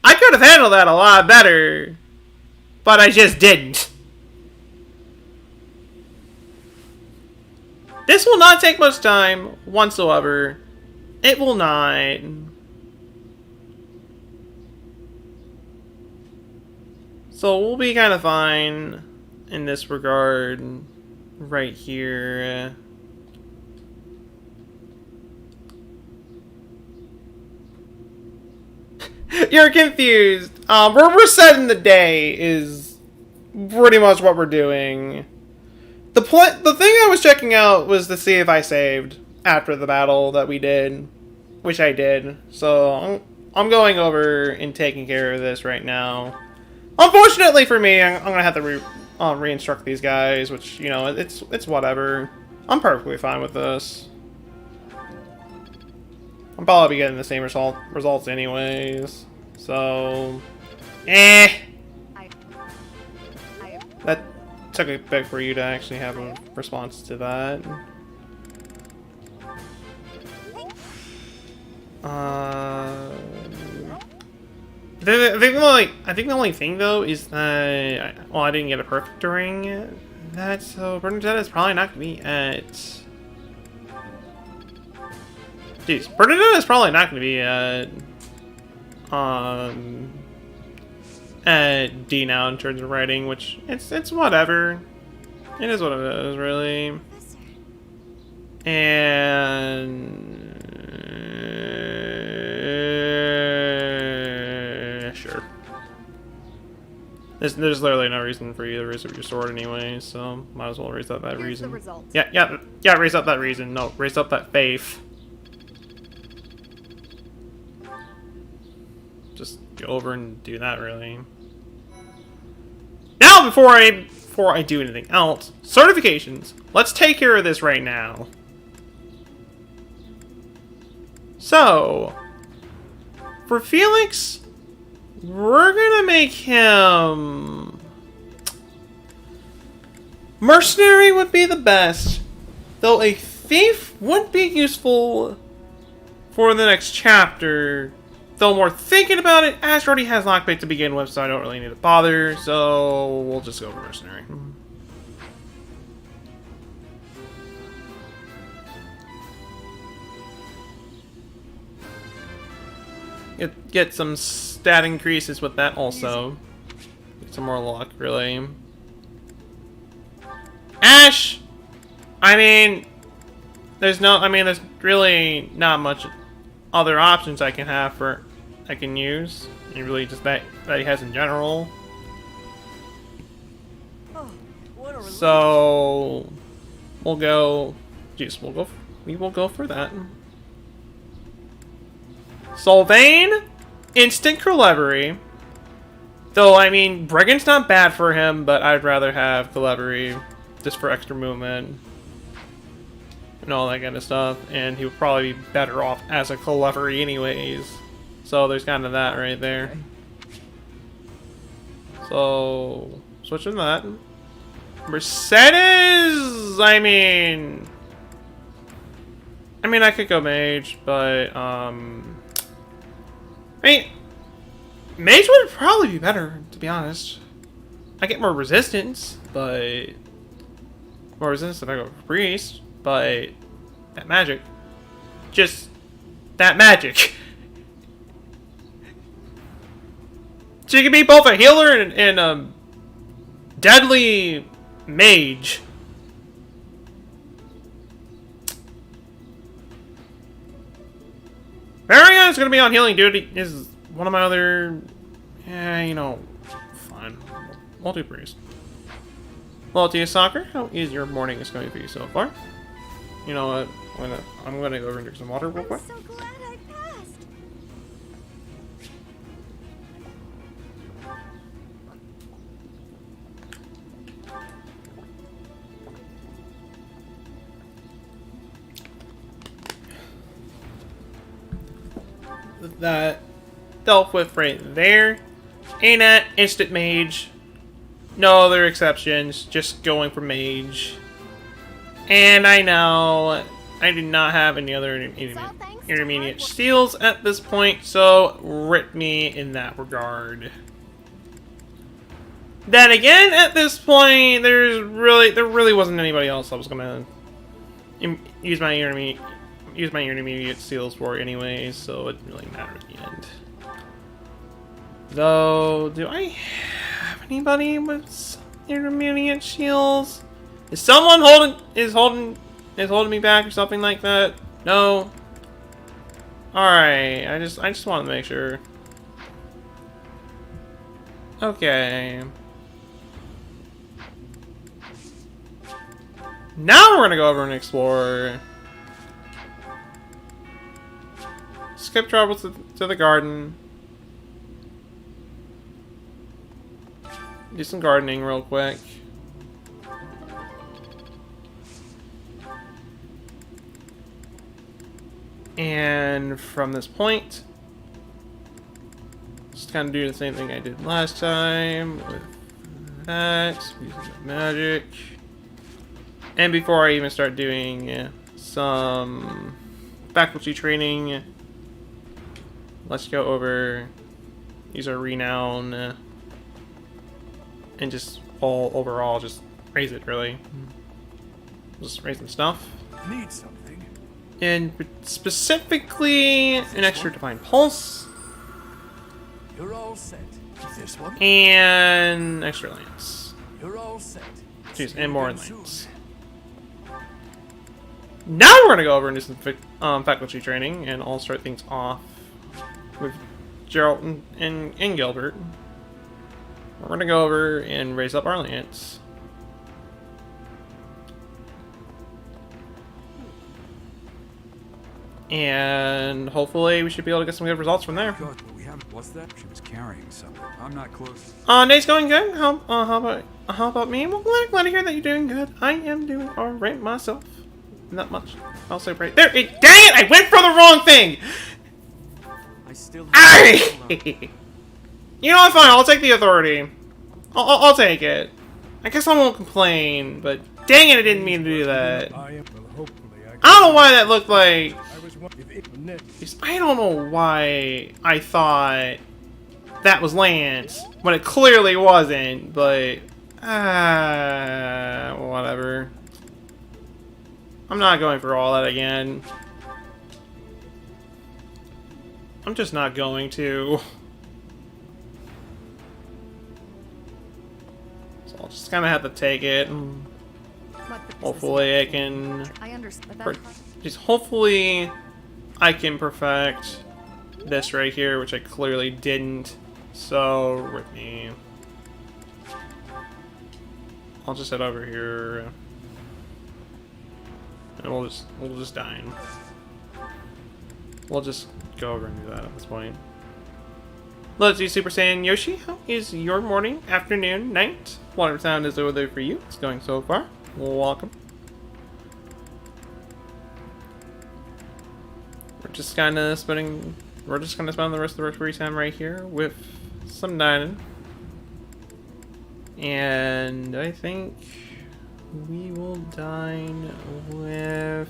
could have handled that a lot better, but I just didn't. This will not take much time whatsoever. It will not. So we'll be kind of fine in this regard right here. You're confused. We're setting the day is pretty much what we're doing. The thing I was checking out was to see if I saved after the battle that we did, which I did. So I'm going over and taking care of this right now. Unfortunately for me, I'm gonna have to re-instruct these guys, which, you know, it's whatever. I'm perfectly fine with this. I'm probably getting the same results anyways. So, that took a bit for you to actually have a response to that. I think the only thing though is that I didn't get a perfect during that, so Bernadette is probably not gonna be at. Jeez, Bernadette is probably not gonna be at D now in terms of writing, which it's whatever. It is what it is, really. And sure. There's literally no reason for you to raise up your sword anyway, so might as well raise up that reason. Yeah, raise up that reason. No, raise up that faith. Just go over and do that, really. Now, before I do anything else, certifications. Let's take care of this right now. So, for Felix, we're gonna make him mercenary would be the best, though a thief would be useful for the next chapter. Though more thinking about it, Ash already has lockpick to begin with, so I don't really need to bother, so we'll just go for mercenary. Get some stat increases with that also. Get some more luck, really. Ash! I mean, there's really not much other options I can use. And really just that he has in general. So we will go for that. Sylvain, instant Clevery. Though, I mean, Brigand's not bad for him, but I'd rather have Clevery just for extra movement and all that kind of stuff. And he would probably be better off as a Clevery anyways. So there's kind of that right there. So, switching that. Mercedes! I mean, I could go mage, but, mage would probably be better, to be honest. I get more resistance, but more resistance if I go for priest, but that magic. Just that magic. She can be both a healer and a deadly mage. Marion is going to be on healing duty. Is one of my other... Yeah, you know, fine. We'll do priest. Well, to you, Soccer, how is your morning is going for you so far? You know what? I'm going to go over and drink some water real quick. I'm so glad I passed. That dealt with right there. Ain't instant mage. No other exceptions. Just going for mage. And I know I do not have any other intermediate steals at this point, so rip me in that regard. Then again, at this point, there really wasn't anybody else I was gonna use my intermediate steals for anyways, so it didn't really matter at the end. Though, do I have anybody with intermediate shields? Is someone holding me back or something like that? No. Alright, I just want to make sure. Okay. Now we're gonna go over and explore. Skip travel to the garden. Do some gardening real quick. And from this point, just kind of do the same thing I did last time with that, using the magic. And before I even start doing some faculty training, let's go over, use our renown, and just overall just raise it, really. Just raise some stuff. Need something. And specifically, an extra Divine Pulse. You're all set. This one. And extra Lance. You're all set. Jeez, and more Lance. Now we're gonna go over and do some faculty training, and I'll start things off with Gerald and Gilbert. We're gonna go over and raise up our Lance. And hopefully we should be able to get some good results from there. God, we haven't. What's that? She was carrying something. I'm not close. Day's going good. How about me? Well, glad to hear that you're doing good. I am doing alright myself. Not much. I'll say right there. Dang it! I went for the wrong thing. I still. You know what? Fine. I'll take the authority. I'll take it. I guess I won't complain. But dang it! I didn't mean to do that. I don't know why that looked like. I don't know why I thought that was Lance when it clearly wasn't, but whatever. I'm not going for all that again. I'm just not going to. So I'll just kind of have to take it. Hopefully I can. Just hopefully I can perfect this right here, which I clearly didn't. So rip me. I'll just head over here, and we'll just dine. We'll just go over and do that at this point. Let's see, Super Saiyan Yoshi. How is your morning, afternoon, night? Whatever sound is over there for you. It's going so far. Welcome. We're just kind of spend the rest of the free time right here with some dining. And I think we will dine with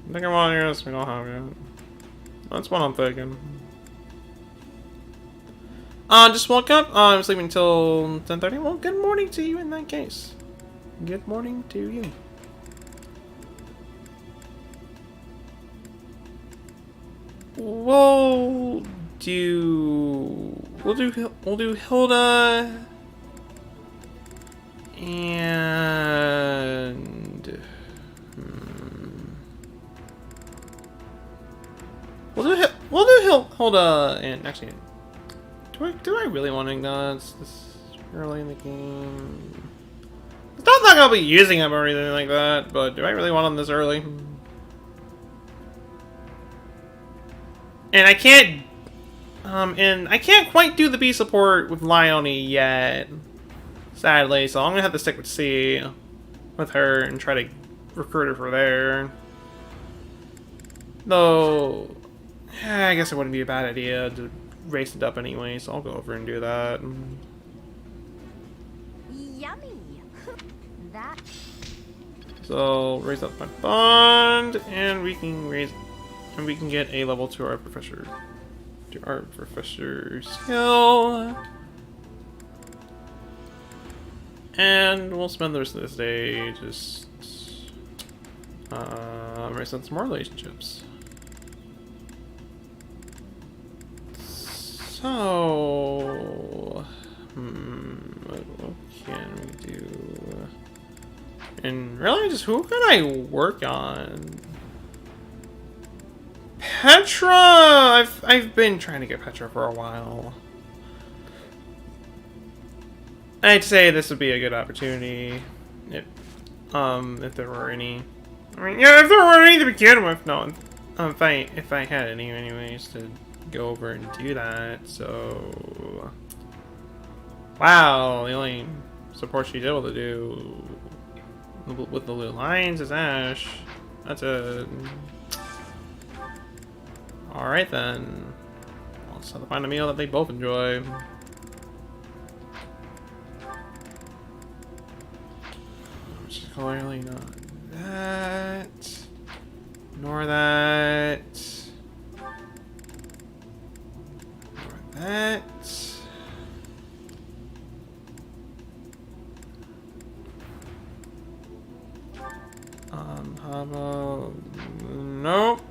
I think I want to hear this. We don't have yet. That's what I'm thinking. Just woke up. I'm sleeping until 10:30. Well, good morning to you in that case. Good morning to you. We'll do Hilda and we'll do Hilda and actually do I really want to acknowledge this early in the game? It's not like I'll be using them or anything like that, but do I really want them this early? And I can't quite do the B support with Leonie yet, sadly, so I'm gonna have to stick with C with her and try to recruit her for there. Though, I guess it wouldn't be a bad idea to race it up anyway, so I'll go over and do that. Yummy. So raise up my bond, and we can raise And we can get a level to our professor. To our professor skill. And we'll spend the rest of this day just racing some more relationships. So, what can we do? And really, just who can I work on? Petra! I've been trying to get Petra for a while. I'd say this would be a good opportunity, if there were any. I mean, yeah, if there were any to begin with. No, if I had any, anyways, to go over and do that. So, wow, the only support she's able to do with the blue lines is Ash. That's a. All right then. I'll just have to find a meal that they both enjoy. Which is clearly not that, nor that, nor that. How about nope.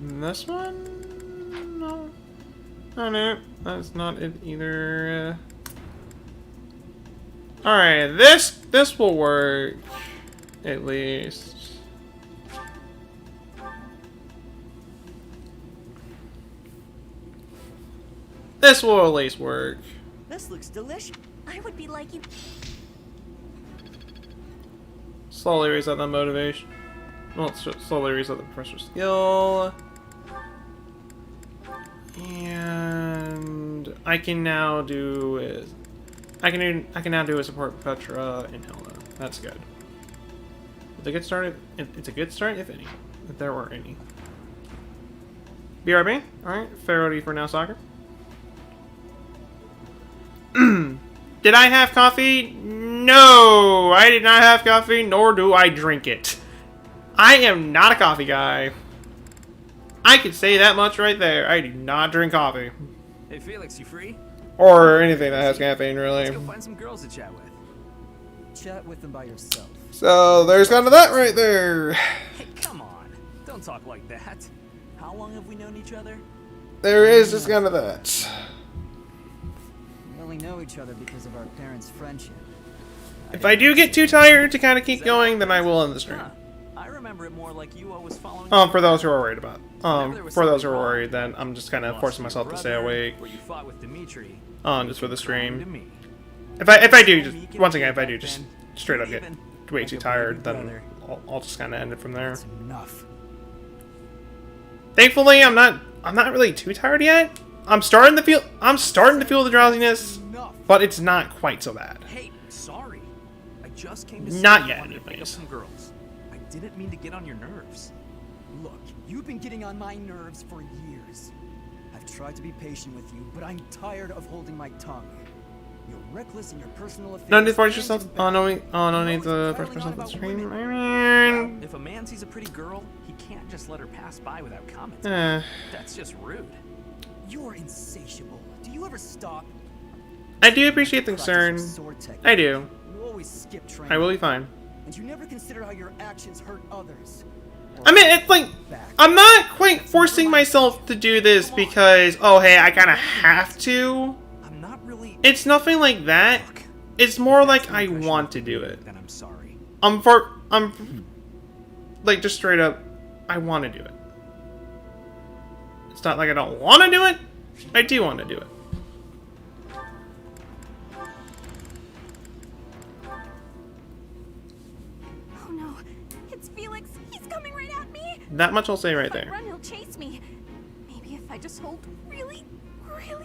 This one? No. Not it. That's not it either. Alright, this will work. At least. This will at least work. This looks delicious. I would be liking. Slowly reset that motivation. Well, slowly reset the professor's skill. And I can now do is I can now do a support Petra and Hilda. That's good. It's a good start. It's a good start, if any. If there were any. BRB. All right. Fair ready for now, soccer. Did I have coffee? No, I did not have coffee, nor do I drink it. I am not a coffee guy. I could say that much right there. I do not drink coffee. Hey Felix, you free? Or anything that has caffeine, really. Let's go find some girls to chat with. Chat with them by yourself. So there's kind of that right there. Hey, come on. Don't talk like that. How long have we known each other? There is just kind of that. We only know each other because of our parents' friendship. If I do get too tired to kind of keep going, then I will end the stream. I remember it more like you always following. For those who are worried about. For those who are worried, then I'm just kind of forcing myself to stay awake. Where you fought with Dimitri. Just for the stream. If I do, just once again, if I do just straight up get way too tired, then I'll just kind of end it from there. Enough. Thankfully, I'm not really too tired yet. I'm starting to feel the drowsiness, but it's not quite so bad. Hey, sorry. I just came to not see yet, you to pick up anyways. some girls. I didn't mean to get on your nerves. Look, you've been getting on my nerves for years. I've tried to be patient with you, but I'm tired of holding my tongue. You're reckless in your personal affairs. No need to force yourself. No need to force yourself on the stream. I mean, If a man sees a pretty girl, he can't just let her pass by without comment. That's just rude. You're insatiable. Do you ever stop? I do appreciate the concern. I do. You always skip training. I will be fine. And you never consider how your actions hurt others. I mean, it's like, I'm not quite forcing myself to do this because, oh, hey, I kind of have to. I'm not really. It's nothing like that. It's more like I want to do it. Then I'm sorry. I'm like, just straight up, I want to do it. It's not like I don't want to do it. I do want to do it. Oh no, it's Felix. He's coming right at me. That much I'll say right If I there. run, he'll chase me. Maybe if I just hold really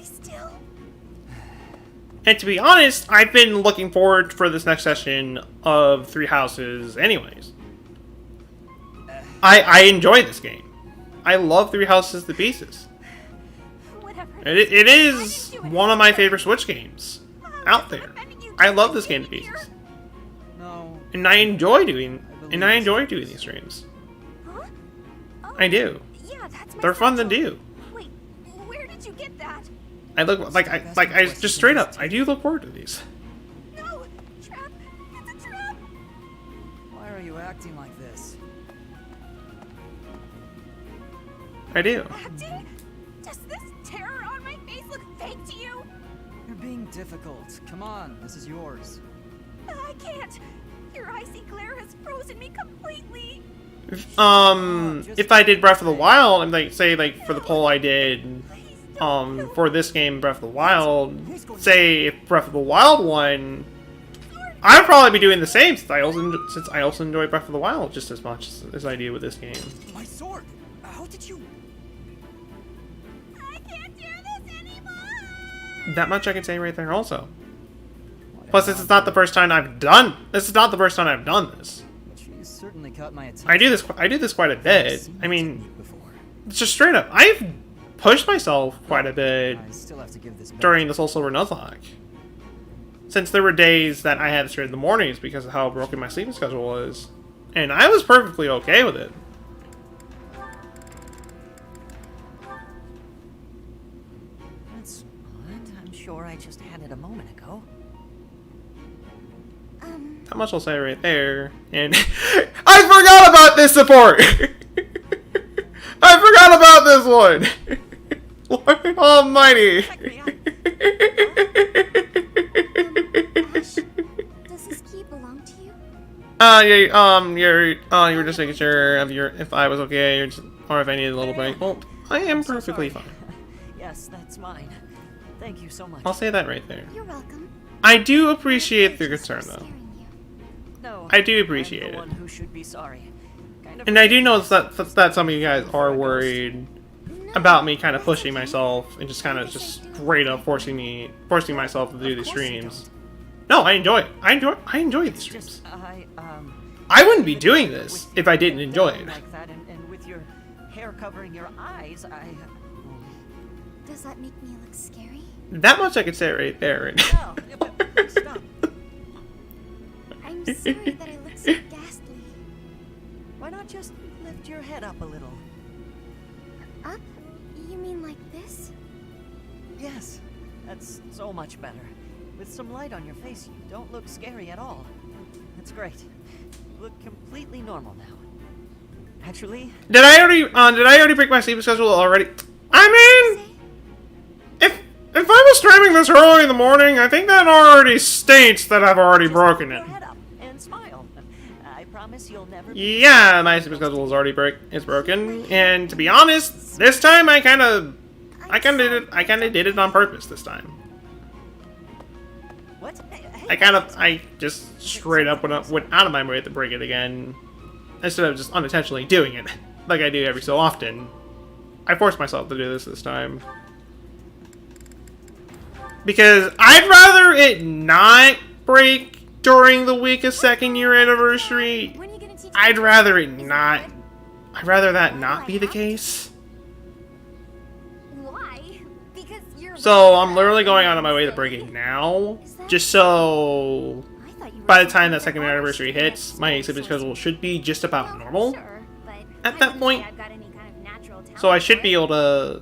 still. And to be honest, I've been looking forward for this next session of Three Houses anyways. I enjoy this game. I love Three Houses to pieces. It is one of my favorite Switch games out there. I love this game to pieces. No. And I enjoy doing these streams. Huh? Oh, I do. Yeah, that's my They're fun to satchel. do. Wait, where did you get that? I look like I just straight up. I do look forward to these. No! Trap! It's a trap! Why are you acting like this? I do. Acting? Does this terror on my face look fake to you? You're being difficult. Come on, this is yours. I can't. Your icy glare has frozen me completely. If I did Breath of the Wild, and like say like for the poll I did, for this game Breath of the Wild, say if Breath of the Wild won, I'd probably be doing the same since I also enjoy Breath of the Wild just as much as I do with this game. My sword! How did you... I can't do this anymore! That much I can say right there also. Plus, this is not the first time I've done. This is not the first time I've done this. She's certainly caught my attention. I do this quite a bit. I mean, it's just straight up. I've pushed myself quite a bit I still have to give this back. during the Soul Silver Nuzlocke. Since there were days that I had to start in the mornings because of how broken my sleeping schedule was, and I was perfectly okay with it. That's odd. I'm sure I just had it a moment ago. How much I'll say right there, and I forgot about this support. I forgot about this one. Lord Almighty. Does this key belong to you? Yeah, you were just making sure if I was okay, or if I needed a little break. Well, I am perfectly fine. Yes, that's mine. Thank you so much. I'll say that right there. You're welcome. I do appreciate the concern, though. No, I do appreciate I'm the it. one who should be sorry. Kind of And I do know that some of you guys are worried about me kind of pushing myself and just kind of just straight up forcing myself to do these streams. No, I enjoy it. I enjoy these streams. I wouldn't be doing this if I didn't enjoy it. Like that, and with your hair covering your eyes, Does that make me look scary? That much I could say right there. Stop. I'm sorry that I look so ghastly. Why not just lift your head up a little? Up? You mean like this? Yes, that's so much better. With some light on your face, you don't look scary at all. That's great. You look completely normal now. Actually, Did I already break my sleeping schedule already? I mean, if I was streaming this early in the morning, I think that already states that I've already broken it. head up and smile. I promise you'll never. Yeah, my sleeping schedule is already broken, and to be honest, this time I kind of did it on purpose this time. What? I just straight up went out of my way to break it again, instead of just unintentionally doing it, like I do every so often. I forced myself to do this time. Because I'd rather it not break during the week of 2nd year anniversary. I'd rather that not be the case. Why? Because you're... So I'm literally going out of my way to break it now, just so by the time that 2nd year anniversary hits, my sleeping schedule should be just about normal at that point. So I should be able to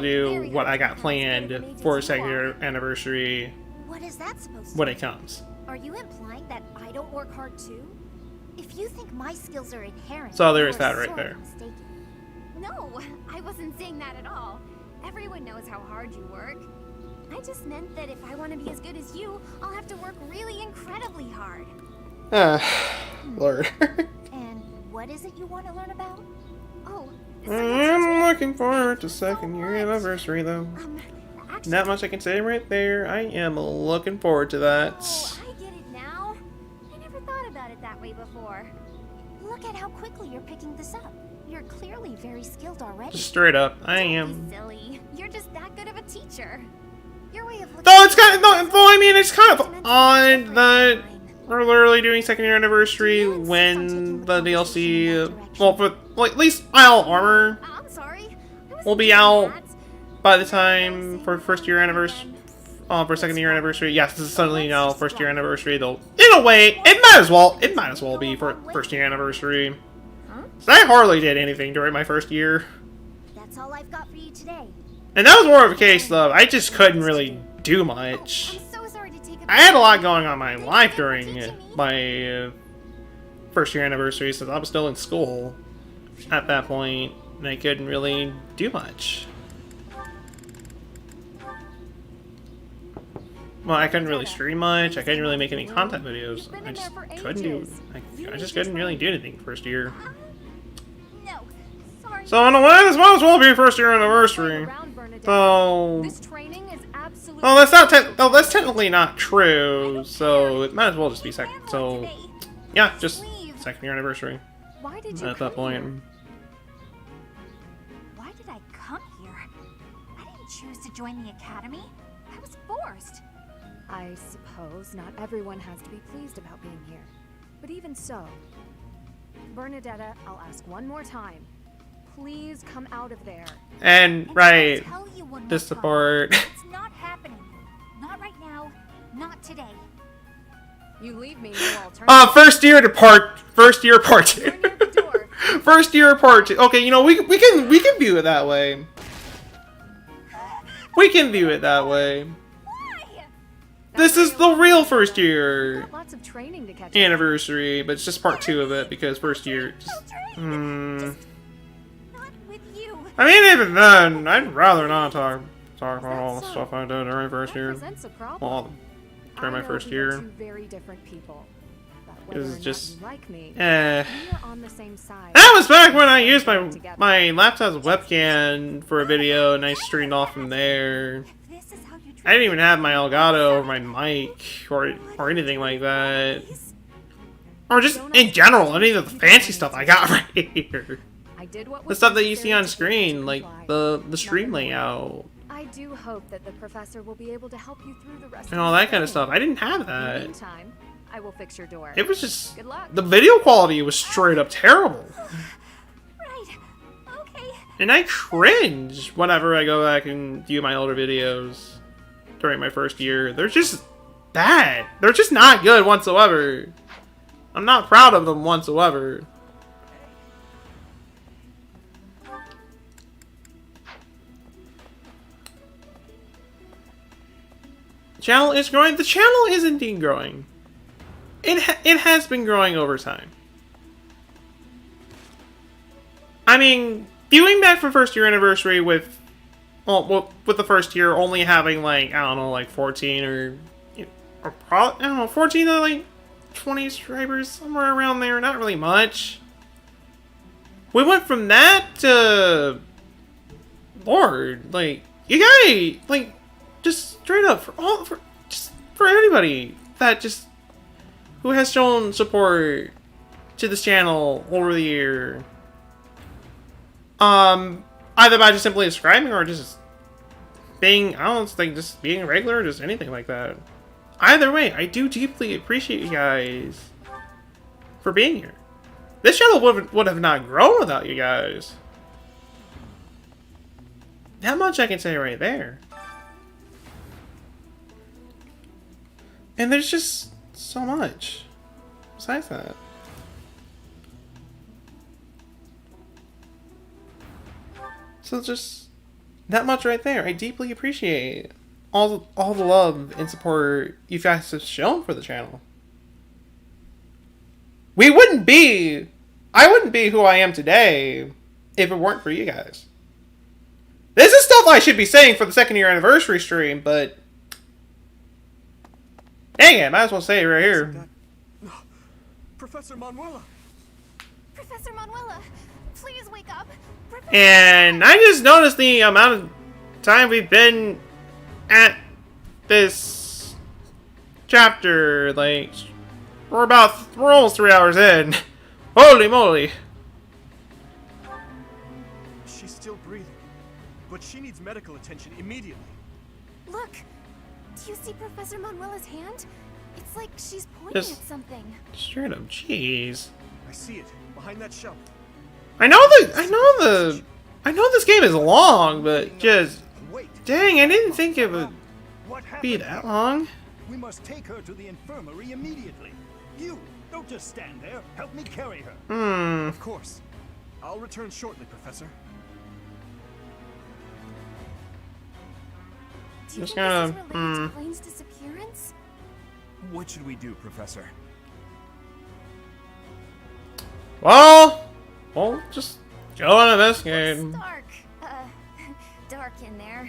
do what I got planned for 2nd year anniversary What is that supposed to when mean? it comes. Are you implying that I don't work hard too? If you think my skills are inherent, So there is you that are right sorely there. mistaken. No, I wasn't saying that at all. Everyone knows how hard you work. I just meant that if I want to be as good as you, I'll have to work really incredibly hard. Lord. And what is it you want to learn about? Oh, I'm looking forward to 2nd year anniversary though. That much I can say right there. I am looking forward to that. I get it now. I never thought about it that way before. Look at how quickly you're picking this up. You're clearly very skilled already. Just straight up, I Don't am. be silly. You're just that good of a teacher. Your way of looking Though it's kind of, though I mean, it's kind of odd that we're literally doing 2nd year anniversary when the DLC, well, for like at least Isle Armor will be out by the time for 1st year anniversary. for second year anniversary. Yes, this is suddenly now first year anniversary. Though in a way, it might as well be for first year anniversary. So I hardly did anything during my first year. That's all I've got for you today. And that was more of a case of I just couldn't really do much. So sorry to take I had a lot going on in my life during my first year anniversary since I was still in school at that point, and I couldn't really do much. Well, I couldn't really stream much. I couldn't really make any content videos. I just couldn't do. I just couldn't really do anything first year. No, sorry. So in a way, this might as well be first year anniversary. So, well, that's not. That's technically not true. So it might as well just be second. So, yeah, just second year anniversary. Why did you at that point? Why did I come here? I didn't choose to join the academy. I was forced. I suppose not everyone has to be pleased about being here. But even so, Bernadetta, I'll ask one more time. Please come out of there. And right, this support. It's not happening. Not right now. Not today. You leave me no alternative. First year part 2. First year part 2. Okay, you know we can view it that way. We can view it that way. This is the real first year Lots of training to catch anniversary, but it's just part 2 of it because first year. I mean, even then, I'd rather not talk about all the stuff I did during first year. Well, during my first year. Very different people. It was just, like me, That was back when I used my laptop's webcam for a video, and I streamed off from there. I didn't even have my Elgato or my mic or anything like that. Or just in general, any of the fancy stuff I got right here. The stuff that you see on screen, like the stream layout. I do hope that the professor will be able to help you through the rest And all that kind of stuff. I didn't have that. In the meantime, I will fix your door. It was just Good luck. the video quality was straight up terrible. Right. Okay. And I cringe whenever I go back and view my older videos during my first year. They're just bad. They're just not good whatsoever. I'm not proud of them whatsoever. Channel is growing. The channel is indeed growing. It has been growing over time. I mean, viewing back from first year anniversary with the first year only having like, I don't know, like 14 or I don't know, 14 to like 20 subscribers, somewhere around there, not really much. We went from that to Lord, like, you guys, like, just straight up for anybody that just who has shown support to this channel over the year. Either by just simply subscribing or just being, I don't think, just being regular or just anything like that. Either way, I do deeply appreciate you guys for being here. This channel would have not grown without you guys. That much I can say right there. And there's just so much besides that. So just that much right there. I deeply appreciate all the love and support you guys have shown for the channel. I wouldn't be who I am today if it weren't for you guys. This is stuff I should be saying for the second year anniversary stream, but dang it, might as well say it right here. Professor Manuela! Professor Manuela, please wake up. And I just noticed the amount of time we've been at this chapter. Like, we're almost 3 hours in. Holy moly. She's still breathing, but she needs medical attention immediately. Look, do you see Professor Manuela's hand? It's like she's pointing at something. Straight up, jeez. I see it behind that shelf. I know this game is long, but just dang, I didn't think it would be that long. We must take her to the infirmary immediately. You, don't just stand there. Help me carry her. Of course. I'll return shortly, Professor. Do you Just think this is gonna, related to Blaine's disappearance? What should we do, Professor? Well, just go and investigate. It's dark. Dark in there.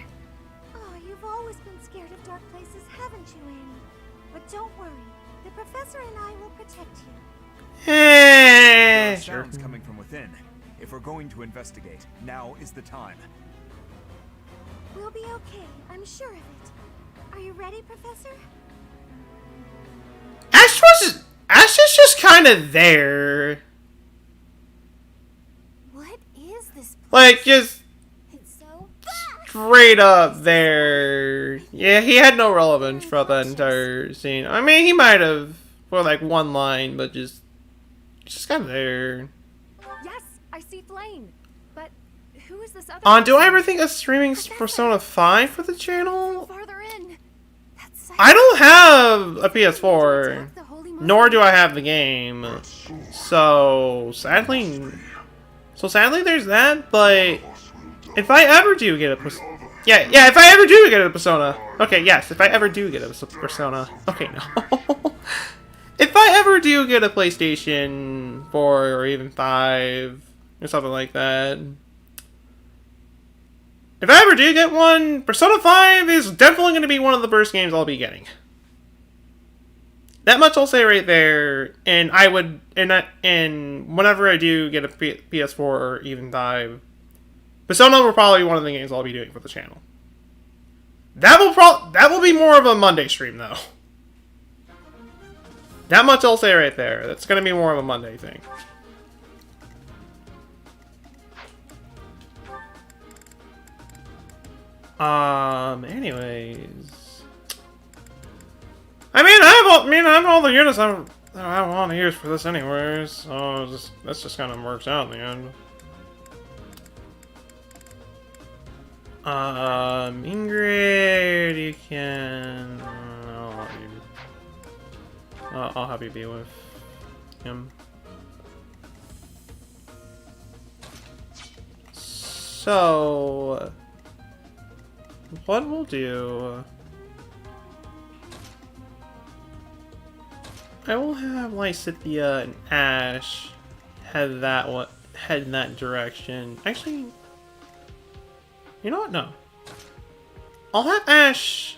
Oh, you've always been scared of dark places, haven't you, Annie? But don't worry. The professor and I will protect you. There are Sure. sounds coming from within. If we're going to investigate, now is the time. We'll be okay. I'm sure of it. Are you ready, Professor? Ash is just kind of there. What is this? Like, just It's so straight up there. Yeah, he had no relevance for the entire scene. I mean, he might have for like one line, but just kind of there. Yes, I see Flame. But who is this other Do I person? ever think of streaming Persona 5 for the channel? farther in. I don't have a PS4, nor do I have the game. So sadly there's that. But if I ever do get a if I ever do get a Persona, okay, yes, if I ever do get a Persona, okay, no. If I ever do get a PlayStation 4 or even 5 or something like that, if I ever do get one, Persona 5 is definitely going to be one of the first games I'll be getting. That much I'll say right there. And and whenever I do get a PS4 or even 5, Persona will probably be one of the games I'll be doing for the channel. That will be more of a Monday stream though. That much I'll say right there. That's going to be more of a Monday thing. Anyways, I have all the units I want to use for this anyways, so that just kind of works out in the end. Ingrid, you can. I'll have you be with him. So, what we'll do, I will have Lysithea and Ash head in that direction. Actually, you know what? No. I'll have Ash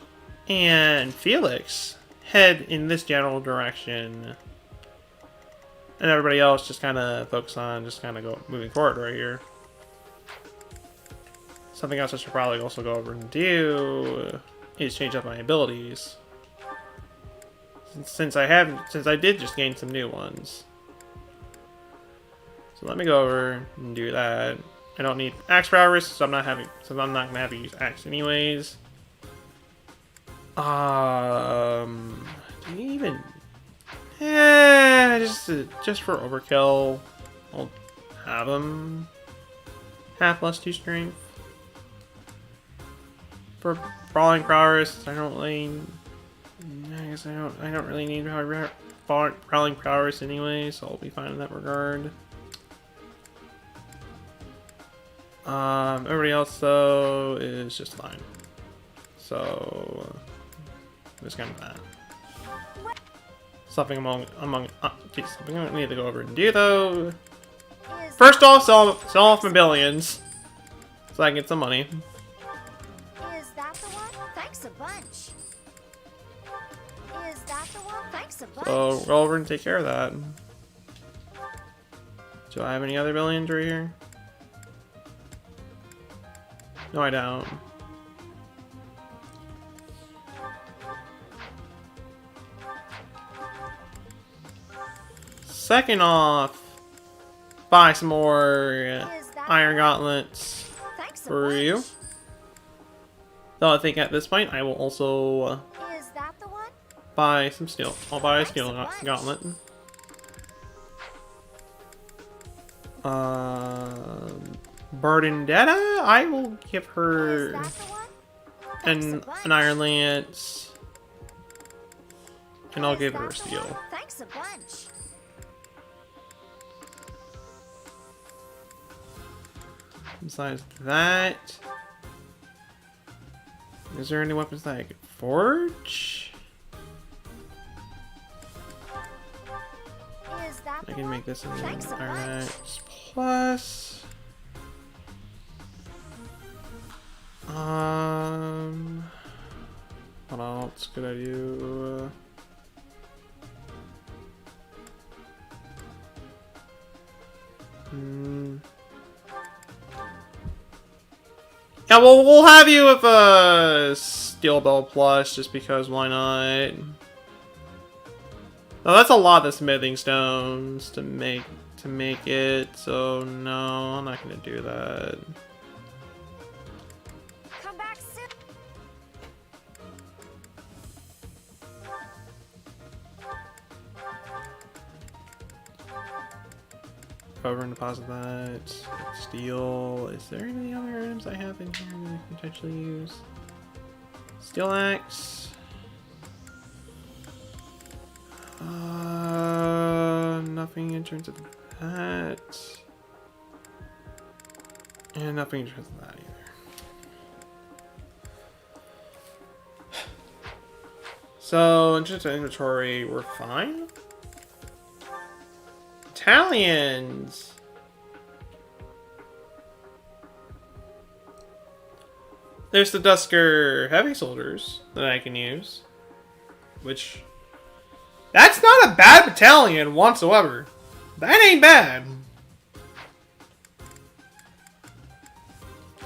and Felix head in this general direction. And everybody else just kind of focus on moving forward right here. Something else I should probably also go over and do is change up my abilities. Since I did just gain some new ones. So let me go over and do that. I don't need axe prowess, so I'm not gonna have to use axe anyways. Do you even? Just for overkill, I'll have him have +2 strength. For brawling prowess, I don't really need brawling prowess anyway, so I'll be fine in that regard. Everybody else though is just fine. So just kind of that. Something something I need to go over and do though. First off, sell off my billions, so I can get some money. Is that the one? Thanks a bunch. Is that the one? Thanks a bunch. So go over and take care of that. Do I have any other billions right here? No, I don't. Second off, buy some more iron gauntlets for you. Though I think at this point I will also buy some steel. I'll buy a steel gauntlet. Bernadetta, I will give her and an Iron Lance. And I'll give her a steel. Thanks a bunch. Besides that, is there any weapons that I could forge? Is that I can make this an Thanks a Iron bunch. Axe plus. What else could I do? Yeah, well, we'll have you with a Steel Bell Plus, just because, why not? Oh, that's a lot of smithing stones to make it, so no, I'm not gonna do that. Come back soon. Cover and deposit that. Steel. Is there any other items I have in here that I can potentially use? Steel axe. Nothing in terms of that. And nothing in terms of that either. So, in terms of inventory, we're fine. Italians! There's the Dusker heavy soldiers that I can use. Which... that's not a bad battalion whatsoever. That ain't bad.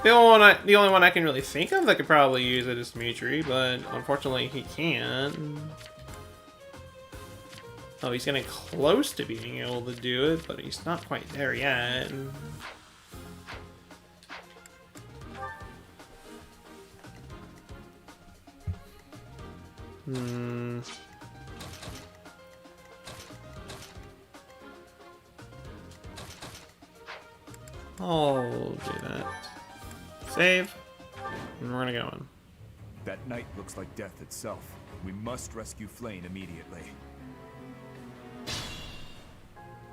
The only one I can really think of that could probably use it is Dimitri, but unfortunately he can't. Oh, he's getting close to being able to do it, but he's not quite there yet. I'll do that. Save. And we're gonna go in. That night looks like death itself. We must rescue Flane immediately.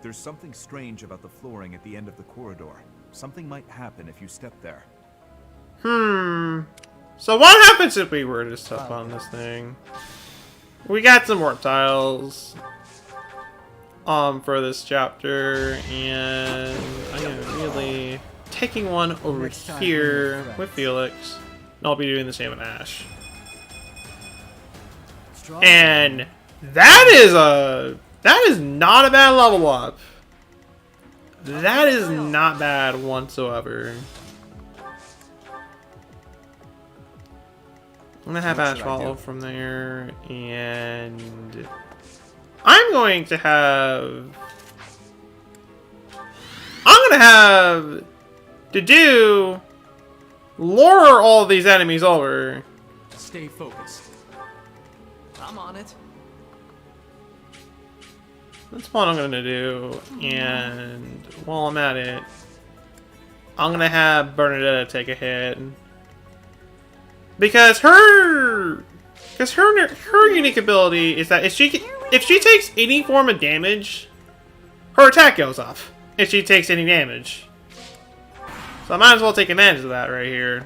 There's something strange about the flooring at the end of the corridor. Something might happen if you step there. So what happens if we were to step on this thing? We got some warp tiles for this chapter, and I am really taking one over here with Felix, and I'll be doing the same with Ash. And that is not a bad level up. That is not bad whatsoever. I'm gonna have Ash follow from there, and I'm going to have to do lure all these enemies over. Stay focused. I'm on it. That's what I'm gonna do, and while I'm at it, I'm gonna have Bernadetta take a hit. Because her unique ability is that if she takes any form of damage, her attack goes off. If she takes any damage, so I might as well take advantage of that right here.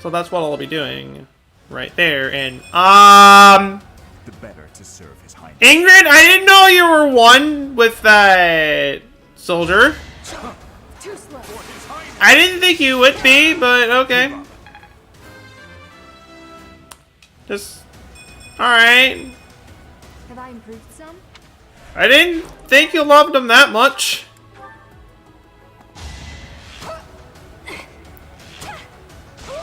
So that's what I'll be doing right there. And the better to serve his highness. Ingrid, I didn't know you were one with that soldier. Too slow. I didn't think you would be, but okay. Just... alright. Have I improved some? I didn't think you loved him that much.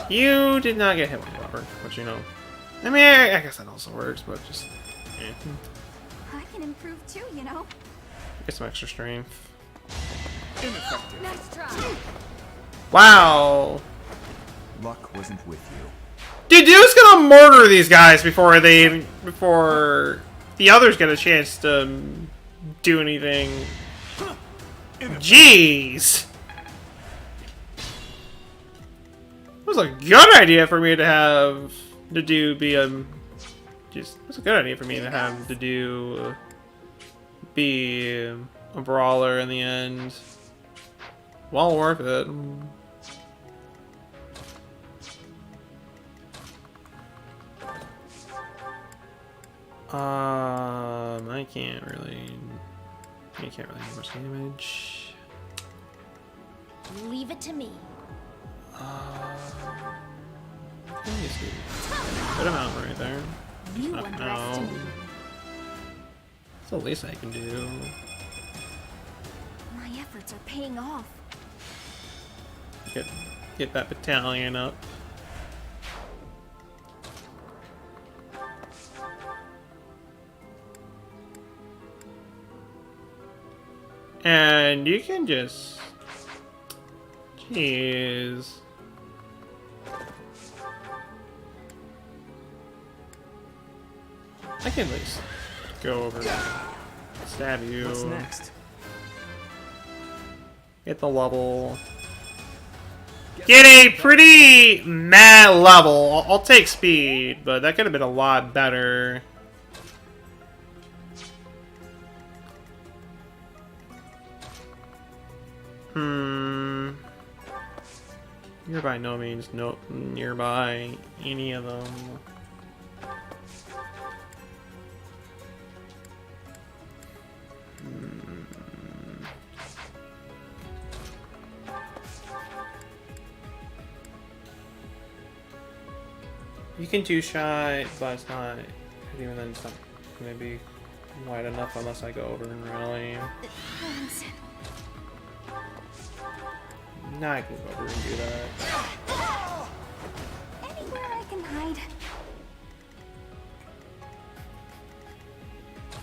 You did not get hit with a rubber, but you know. I mean, I guess that also works, but just... I can improve too, you know. Get some extra strength. Ineffective. Nice try. Wow. Luck wasn't with you. Dude, Dude's gonna murder these guys before the others get a chance to do anything. Jeez. was a good idea for me to have to do it's a good idea for me to have to do be a brawler in the end. Well worth it. I can't really do much damage. Leave it to me. Good amount right there. You underestimate me. That's the least I can do. My efforts are paying off. Get that battalion up. And you can just... Jeez. I can at least go over and stab you. What's next? Get the level. Get a pretty mad level. I'll take speed, but that could have been a lot better. You're by no means nearby any of them. You can two-shot, but it's not. Even then, it's not gonna be wide enough unless I go over and rally. Now I can go over and do that. Anywhere I can hide.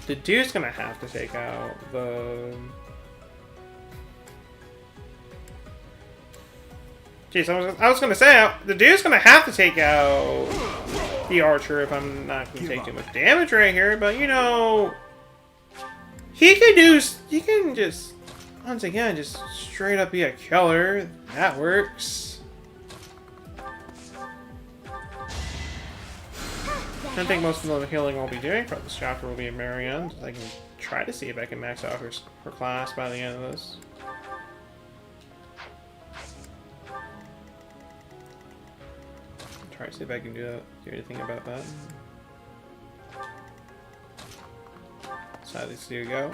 The dude's gonna have to take out the... Jeez, I was gonna say, the dude's gonna have to take out the archer if I'm not gonna take too much damage right here, but you know... He can just, once again, just straight up be a killer. That works. I think most of the healing I'll be doing for this chapter will be in Marianne. I can try to see if I can max out her class by the end of this. Try to see if I can do anything about that. So let's do go.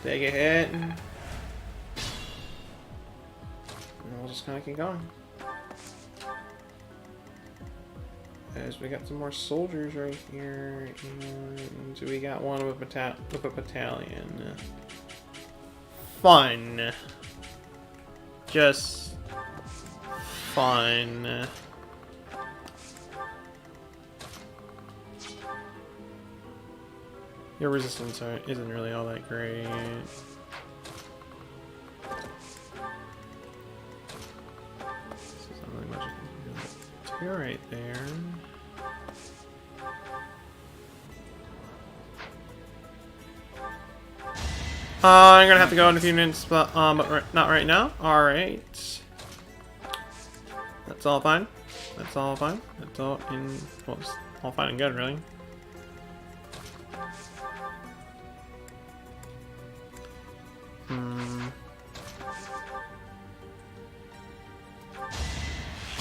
Take a hit. And we'll just kind of keep going. As we got some more soldiers right here, and we got one with a battalion. Fun. Just fun. Your resistance isn't really all that great. This is not really much I can do. Two right there. I'm gonna have to go in a few minutes, but not right now. Alright. That's all fine. That's all fine. That's all in... Well, it's all fine and good, really.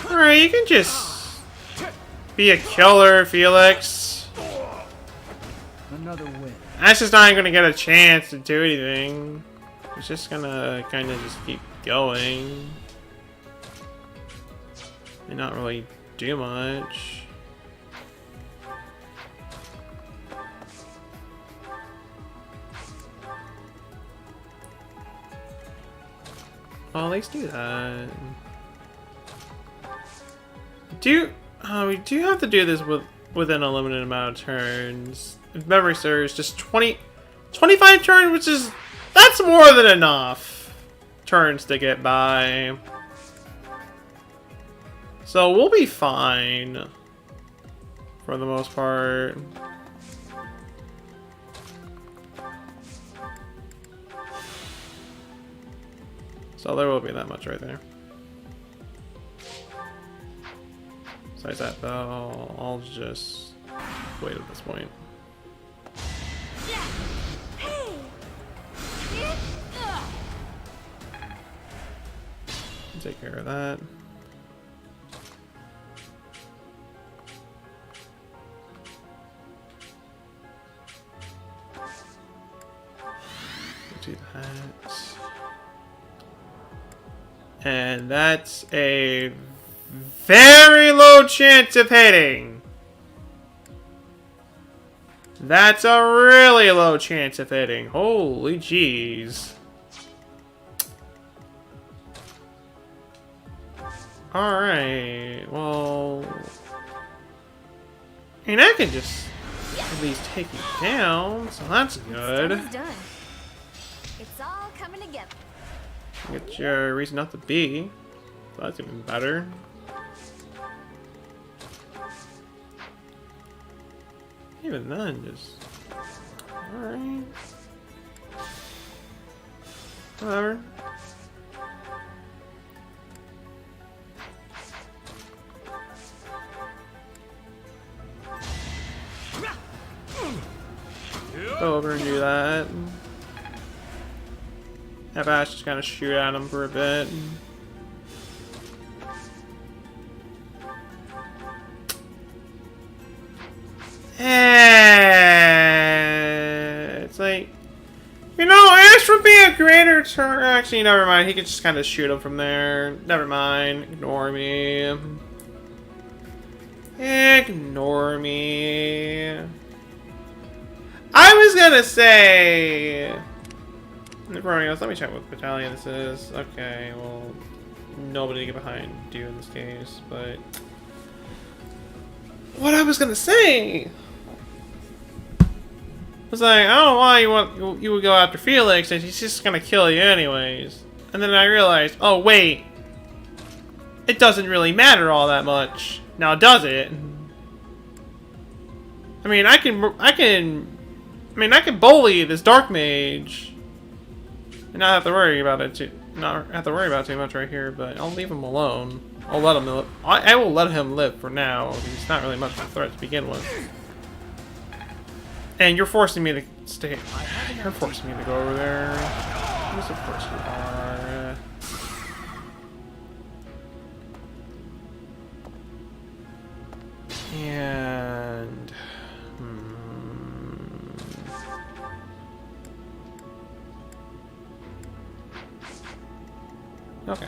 Alright, you can just... be a killer, Felix. Another win. That's just not gonna get a chance to do anything. It's just gonna kind of just keep going. And not really do much. Well, at least do that. We do have to do this within a limited amount of turns. If memory serves, just 25 turns, which is... That's more than enough turns to get by. So we'll be fine. For the most part. So there will be that much right there. Besides that, though, I'll just wait at this point. Take care of that. Do that. And that's a very low chance of hitting. That's a really low chance of hitting. Holy jeez. Alright, well... I mean, I can just at least take you down, so that's good. It's done. It's all coming together. Get your reason not to be. So that's even better. Even then, just... Alright. Whatever. Go over and do that. Have Ash just kind of shoot at him for a bit. It's like, you know, Ash would be a greater turn. Actually, never mind. He could just kind of shoot him from there. Never mind. Ignore me. Ignore me. I was gonna say... Let me check what battalion this is. Okay, well... Nobody to get behind you in this case, but... What I was gonna say... was like, I don't know why you would go after Felix, and he's just gonna kill you anyways. And then I realized, oh wait... It doesn't really matter all that much. Now does it? I mean, I can bully this dark mage and not have to worry about it too much right here, but I'll leave him alone. I'll let him live. I will let him live for now. He's not really much of a threat to begin with. And you're forcing me to stay. You're forcing me to go over there. Yes, of course you are. And... Okay.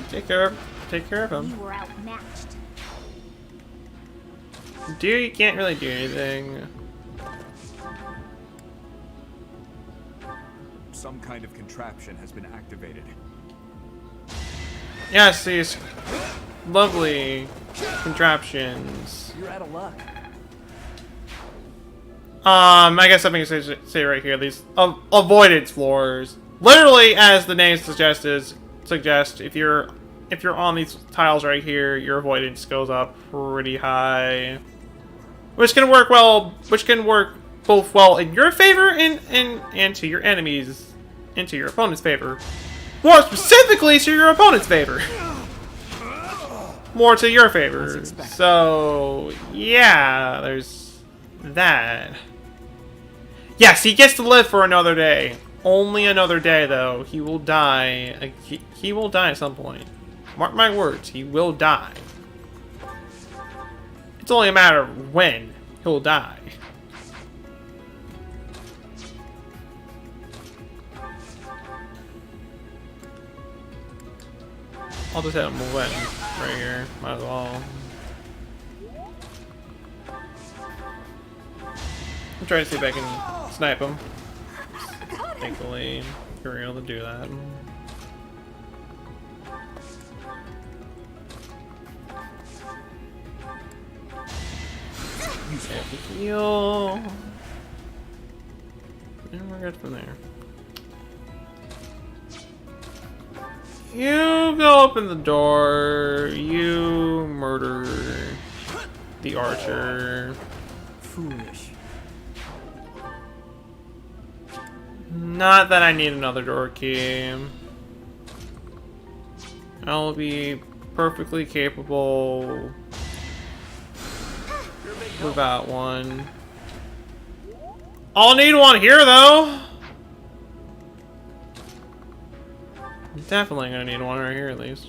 Take care of him. You were outmatched. You can't really do anything. Some kind of contraption has been activated. Yes, these lovely contraptions. You're out of luck. I guess something to say right here. These avoidance floors, literally, as the name suggests, if you're on these tiles right here, your avoidance goes up pretty high, which can work well. Which can work both well in your favor and to your enemies, into your opponent's favor. More specifically, to your opponent's favor. More to your favor. So yeah, there's that. Yes, he gets to live for another day. Only another day, though. He will die. He will die at some point. Mark my words, he will die. It's only a matter of when he'll die. I'll just hit him with right here. Might as well. I'm trying to see if I can snipe him. Thankfully, you're able to do that. Heal. And we're good from there. You go open the door. You murder the archer. Foolish. Not that I need another door key. I'll be perfectly capable without one. I'll need one here, though. Definitely gonna need one right here, at least.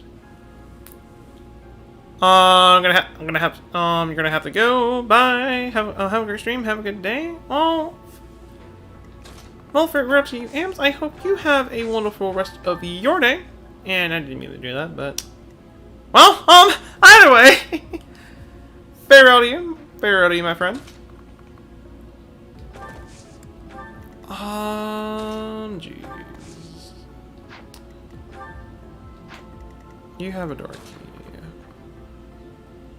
You're gonna have to go. Bye. Have a great stream. Have a good day. Oh. Well, for it up to you, Ams, I hope you have a wonderful rest of your day. And I didn't mean to do that, but... Well, either way. Farewell to you. Farewell to you, my friend. Jeez. You have a door key.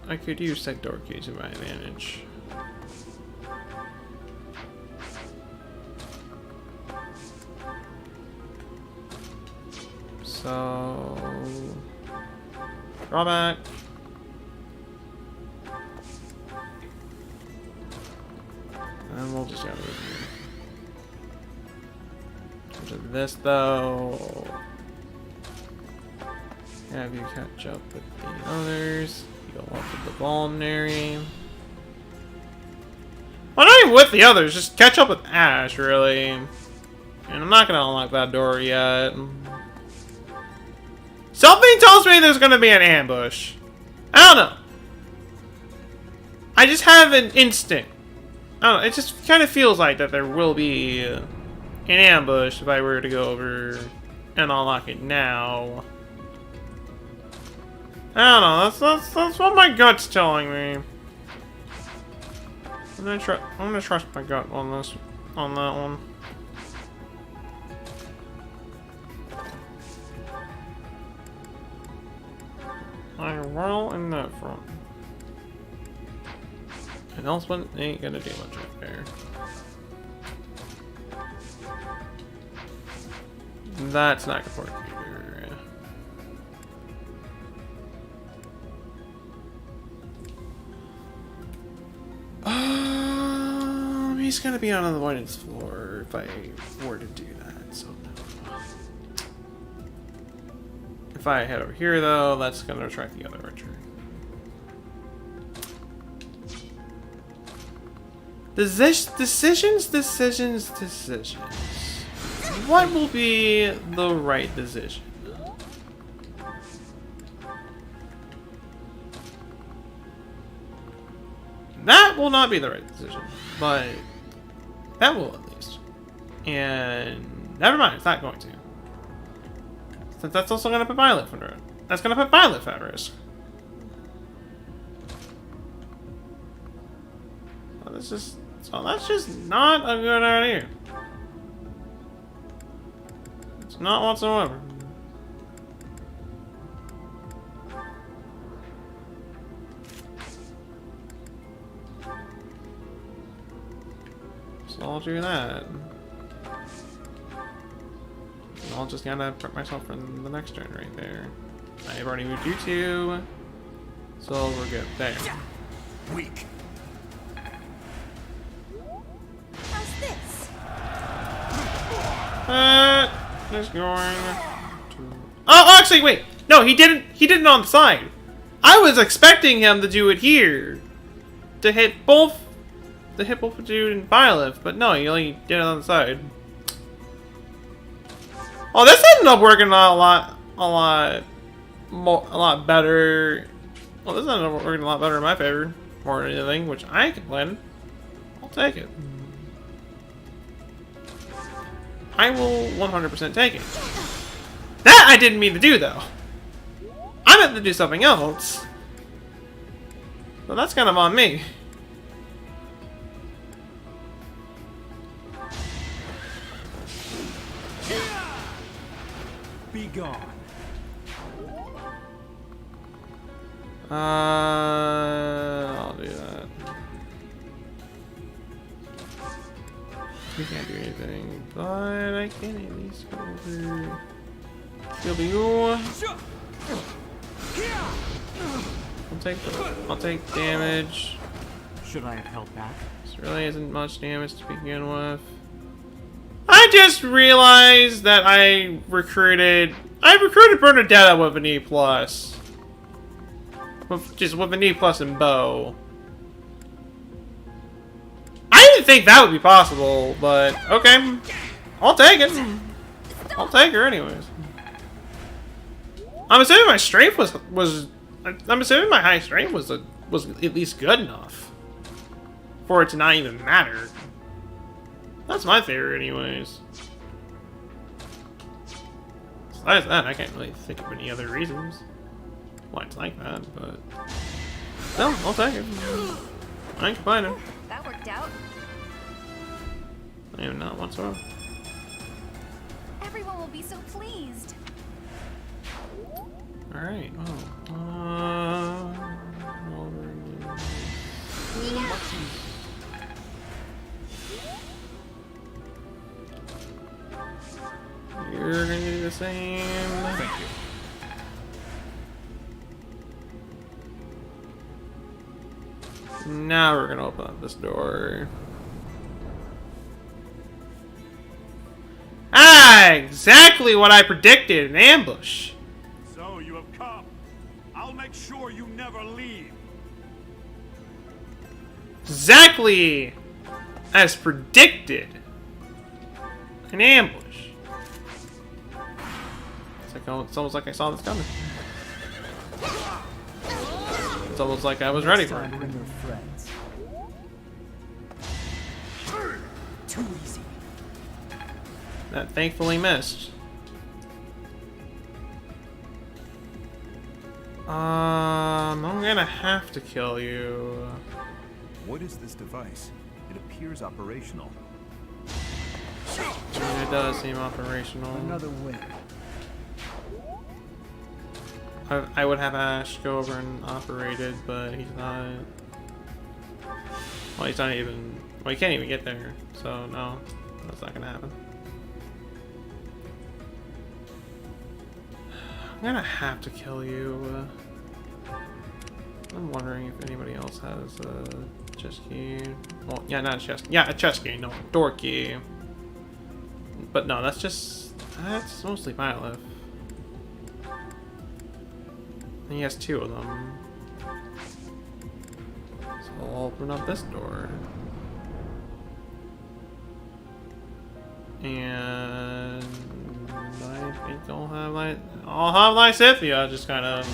I could use that door key to my advantage. So... Drawback. And we'll just go to this, though. Have you catch up with the others. Go up with the vulnerary. Well, not even with the others, just catch up with Ash, really. And I'm not gonna unlock that door yet. Something tells me there's gonna be an ambush. I don't know. I just have an instinct. I don't know, it just kind of feels like that there will be an ambush if I were to go over and unlock it now. I don't know, that's what my gut's telling me. I'm gonna trust my gut on that one. I'm well in that front. And Elspeth ain't gonna do much right there. That's not gonna work either. He's gonna be on the Avoidance Floor if I were to do that, so no. If I head over here, though, that's gonna attract the other archer. Decisions. What will be the right decision? That will not be the right decision, but that will at least. And never mind, it's not going to. Since that's also going to put Violet under it. That's going to put Violet at risk. So that's just not a good idea. It's not whatsoever. So I'll do that. I'll just gotta prep myself for the next turn right there. I've already moved you two, so we're good there. Weak. How's this? Just going to... Oh, actually, wait. No, he didn't. He did it on the side. I was expecting him to do it here, to hit both Dude and Violet, but no, he only did it on the side. Oh, this ended up working out a lot better. Well, this ended up working a lot better in my favor, more than anything, which I ain't complaining. I'll take it. I will 100% take it. That I didn't mean to do, though. I meant to do something else. So that's kind of on me. Be gone. I'll do that. You can't do anything, but I can at least go over. Kill you. I'll take damage. Should I have held back? This really isn't much damage to begin with. I just realized that I recruited Bernadetta with an E+. Just with an E+ in bow. I didn't think that would be possible, but okay. I'll take it. I'll take her anyways. I'm assuming my strength I'm assuming my high strength was at least good enough for it to not even matter. That's my theory anyways. Besides that, I can't really think of any other reasons why it's like that, but no, I'll take it. I ain't complaining. That worked out. I am not whatsoever. Everyone will be so pleased. Alright, you're gonna do the same. Thank you. Now we're gonna open up this door. Ah, exactly what I predicted, an ambush. So you have come. I'll make sure you never leave. Exactly as predicted. An ambush. It's almost like I saw this coming. It's almost like I was ready for it. Bring your friends. Too easy. That thankfully missed. I'm gonna have to kill you. What is this device? It appears operational. It does seem operational. Another way. I would have Ash go over and operate it, but he's not. Well, he's not even. Well, he can't even get there, so no, that's not gonna happen. I'm gonna have to kill you. I'm wondering if anybody else has a chest key. Well, yeah, not a chest. Yeah, a chest key. No, door key. But no, that's mostly Byleth. And he has 2 of them. So I'll open up this door. And I think I'll have Lysithia just kind of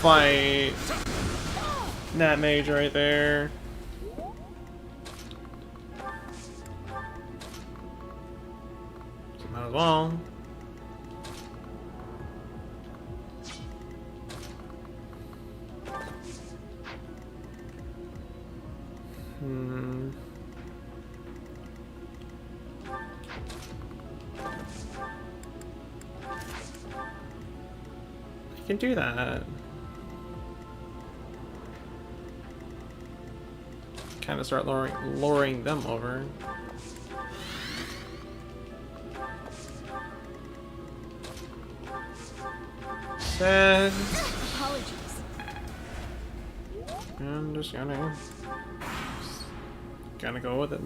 fight that mage right there. So might as well. I can do that. Kind of start luring them over. Says. Apologies. I'm just gonna go with it.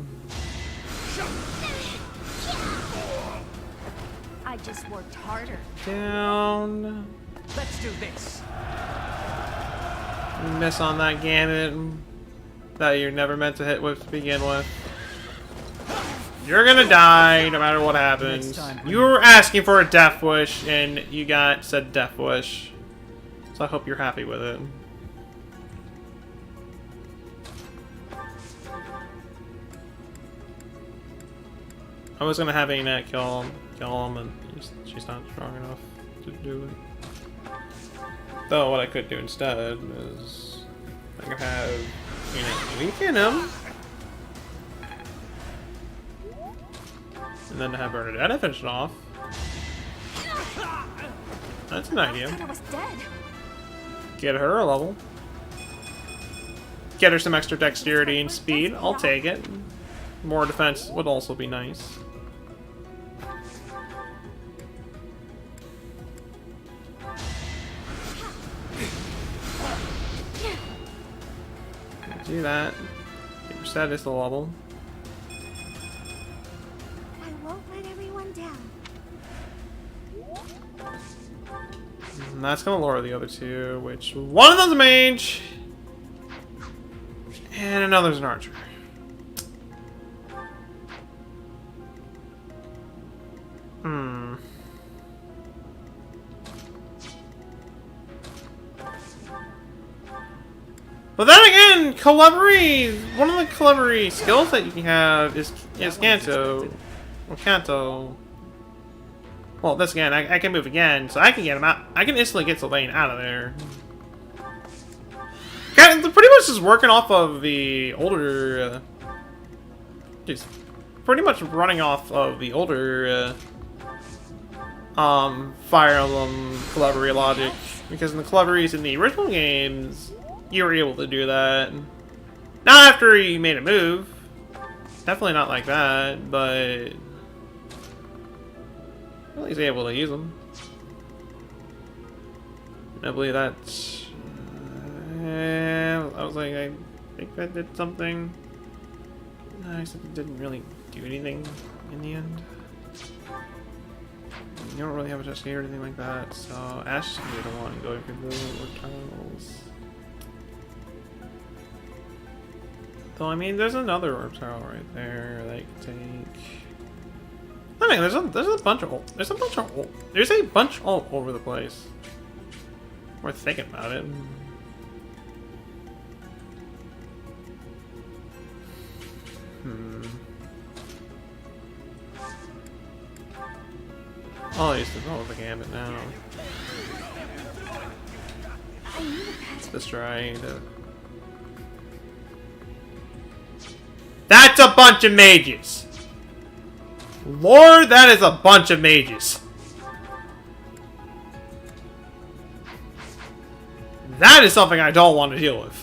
I just worked harder. Down. Let's do this. Miss on that gamut that you're never meant to hit with to begin with. You're gonna die no matter what happens. You were asking for a death wish and you got said death wish. So I hope you're happy with it. I was gonna have Annette kill him, and she's not strong enough to do it. Though what I could do instead is I could have Annette weaken him, and then have Bernadetta finish it off. That's an idea. I thought I was dead. Get her a level. Get her some extra dexterity and speed. I'll take it. More defense would also be nice. Do that. Get your status a level. I that's gonna lower the other two, which one of them's a mage, and another's an archer. But then again, Calibri, one of the Calibri skills that you can have is Canto. Well, Canto. Well, this again, I can move again, so I can get him out. I can instantly get Sylvain out of there. Pretty much just working off of the older. Just pretty much running off of the older. Fire Emblem Calibri logic, because in the Calibris in the original games, you were able to do that. Not after he made a move. Definitely not like that, but at least able to use them. I believe that's. I was like, I think that did something. No, except it didn't really do anything in the end. You don't really have a touch or anything like that, so Ash is gonna be the one going for the reptiles. Though I mean, there's another reptile right there that you can take. I mean, there's a bunch of there's a bunch all over the place. Worth thinking about it. Oh, I used to know the gambit now. Let's try to. That's a bunch of mages! Lord, that is a bunch of mages. That is something I don't want to deal with.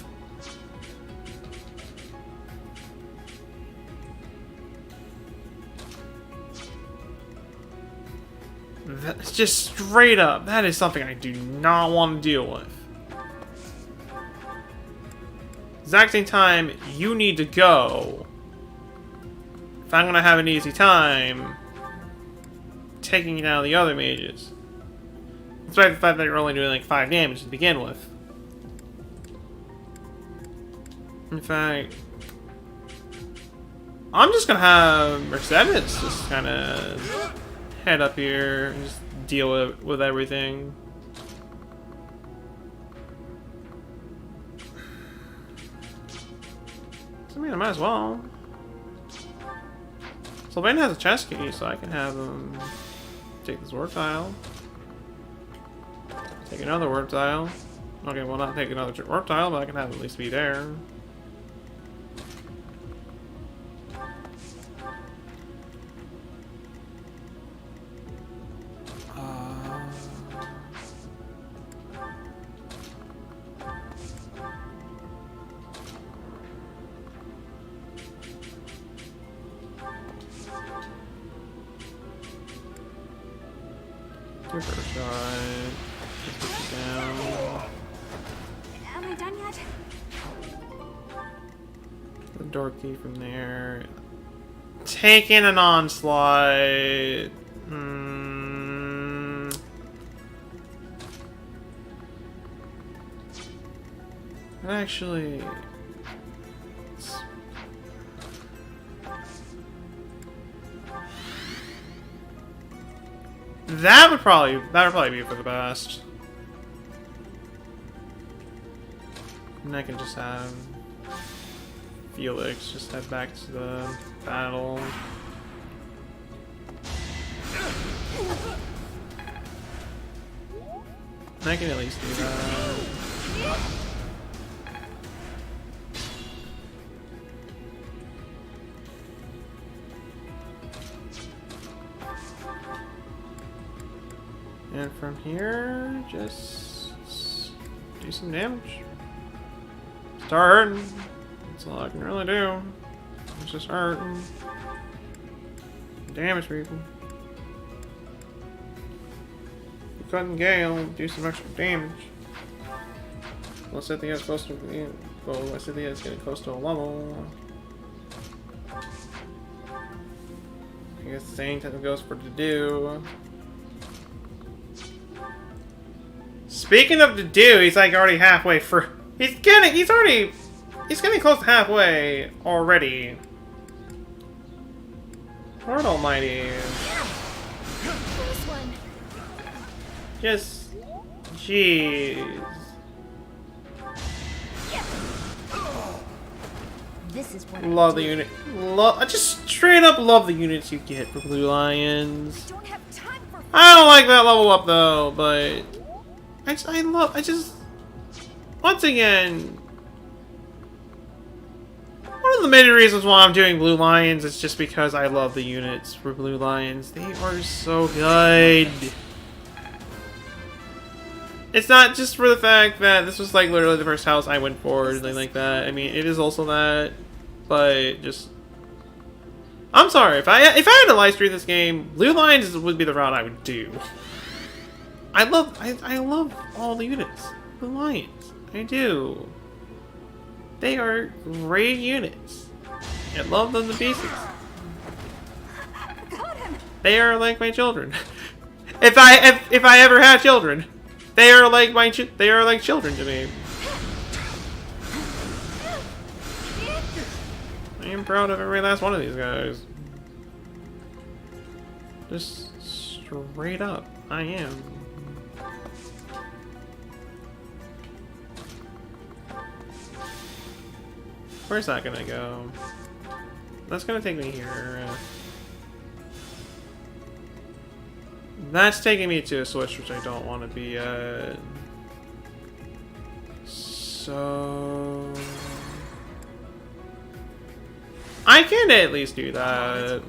That's just straight up. That is something I do not want to deal with. Exact same time you need to go. If I'm gonna have an easy time taking down the other mages. Despite the fact that you're only doing like 5 damage to begin with. In fact, I'm just gonna have Mercedes just kind of head up here and just deal with everything. I mean, I might as well. Sylvain has a chest key, so I can have him take this warp tile. Take another warp tile. Okay, well, not take another warp tile, but I can have him at least be there. Give her a shot. Just put you down. Am I done yet? The door key from there. Taking an onslaught. Actually, that would probably be for the best. And I can just have Felix just head back to the battle. And I can at least do that. And from here, just do some damage. Start hurting. That's all I can really do. It's just hurting. Damage people. You couldn't Gale, do some extra damage. Let's say the guy's close to let's say the guy's getting close to a level. I guess the same type of goes for to do. Speaking of the dude, he's like already halfway through. He's getting close to halfway already. Lord Almighty. This one. Just, jeez. This is what Love the unit. I just straight up love the units you get for Blue Lions. I don't like that level up though, but once again, one of the main reasons why I'm doing Blue Lions is just because I love the units for Blue Lions. They are so good. It's not just for the fact that this was like literally the first house I went for or anything like that. I mean, it is also that, but just... I'm sorry, if I had to live stream this game, Blue Lions would be the route I would do. I love all the units. Blue Lions. I do. They are great units. I love them to pieces. They are like my children. If I ever have children, they are like children to me. I am proud of every last one of these guys. Just straight up, I am. Where's that gonna go? That's gonna take me here. That's taking me to a switch, which I don't want to be at. So... I can at least do that.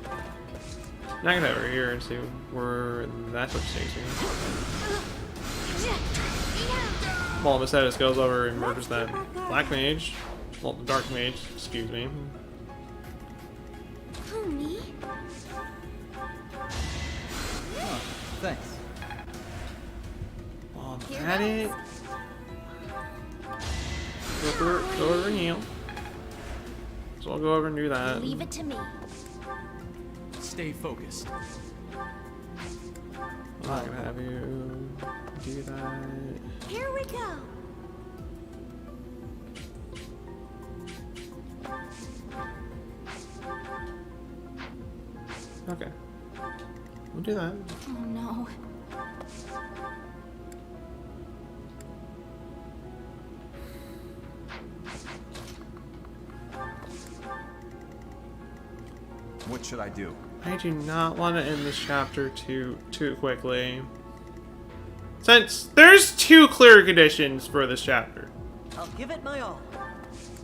Now I can head over here and see where that switch takes me. Well, Mercedes goes over and murders that black mage. Well, the dark mage, excuse me. Oh, me? Oh, thanks. While I'm at it, go over and heal. So I'll go over and do that. Leave it to me. Stay focused. I'm not gonna have you do that. Here we go. Okay. We'll do that. Oh no. What should I do? I do not want to end this chapter too quickly. Since there's two clear conditions for this chapter. I'll give it my all.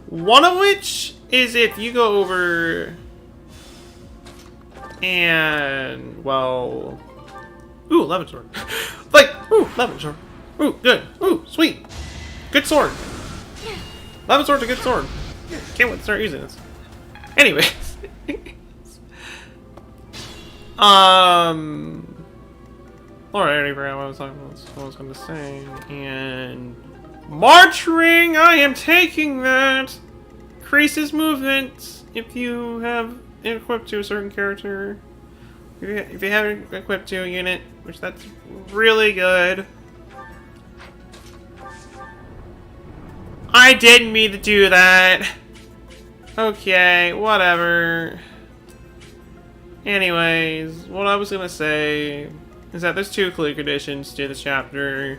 One of which is if you go over and, well... Ooh, lemon sword. Like, ooh, lemon sword. Ooh, good. Ooh, sweet. Good sword. Lemon sword's a good sword. Can't wait to start using this. Anyways. Alright, I was gonna say. And... March ring! I am taking that! Increases movement if you have equipped to a certain character. If you haven't equipped to a unit, which that's really good. I didn't mean to do that. Okay, whatever. Anyways, what I was gonna say is that there's two clear conditions to this chapter.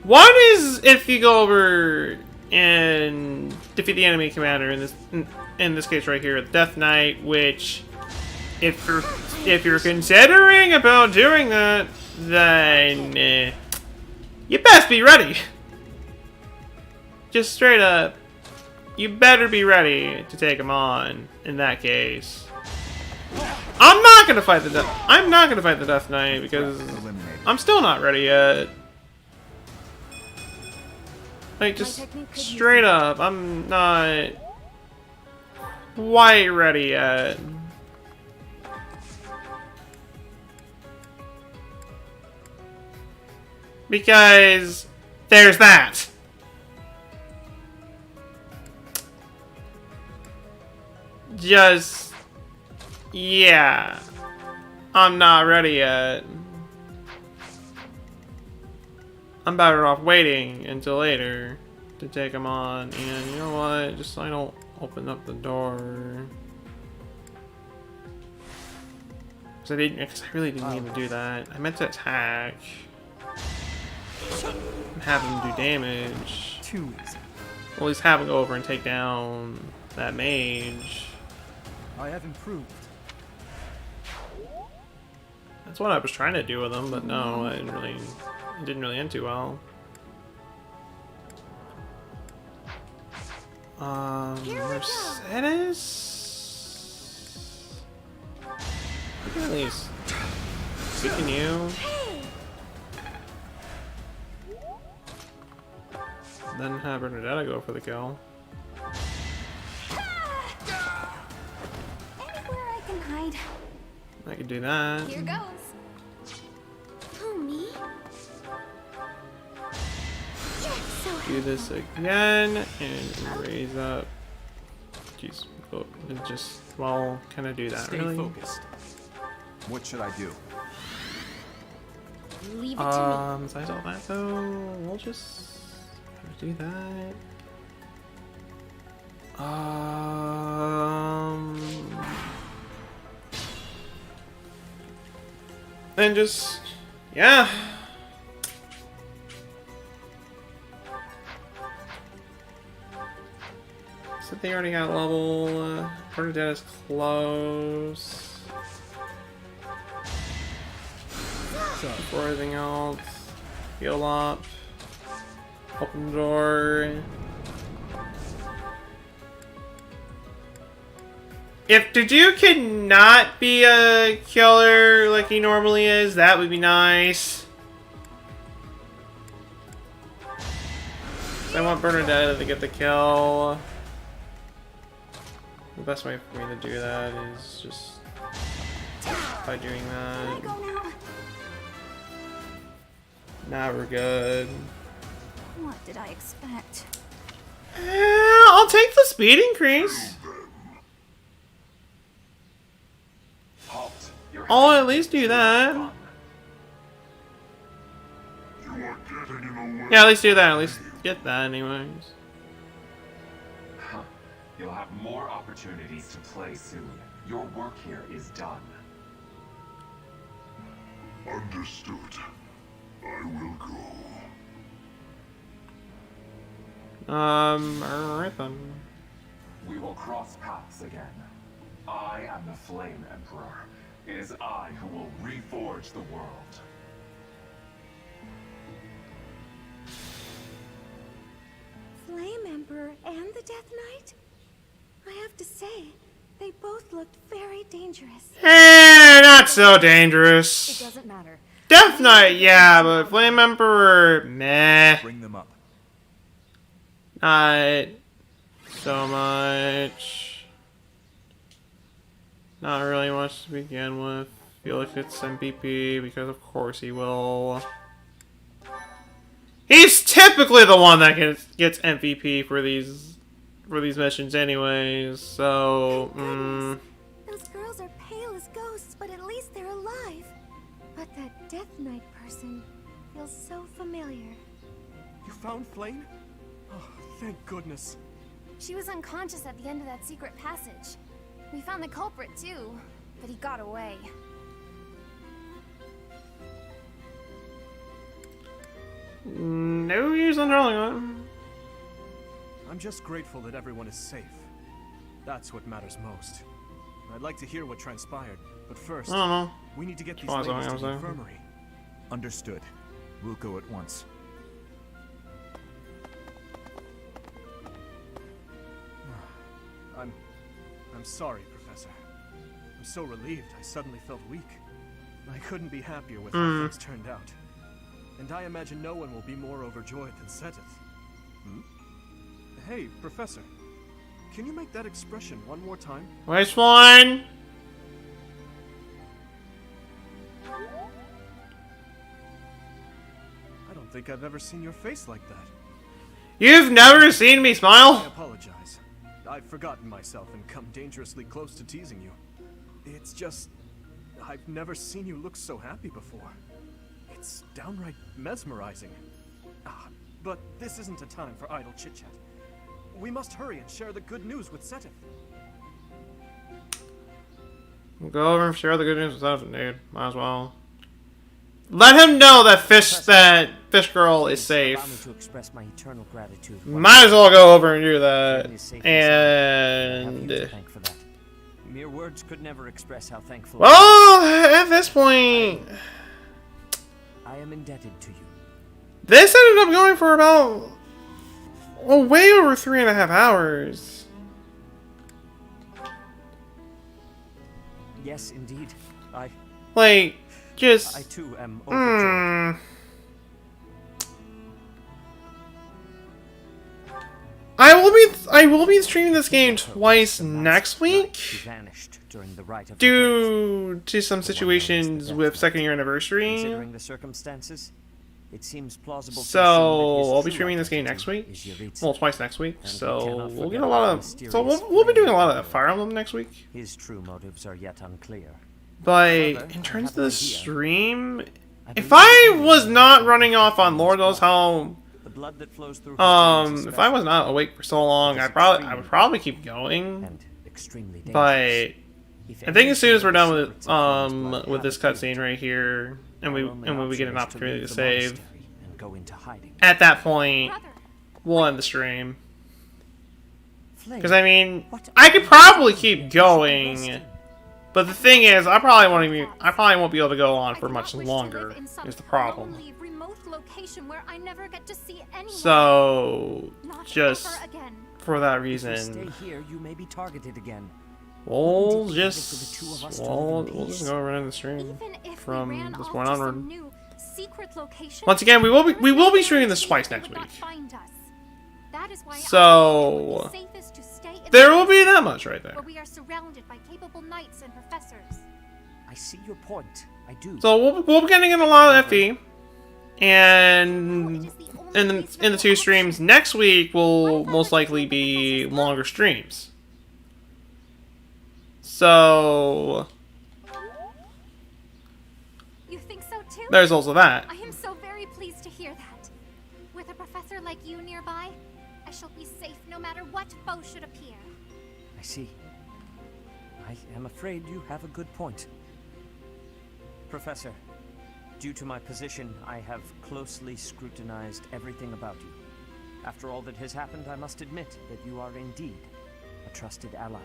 One is if you go over and defeat the enemy commander in this case right here, the Death Knight, which if you're considering about doing that, then you best be ready. Just straight up, you better be ready to take him on in that case. I'm not gonna fight the Death Knight because I'm still not ready yet. Like, just straight up, I'm not quite ready yet. Because there's that. Just, yeah, I'm not ready yet. I'm better off waiting until later to take them on. And you know what? Just so I don't open up the door. Because I really didn't mean to do that. I meant to attack. And have him do damage. Too easy. Or at least have him go over and take down that mage. I have improved. That's what I was trying to do with him, but no, it didn't really end too well. Mercedes? Look at these. Speaking you. Then have Bernadetta go for the kill. Anywhere I can hide. I could do that. Here goes. Oh, me? Do this again and raise up. Jeez, and just kind of do that. Stay really. Focused. What should I do? Leave it to me. Besides all that though, we'll just do that. Then just, yeah. So they already got level. Bernadetta's close. Before anything else, heal up. Open the door. If the Duke cannot be a killer like he normally is, that would be nice. So I want Bernadetta to get the kill. The best way for me to do that is just by doing that. Now we're good. What did I expect? I'll take the speed increase. I'll at least do that. Yeah, at least do that. At least get that anyways. You'll have more opportunities to play soon. Your work here is done. Understood. I will go. Alright then. We will cross paths again. I am the Flame Emperor. It is I who will reforge the world. Flame Emperor and the Death Knight? I have to say, they both looked very dangerous. Not so dangerous. It doesn't matter. Death Knight, yeah, but Flame Emperor, meh. Bring them up. Not so much. Not really much to begin with. Feel like it's MVP because of course he will. He's typically the one that gets MVP for these missions anyways, so Those girls are pale as ghosts, but at least they're alive. But that Death Knight person feels so familiar. You found Flame? Oh, thank goodness. She was unconscious at the end of that secret passage. We found the culprit too, but he got away. No use on drawing on. I'm just grateful that everyone is safe. That's what matters most. I'd like to hear what transpired, but first, I don't know. we need to get these Pause on ladies what to the I was saying. infirmary. Understood. We'll go at once. I'm sorry, Professor. I'm so relieved I suddenly felt weak. I couldn't be happier with how things turned out. And I imagine no one will be more overjoyed than Seteth. Hey, Professor. Can you make that expression one more time? Which one? I don't think I've ever seen your face like that. You've never seen me I smile? apologize. I've forgotten myself and come dangerously close to teasing you. It's just... I've never seen you look so happy before. It's downright mesmerizing. But this isn't a time for idle chit-chat. We must hurry and share the good news with Seteth. We'll go over and share the good news with Seteth, dude. Might as well. Let him know that fish girl is safe. Allow me to express my eternal gratitude. Might as well go over and do that. And mere words could never express how thankful. Well, at this point, I am indebted to you. This ended up going for about way over 3.5 hours. Yes, indeed. I too am overjoyed. I will be streaming this game twice next week due to some situations with second year anniversary. Considering the circumstances, it seems plausible. So I'll be streaming this game next week. Well, twice next week. So we'll get a lot of. So we'll be doing a lot of Fire Emblem next week. His true motives are yet unclear. But in terms of the stream, if I was not running off on Lord knows how, if I was not awake for so long, I would probably keep going. But I think as soon as we're done with this cutscene right here, and when we get an opportunity to save, at that point, we'll end the stream. Because I mean, I could probably keep going. But the thing is, I probably won't be able to go on for much longer. Is the problem. So, just for that reason, we'll just go around the stream from this point onward. Once again, we will be streaming this twice next week. So there will be that much right there. We are surrounded by capable knights and professors. I see your point. I do. So we'll be getting in a lot of FE, and in the 2 streams next week will most likely be longer streams. So you think so too? There's also that. I am so very pleased to hear that. With a professor like you nearby, I shall be safe no matter what foe should appear. I see. I am afraid you have a good point. Professor, due to my position, I have closely scrutinized everything about you. After all that has happened, I must admit that you are indeed a trusted ally.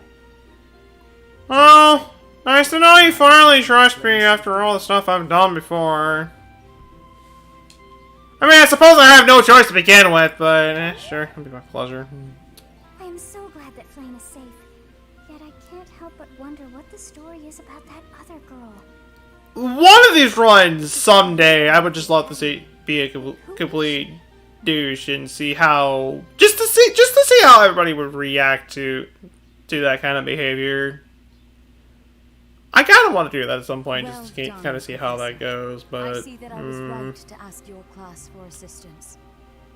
Oh, nice to know you finally trust me after all the stuff I've done before. I mean, I suppose I have no choice to begin with, but sure, it'll be my pleasure. I am so glad that Flame is safe. Yet I can't help but wonder what the story is about that other girl. One of these runs, someday, I would just love to see be a complete douche and see how just to see how everybody would react to that kind of behavior. I kind of want to do that at some point, just to kind of see how that goes. But I see that I was right to ask your class for assistance.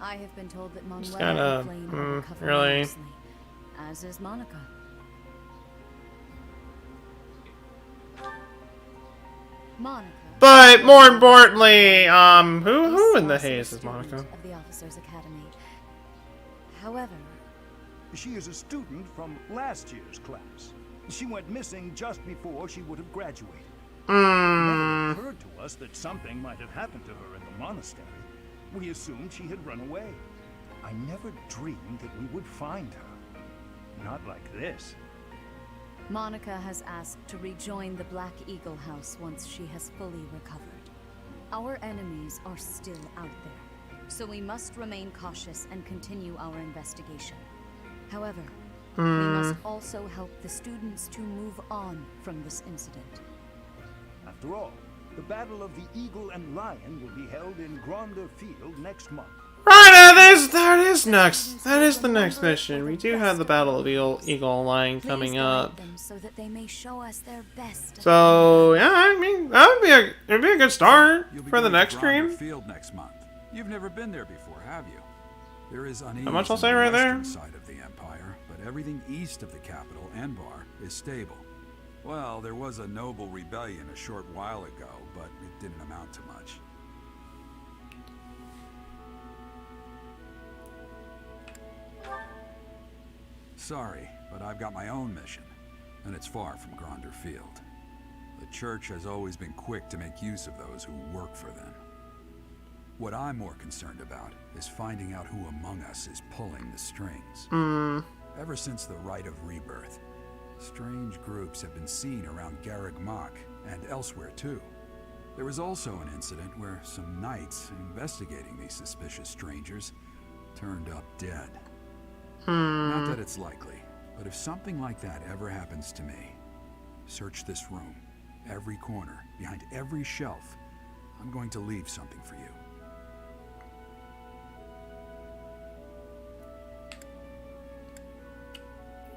I have been told that Manuel kinda, and Flame will recover really? nicely, as is Monica. Monica. But more importantly, who in the haze is Monica? Of the Officers Academy. However, she is a student from last year's class. She went missing just before she would have graduated. It never occurred to us that something might have happened to her in the monastery. We assumed she had run away. I never dreamed that we would find her. Not like this. Monica has asked to rejoin the Black Eagle House once she has fully recovered. Our enemies are still out there, so we must remain cautious and continue our investigation. However, we must also help the students to move on from this incident. After all, the Battle of the Eagle and Lion will be held in Gronder Field next month. Right, that is the next mission. We do have the Battle of Eagle and Lion coming up. So that they may show us their best. So yeah, I mean it'd be a good start for the next stream. Field next month. You've never been there before, have you? There is unease How much I'll on say the right there? western side of the Empire, but everything east of the capital, Enbar, is stable. Well, there was a noble rebellion a short while ago, but it didn't amount to much. Sorry, but I've got my own mission, and it's far from Gronder Field. The church has always been quick to make use of those who work for them. What I'm more concerned about is finding out who among us is pulling the strings. Ever since the Rite of Rebirth, strange groups have been seen around Garreg Mach and elsewhere too. There was also an incident where some knights investigating these suspicious strangers turned up dead. Not that it's likely, but if something like that ever happens to me, search this room, every corner, behind every shelf. I'm going to leave something for you.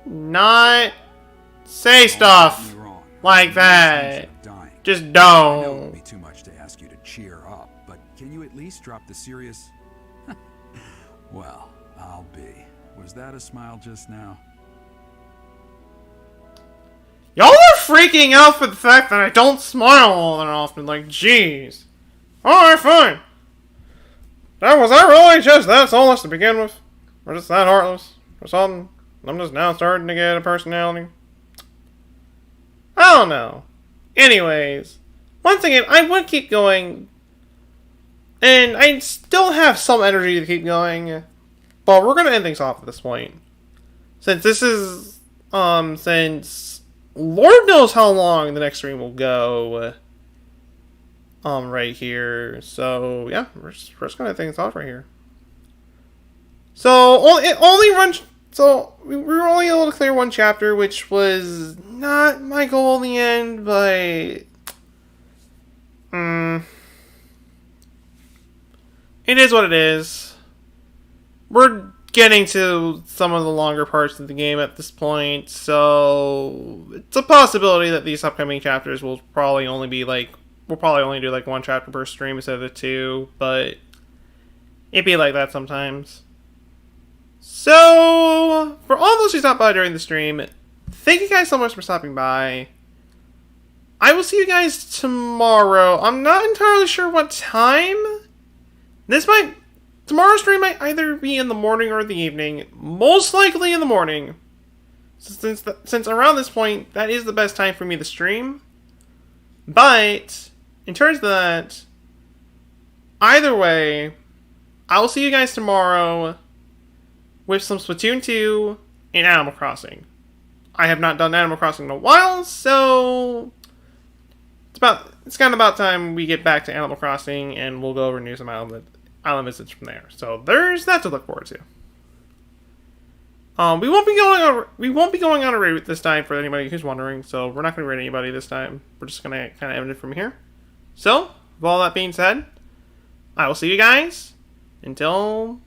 Not say stuff like that. Just don't. I know it would be too much to ask you to cheer up, but can you at least drop the serious... Well, I'll be. Was that a smile just now? Y'all are freaking out for the fact that I don't smile all that often. Like, jeez. Alright, fine. Was I really just that soulless to begin with? Or just that heartless? Or something? I'm just now starting to get a personality. I don't know. Anyways, once again, I would keep going. And I still have some energy to keep going. But we're going to end things off at this point. Since this is, since Lord knows how long the next stream will go. Right here. So, yeah, we're just going to end things off right here. So, it only runs... So, we were only able to clear one chapter, which was not my goal in the end, but... It is what it is. We're getting to some of the longer parts of the game at this point, so... It's a possibility that these upcoming chapters will probably only be like... We'll probably only do like one chapter per stream instead of the two, but... It'd be like that sometimes. So, for all those who stopped by during the stream, thank you guys so much for stopping by. I will see you guys tomorrow. I'm not entirely sure what time. Tomorrow's stream might either be in the morning or the evening. Most likely in the morning. Since around this point, that is the best time for me to stream. But, in terms of that, either way, I will see you guys tomorrow with some Splatoon 2 and Animal Crossing. I have not done Animal Crossing in a while, so it's kind of about time we get back to Animal Crossing, and we'll go over and do some island visits from there. So there's that to look forward to. We won't be going on a raid this time for anybody who's wondering. So we're not going to raid anybody this time. We're just going to kind of end it from here. So with all that being said, I will see you guys until